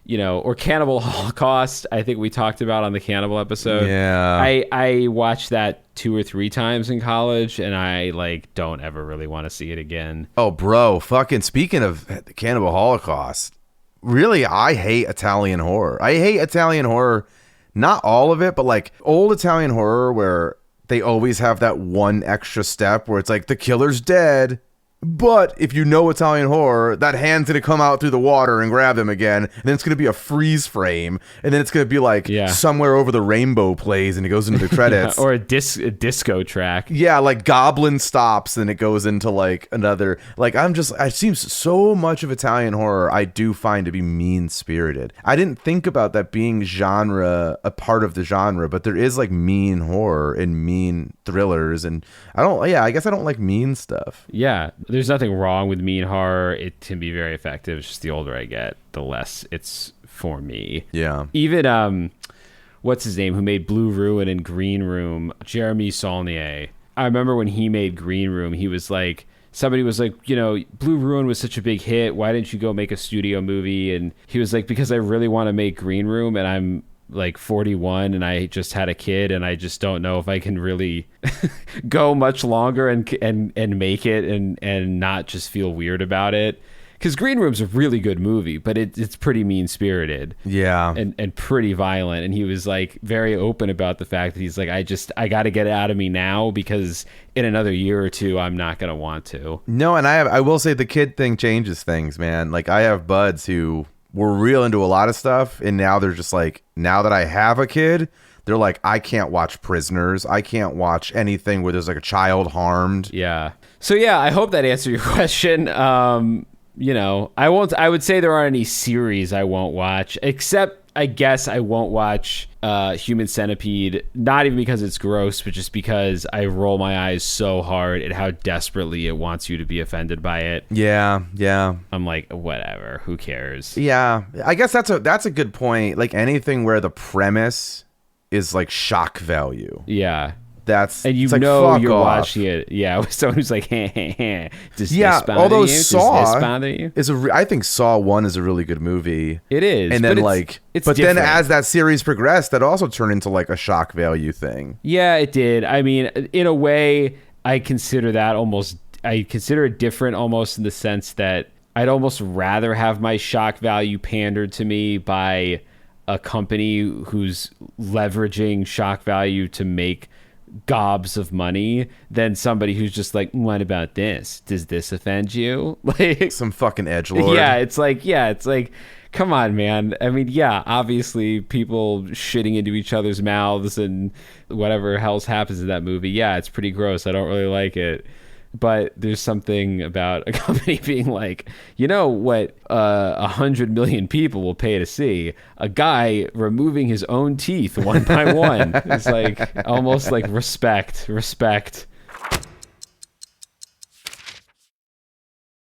or Cannibal Holocaust, I think we talked about on the Cannibal episode. Yeah. I watched that 2 or 3 times in college, and I don't ever really want to see it again. Oh, bro, fucking speaking of the Cannibal Holocaust, really, I hate Italian horror. I hate Italian horror, not all of it, but like old Italian horror where they always have that one extra step where it's like the killer's dead. But if you know Italian horror, that hand's going to come out through the water and grab them again. And then it's going to be a freeze frame. And then it's going to be like Somewhere Over the Rainbow plays and it goes into the credits. Or a disco track. Yeah, like Goblin stops and it goes into like another. Like it seems so much of Italian horror I do find to be mean-spirited. I didn't think about that being a part of the genre, but there is like mean horror and mean thrillers. And I guess I don't like mean stuff. Yeah. There's nothing wrong with mean horror. It can be very effective. It's just the older I get, the less it's for me. Yeah. Even, what's his name, who made Blue Ruin and Green Room, Jeremy Saulnier. I remember when he made Green Room, he was like, somebody was like, Blue Ruin was such a big hit. Why didn't you go make a studio movie? And he was like, because I really want to make Green Room, and I'm like 41 and I just had a kid, and I just don't know if I can really go much longer and make it and not just feel weird about it. Because Green Room's a really good movie, but it's pretty mean-spirited. Yeah. And pretty violent. And he was like very open about the fact that he's like, I got to get it out of me now, because in another year or two, I'm not going to want to. No, and I will say the kid thing changes things, man. Like, I have buds who were real into a lot of stuff, and now they're just like, now that I have a kid, they're like, I can't watch Prisoners. I can't watch anything where there's like a child harmed. Yeah. So yeah, I hope that answered your question. I would say there aren't any series I won't watch, except I guess I won't watch Human Centipede, not even because it's gross, but just because I roll my eyes so hard at how desperately it wants you to be offended by it. Yeah. I'm like, whatever, who cares? Yeah, I guess that's a good point. Like anything where the premise is like shock value. Yeah. And you're watching it, with someone who's like, does this bother you? Saw does this bother you? I think Saw 1 is a really good movie. It is, and then then as that series progressed, that also turned into like a shock value thing. Yeah, it did. I mean, in a way, I consider it different almost in the sense that I'd almost rather have my shock value pandered to me by a company who's leveraging shock value to make gobs of money than somebody who's just like, what about this? Does this offend you? Like some fucking edgelord. Yeah, it's like, come on, man. I mean, yeah, obviously people shitting into each other's mouths and whatever else happens in that movie. Yeah, it's pretty gross. I don't really like it. But there's something about a company being like, you know what 100 million people will pay to see? A guy removing his own teeth one by one. It's like almost like respect.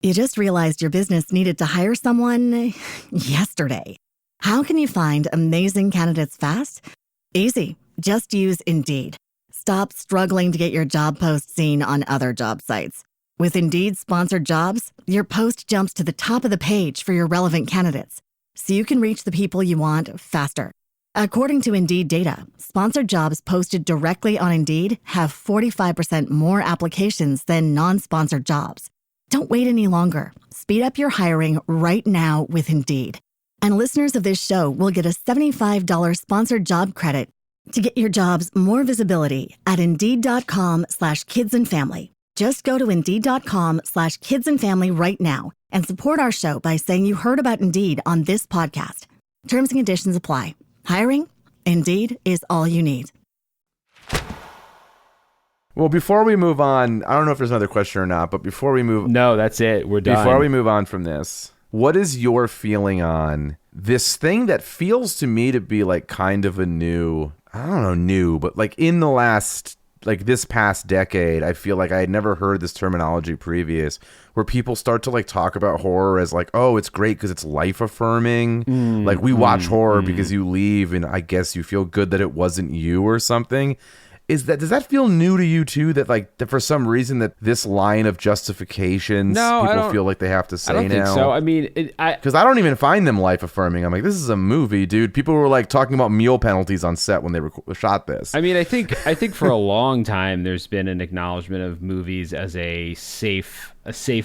You just realized your business needed to hire someone yesterday. How can you find amazing candidates fast? Easy. Just use Indeed. Stop struggling to get your job post seen on other job sites. With Indeed sponsored jobs, your post jumps to the top of the page for your relevant candidates, so you can reach the people you want faster. According to Indeed data, sponsored jobs posted directly on Indeed have 45% more applications than non-sponsored jobs. Don't wait any longer. Speed up your hiring right now with Indeed. And listeners of this show will get a $75 sponsored job credit to get your jobs more visibility at Indeed.com/kidsandfamily. Just go to Indeed.com/kidsandfamily right now and support our show by saying you heard about Indeed on this podcast. Terms and conditions apply. Hiring? Indeed is all you need. Well, before we move on, I don't know if there's another question or not, but before we move... No, that's it. We're done. Before we move on from this, what is your feeling on this thing that feels to me to be like kind of a new... I don't know, new, but like in the last... like this past decade, I feel like I had never heard this terminology previous, where people start to like talk about horror as like, oh, it's great because it's life affirming. Like we watch horror because you leave and I guess you feel good that it wasn't you or something. Does that feel new to you too? That like that for some reason that this line of justifications people feel like they have to say now? I don't think so. I mean, because I don't even find them life affirming. I'm like, this is a movie, dude. People were like talking about meal penalties on set when they shot this. I mean, I think for a long time there's been an acknowledgement of movies as a safe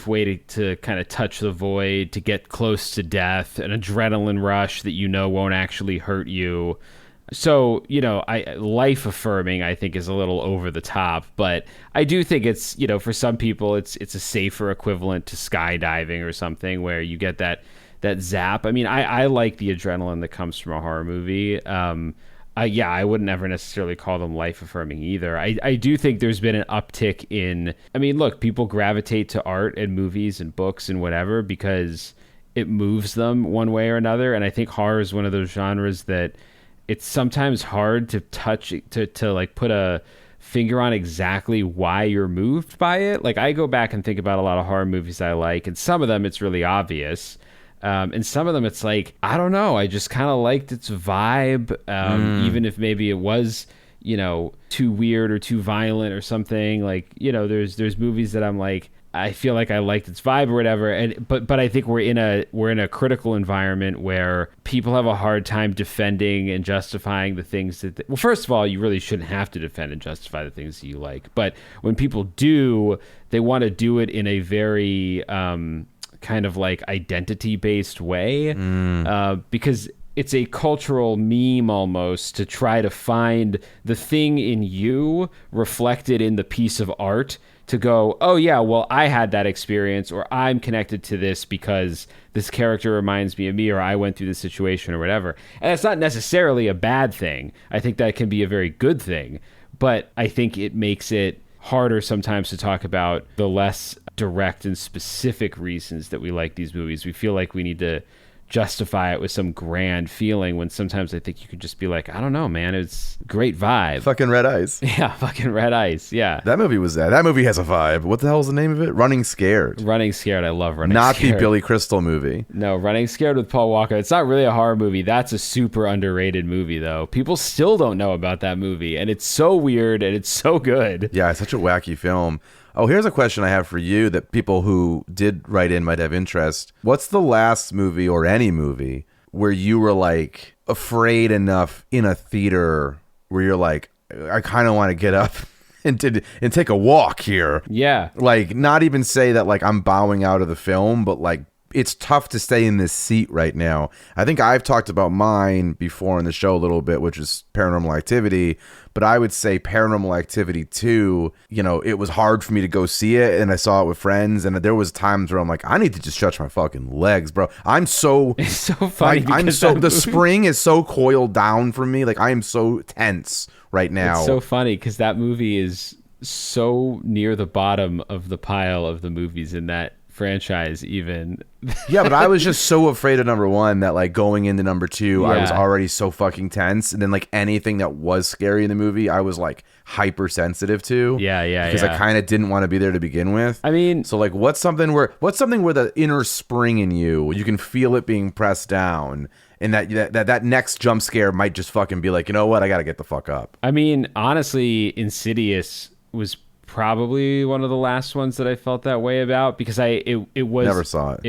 way to kind of touch the void, to get close to death, an adrenaline rush that won't actually hurt you. So, life affirming, I think, is a little over the top, but I do think it's, for some people, it's a safer equivalent to skydiving or something where you get that zap. I mean, I like the adrenaline that comes from a horror movie. I wouldn't ever necessarily call them life affirming either. I do think there's been an uptick in, I mean, look, people gravitate to art and movies and books and whatever because it moves them one way or another. And I think horror is one of those genres that it's sometimes hard to touch, to like put a finger on exactly why you're moved by it. Like I go back and think about a lot of horror movies I like, and some of them it's really obvious. And some of them it's like, I don't know, I just kind of liked its vibe, even if maybe it was, too weird or too violent or something. Like, there's movies that I'm like, I feel like I liked its vibe or whatever, but I think we're in a critical environment where people have a hard time defending and justifying the things that well, first of all, you really shouldn't have to defend and justify the things that you like, but when people do, they want to do it in a very kind of like identity based way, because it's a cultural meme almost to try to find the thing in you reflected in the piece of art, to go, oh yeah, well, I had that experience, or I'm connected to this because this character reminds me of me, or I went through this situation or whatever. And that's not necessarily a bad thing. I think that can be a very good thing, but I think it makes it harder sometimes to talk about the less direct and specific reasons that we like these movies. We feel like we need to justify it with some grand feeling, when sometimes I think you could just be like, I don't know, man, it's great vibe. Fucking Red Ice. Yeah, fucking Red Ice. Yeah. That movie was that. That movie has a vibe. What the hell is the name of it? Running Scared. Running Scared. I love Running Scared. Not the Billy Crystal movie. No, Running Scared with Paul Walker. It's not really a horror movie. That's a super underrated movie, though. People still don't know about that movie, and it's so weird and it's so good. Yeah, it's such a wacky film. Oh, here's a question I have for you that people who did write in might have interest. What's the last movie or any movie where you were like afraid enough in a theater where you're like, I kind of want to get up and take a walk here? Yeah. Like not even say that like I'm bowing out of the film, but like it's tough to stay in this seat right now. I think I've talked about mine before in the show a little bit, which is Paranormal Activity. But I would say Paranormal Activity 2, it was hard for me to go see it, and I saw it with friends, and there was times where I'm like, I need to just stretch my fucking legs, bro. It's so funny. The spring is so coiled down for me. Like I am so tense right now. It's so funny because that movie is so near the bottom of the pile of the movies in that franchise even. Yeah, but I was just so afraid of number one that like going into number two, I was already so fucking tense, and then like anything that was scary in the movie, I was like hypersensitive to. Because I kind of didn't want to be there to begin with. I mean, so like what's something where the inner spring in you can feel it being pressed down, and that next jump scare might just fucking be like, you know what, I gotta get the fuck up. I mean, honestly, Insidious was probably one of the last ones that I felt that way about, because it was never saw it.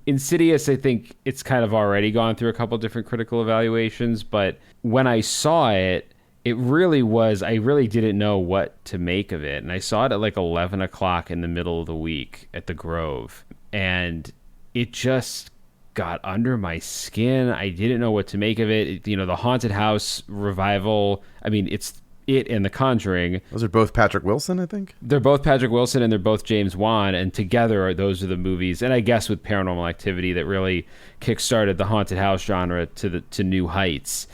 Insidious, I think it's kind of already gone through a couple different critical evaluations, but when I saw it, I really didn't know what to make of it. And I saw it at like 11 o'clock in the middle of the week at the Grove, and it just got under my skin. I didn't know what to make of it. The Haunted House revival, I mean, it's it and The Conjuring. Those are both Patrick Wilson, I think. They're both Patrick Wilson, and they're both James Wan, and together those are the movies, and I guess with Paranormal Activity, that really kickstarted the haunted house genre to new heights.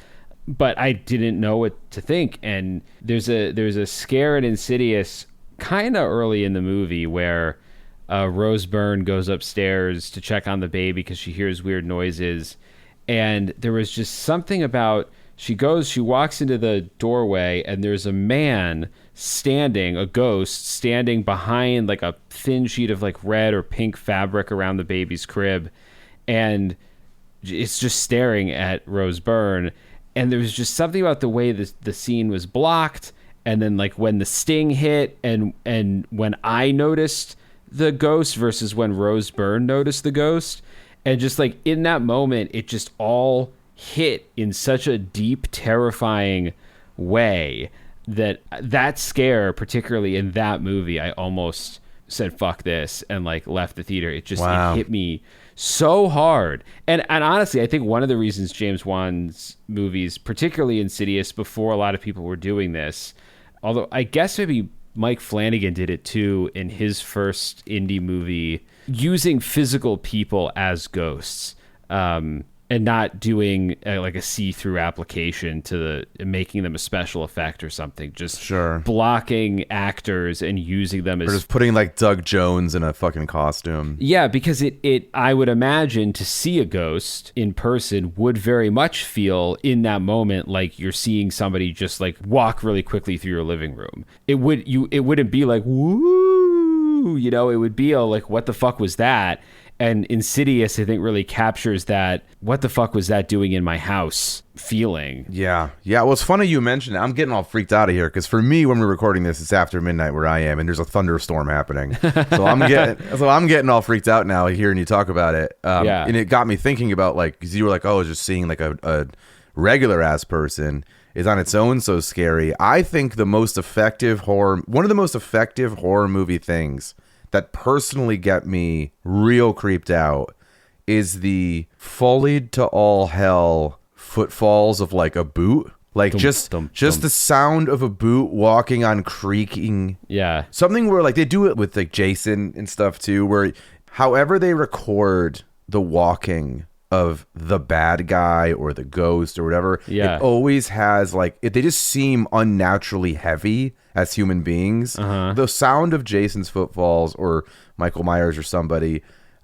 but I didn't know what to think. And there's a scare in Insidious kind of early in the movie where Rose Byrne goes upstairs to check on the baby because she hears weird noises. And there was just something about, she walks into the doorway and there's a man a ghost standing behind like a thin sheet of like red or pink fabric around the baby's crib. And it's just staring at Rose Byrne. And there was just something about the way the scene was blocked. And then like when the sting hit and when I noticed the ghost versus when Rose Byrne noticed the ghost. And just like in that moment, it just all hit in such a deep, terrifying way that scare, particularly in that movie, I almost said, fuck this, and like left the theater. It just it hit me so hard. And honestly, I think one of the reasons James Wan's movies, particularly Insidious, before a lot of people were doing this, although I guess maybe Mike Flanagan did it too in his first indie movie, using physical people as ghosts, and not doing like a see-through application to making them a special effect or something. Just blocking actors and using them as... Or just putting like Doug Jones in a fucking costume. Yeah, because it I would imagine to see a ghost in person would very much feel in that moment like you're seeing somebody just like walk really quickly through your living room. It wouldn't be like, woo, you know, it would be like, what the fuck was that? And Insidious, I think, really captures that, what the fuck was that doing in my house feeling. Yeah. Well, it's funny you mentioned it. I'm getting all freaked out of here because for me, when we're recording this, it's after midnight where I am, and there's a thunderstorm happening. So I'm getting all freaked out now hearing you talk about it. And it got me thinking about, like, because you were like, oh, just seeing like a regular ass person is on its own so scary. I think one of the most effective horror movie things that personally get me real creeped out is the fullied to all hell footfalls of like a boot. Like just the sound of a boot walking on creaking. Yeah. Something where like they do it with like Jason and stuff too, where however they record the walking of the bad guy or the ghost or whatever, it always has like, they just seem unnaturally heavy as human beings. The sound of Jason's footfalls or Michael Myers or somebody,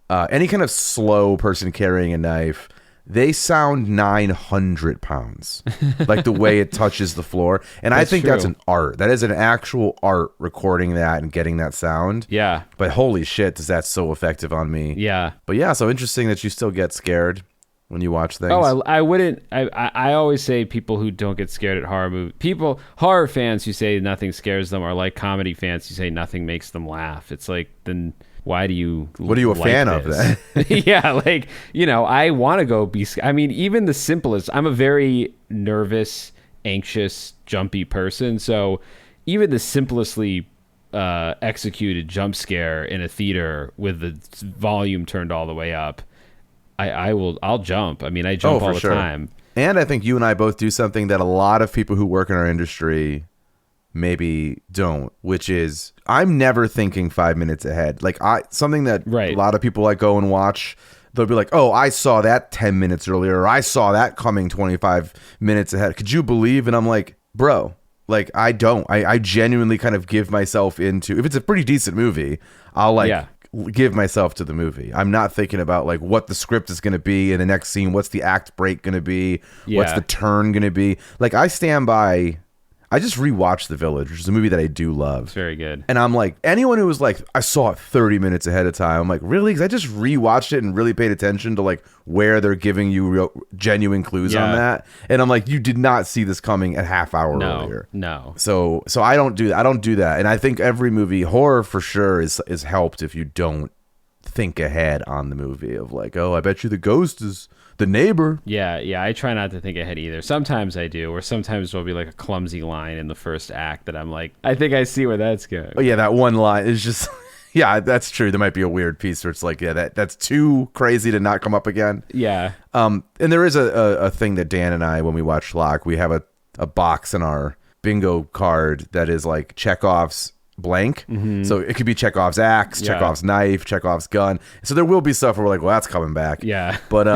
any kind of slow person carrying a knife, they sound 900 pounds, like the way it touches the floor. And I think that's an art. That is an actual art, recording that and getting that sound. Yeah. But holy shit, is that so effective on me. Yeah. But yeah, so interesting that you still get scared when you watch things. Oh, I wouldn't. I always say people who don't get scared at horror movies, horror fans who say nothing scares them are like comedy fans who say nothing makes them laugh. It's like, then... why do you what are you a fan of then? Yeah, like, you know, I want to go I mean, even the simplest, I'm a very nervous, anxious, jumpy person, so even the simplestly executed jump scare in a theater with the volume turned all the way up, I'll jump. I mean, I jump all the time. And I think you and I both do something that a lot of people who work in our industry maybe don't, which is I'm never thinking 5 minutes ahead. Like something that a lot of people like go and watch, they'll be like, oh, I saw that 10 minutes earlier, or I saw that coming 25 minutes ahead. Could you believe? And I'm like, bro, like I don't. I genuinely kind of give myself into, if it's a pretty decent movie, I'll like give myself to the movie. I'm not thinking about like what the script is going to be in the next scene, what's the act break going to be, what's the turn going to be. Like I stand by. I just rewatched The Village, which is a movie that I do love. It's very good. And I'm like, anyone who was like, I saw it 30 minutes ahead of time, I'm like, really? Because I just rewatched it and really paid attention to like where they're giving you real, genuine clues on that. And I'm like, you did not see this coming a half hour earlier. No. So I don't do that. I don't do that. And I think every movie, horror for sure, is helped if you don't think ahead on the movie of like, oh, I bet you the ghost is the neighbor. Yeah, I try not to think ahead either. Sometimes I do, or sometimes there'll be like a clumsy line in the first act that I'm like, I think I see where that's going. Oh yeah, that one line is just, yeah, that's true. There might be a weird piece where it's like, yeah, that's too crazy to not come up again. Yeah. And there is a thing that Dan and I, when we watch Locke, we have a box in our bingo card that is like Chekhov's blank. So it could be Chekhov's axe, Chekhov's knife, Chekhov's gun. So there will be stuff where we're like, well, that's coming back. Yeah. But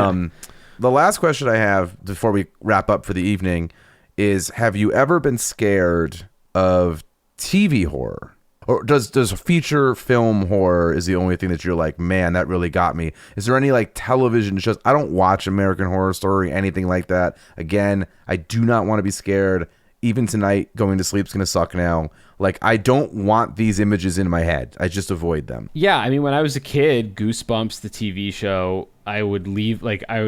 The last question I have before we wrap up for the evening is, have you ever been scared of TV horror? Or does feature film horror is the only thing that you're like, man, that really got me? Is there any like television shows? I don't watch American Horror Story, anything like that. Again, I do not want to be scared. Even tonight, going to sleep's going to suck now. Like, I don't want these images in my head. I just avoid them. Yeah, I mean, when I was a kid, Goosebumps, the TV show, I would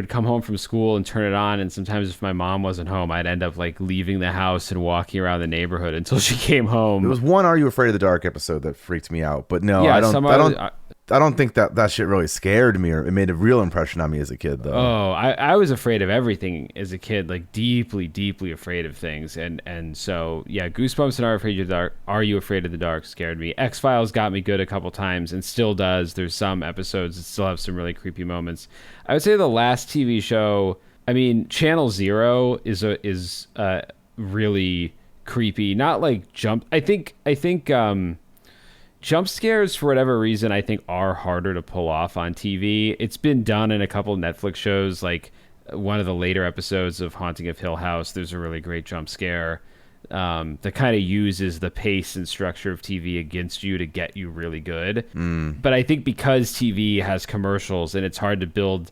come home from school and turn it on, and sometimes if my mom wasn't home, I'd end up like leaving the house and walking around the neighborhood until she came home. There was one Are You Afraid of the Dark episode that freaked me out, but no, Yeah, I don't think that shit really scared me, or it made a real impression on me as a kid, though. Oh, I was afraid of everything as a kid, like deeply, deeply afraid of things. And so, yeah, Goosebumps and Are You Afraid of the Dark scared me. X-Files got me good a couple times and still does. There's some episodes that still have some really creepy moments. I would say the last TV show, I mean, Channel Zero is really creepy. Not like I think jump scares, for whatever reason, I think are harder to pull off on TV. It's been done in a couple Netflix shows, like one of the later episodes of Haunting of Hill House. There's a really great jump scare that kind of uses the pace and structure of TV against you to get you really good. But I think because TV has commercials and it's hard to build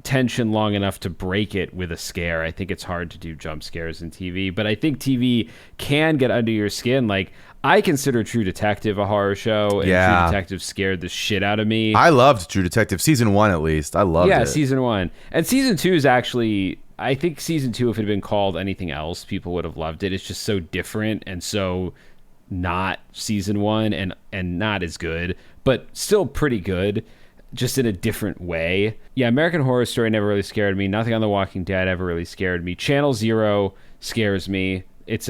tension long enough to break it with a scare, I think it's hard to do jump scares in TV. But I think TV can get under your skin. Like, I consider True Detective a horror show, and True Detective scared the shit out of me. I loved True Detective, season 1 at least. I loved it. Yeah, season 1. And season 2 is actually, I think season 2, if it had been called anything else, people would have loved it. It's just so different and so not season 1 and not as good, but still pretty good, just in a different way. Yeah, American Horror Story never really scared me. Nothing on The Walking Dead ever really scared me. Channel Zero scares me. It's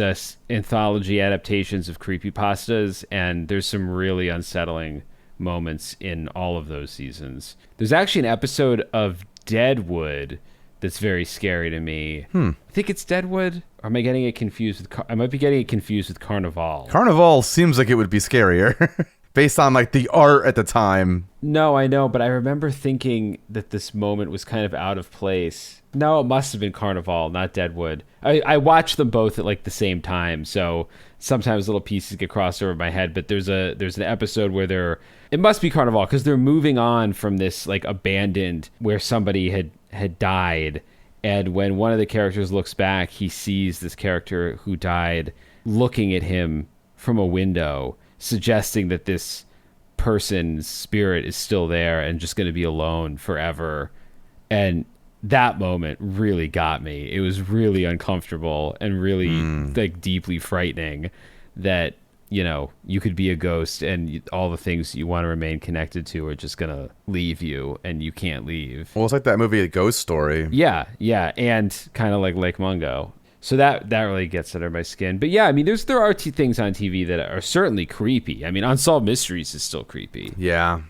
anthology adaptations of creepypastas, and there's some really unsettling moments in all of those seasons. There's actually an episode of Deadwood that's very scary to me. I think it's Deadwood. Or am I getting it confused with... I might be getting it confused with Carnival. Carnival seems like it would be scarier. Based on like the art at the time. No, I know, but I remember thinking that this moment was kind of out of place. No, it must have been Carnival, not Deadwood. I watched them both at like the same time, so sometimes little pieces get crossed over my head. But there's an episode where it must be Carnival because they're moving on from this like abandoned where somebody had died, and when one of the characters looks back, he sees this character who died looking at him from a window, suggesting that this person's spirit is still there and just going to be alone forever. And that moment really got me. It was really uncomfortable and really like deeply frightening that, you know, you could be a ghost and all the things you want to remain connected to are just going to leave you and you can't leave. Well, it's like that movie, A Ghost Story. Yeah. And kind of like Lake Mungo. So that really gets under my skin. But yeah, I mean, there are things on TV that are certainly creepy. I mean, Unsolved Mysteries is still creepy. Yeah.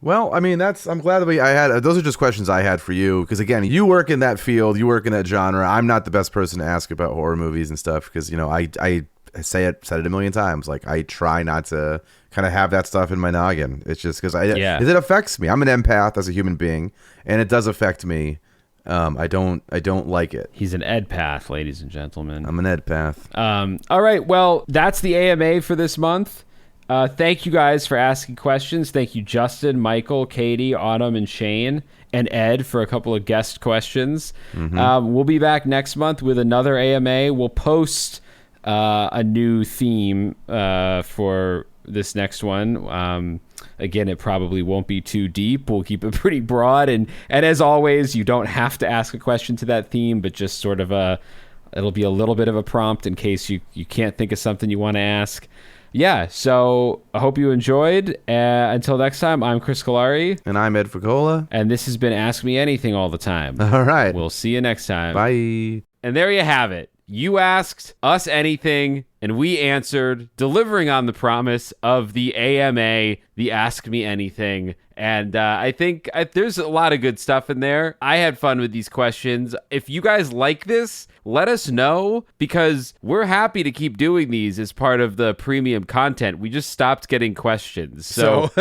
Well, I mean, I'm glad that those are just questions I had for you. Because again, you work in that field, you work in that genre. I'm not the best person to ask about horror movies and stuff because, you know, I said it a million times. Like, I try not to kind of have that stuff in my noggin. It's just because it affects me. I'm an empath as a human being, and it does affect me. I don't like it. He's an Ed Path, ladies and gentlemen. I'm an Ed Path. All right. Well, that's the AMA for this month. Thank you guys for asking questions. Thank you, Justin, Michael, Katie, Autumn, and Shane, and Ed for a couple of guest questions. We'll be back next month with another AMA. We'll post a new theme for this next one. Again, it probably won't be too deep. We'll keep it pretty broad. And as always, you don't have to ask a question to that theme, but just sort of it'll be a little bit of a prompt in case you can't think of something you want to ask. Yeah, so I hope you enjoyed. Until next time, I'm Chris Cullari. And I'm Ed Voccola. And this has been Ask Me Anything All the Time. All right. We'll see you next time. Bye. And there you have it. You asked us anything, and we answered, delivering on the promise of the AMA, the Ask Me Anything. And I think there's a lot of good stuff in there. I had fun with these questions. If you guys like this, let us know, because we're happy to keep doing these as part of the premium content. We just stopped getting questions. So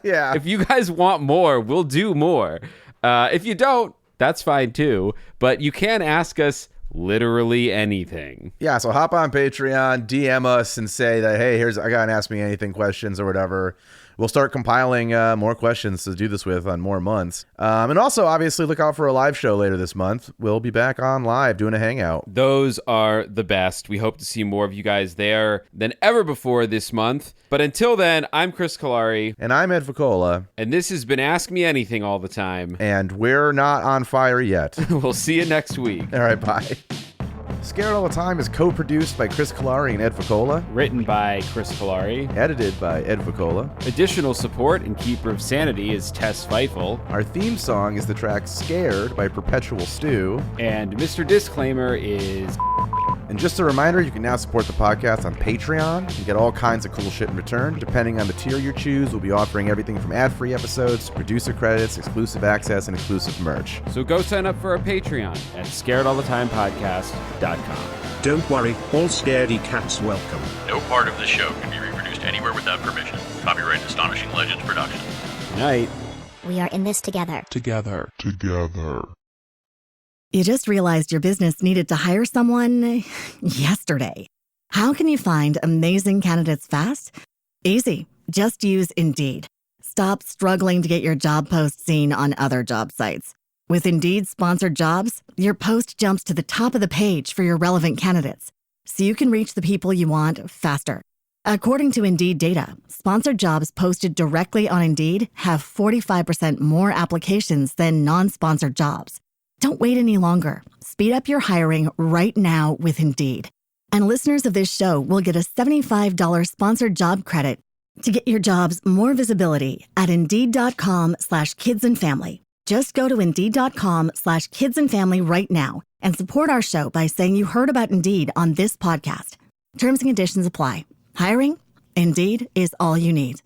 yeah, if you guys want more, we'll do more. If you don't, that's fine too. But you can ask us literally anything. Yeah, so hop on Patreon, DM us and say that, hey, I got an Ask Me Anything questions or whatever. We'll start compiling more questions to do this with on more months. And also, obviously, look out for a live show later this month. We'll be back on live doing a hangout. Those are the best. We hope to see more of you guys there than ever before this month. But until then, I'm Chris Cullari. And I'm Ed Voccola. And this has been Ask Me Anything all the time. And we're not on fire yet. We'll see you next week. All right, bye. Scared All the Time is co-produced by Chris Cullari and Ed Voccola. Written by Chris Cullari. Edited by Ed Voccola. Additional support and keeper of sanity is Tess Feifel. Our theme song is the track Scared by Perpetual Stew. And Mr. Disclaimer is... And just a reminder, you can now support the podcast on Patreon and get all kinds of cool shit in return. Depending on the tier you choose, we'll be offering everything from ad-free episodes, producer credits, exclusive access, and exclusive merch. So go sign up for our Patreon at scaredallthetimepodcast.com. Don't worry, all scaredy cats welcome. No part of this show can be reproduced anywhere without permission. Copyright Astonishing Legends Productions. Good night. We are in this together. Together. You just realized your business needed to hire someone yesterday. How can you find amazing candidates fast? Easy. Just use Indeed. Stop struggling to get your job post seen on other job sites. With Indeed sponsored jobs, your post jumps to the top of the page for your relevant candidates, so you can reach the people you want faster. According to Indeed data, sponsored jobs posted directly on Indeed have 45% more applications than non-sponsored jobs. Don't wait any longer. Speed up your hiring right now with Indeed. And listeners of this show will get a $75 sponsored job credit to get your jobs more visibility at Indeed.com/kidsandfamily. Just go to Indeed.com/kidsandfamily right now and support our show by saying you heard about Indeed on this podcast. Terms and conditions apply. Hiring? Indeed is all you need.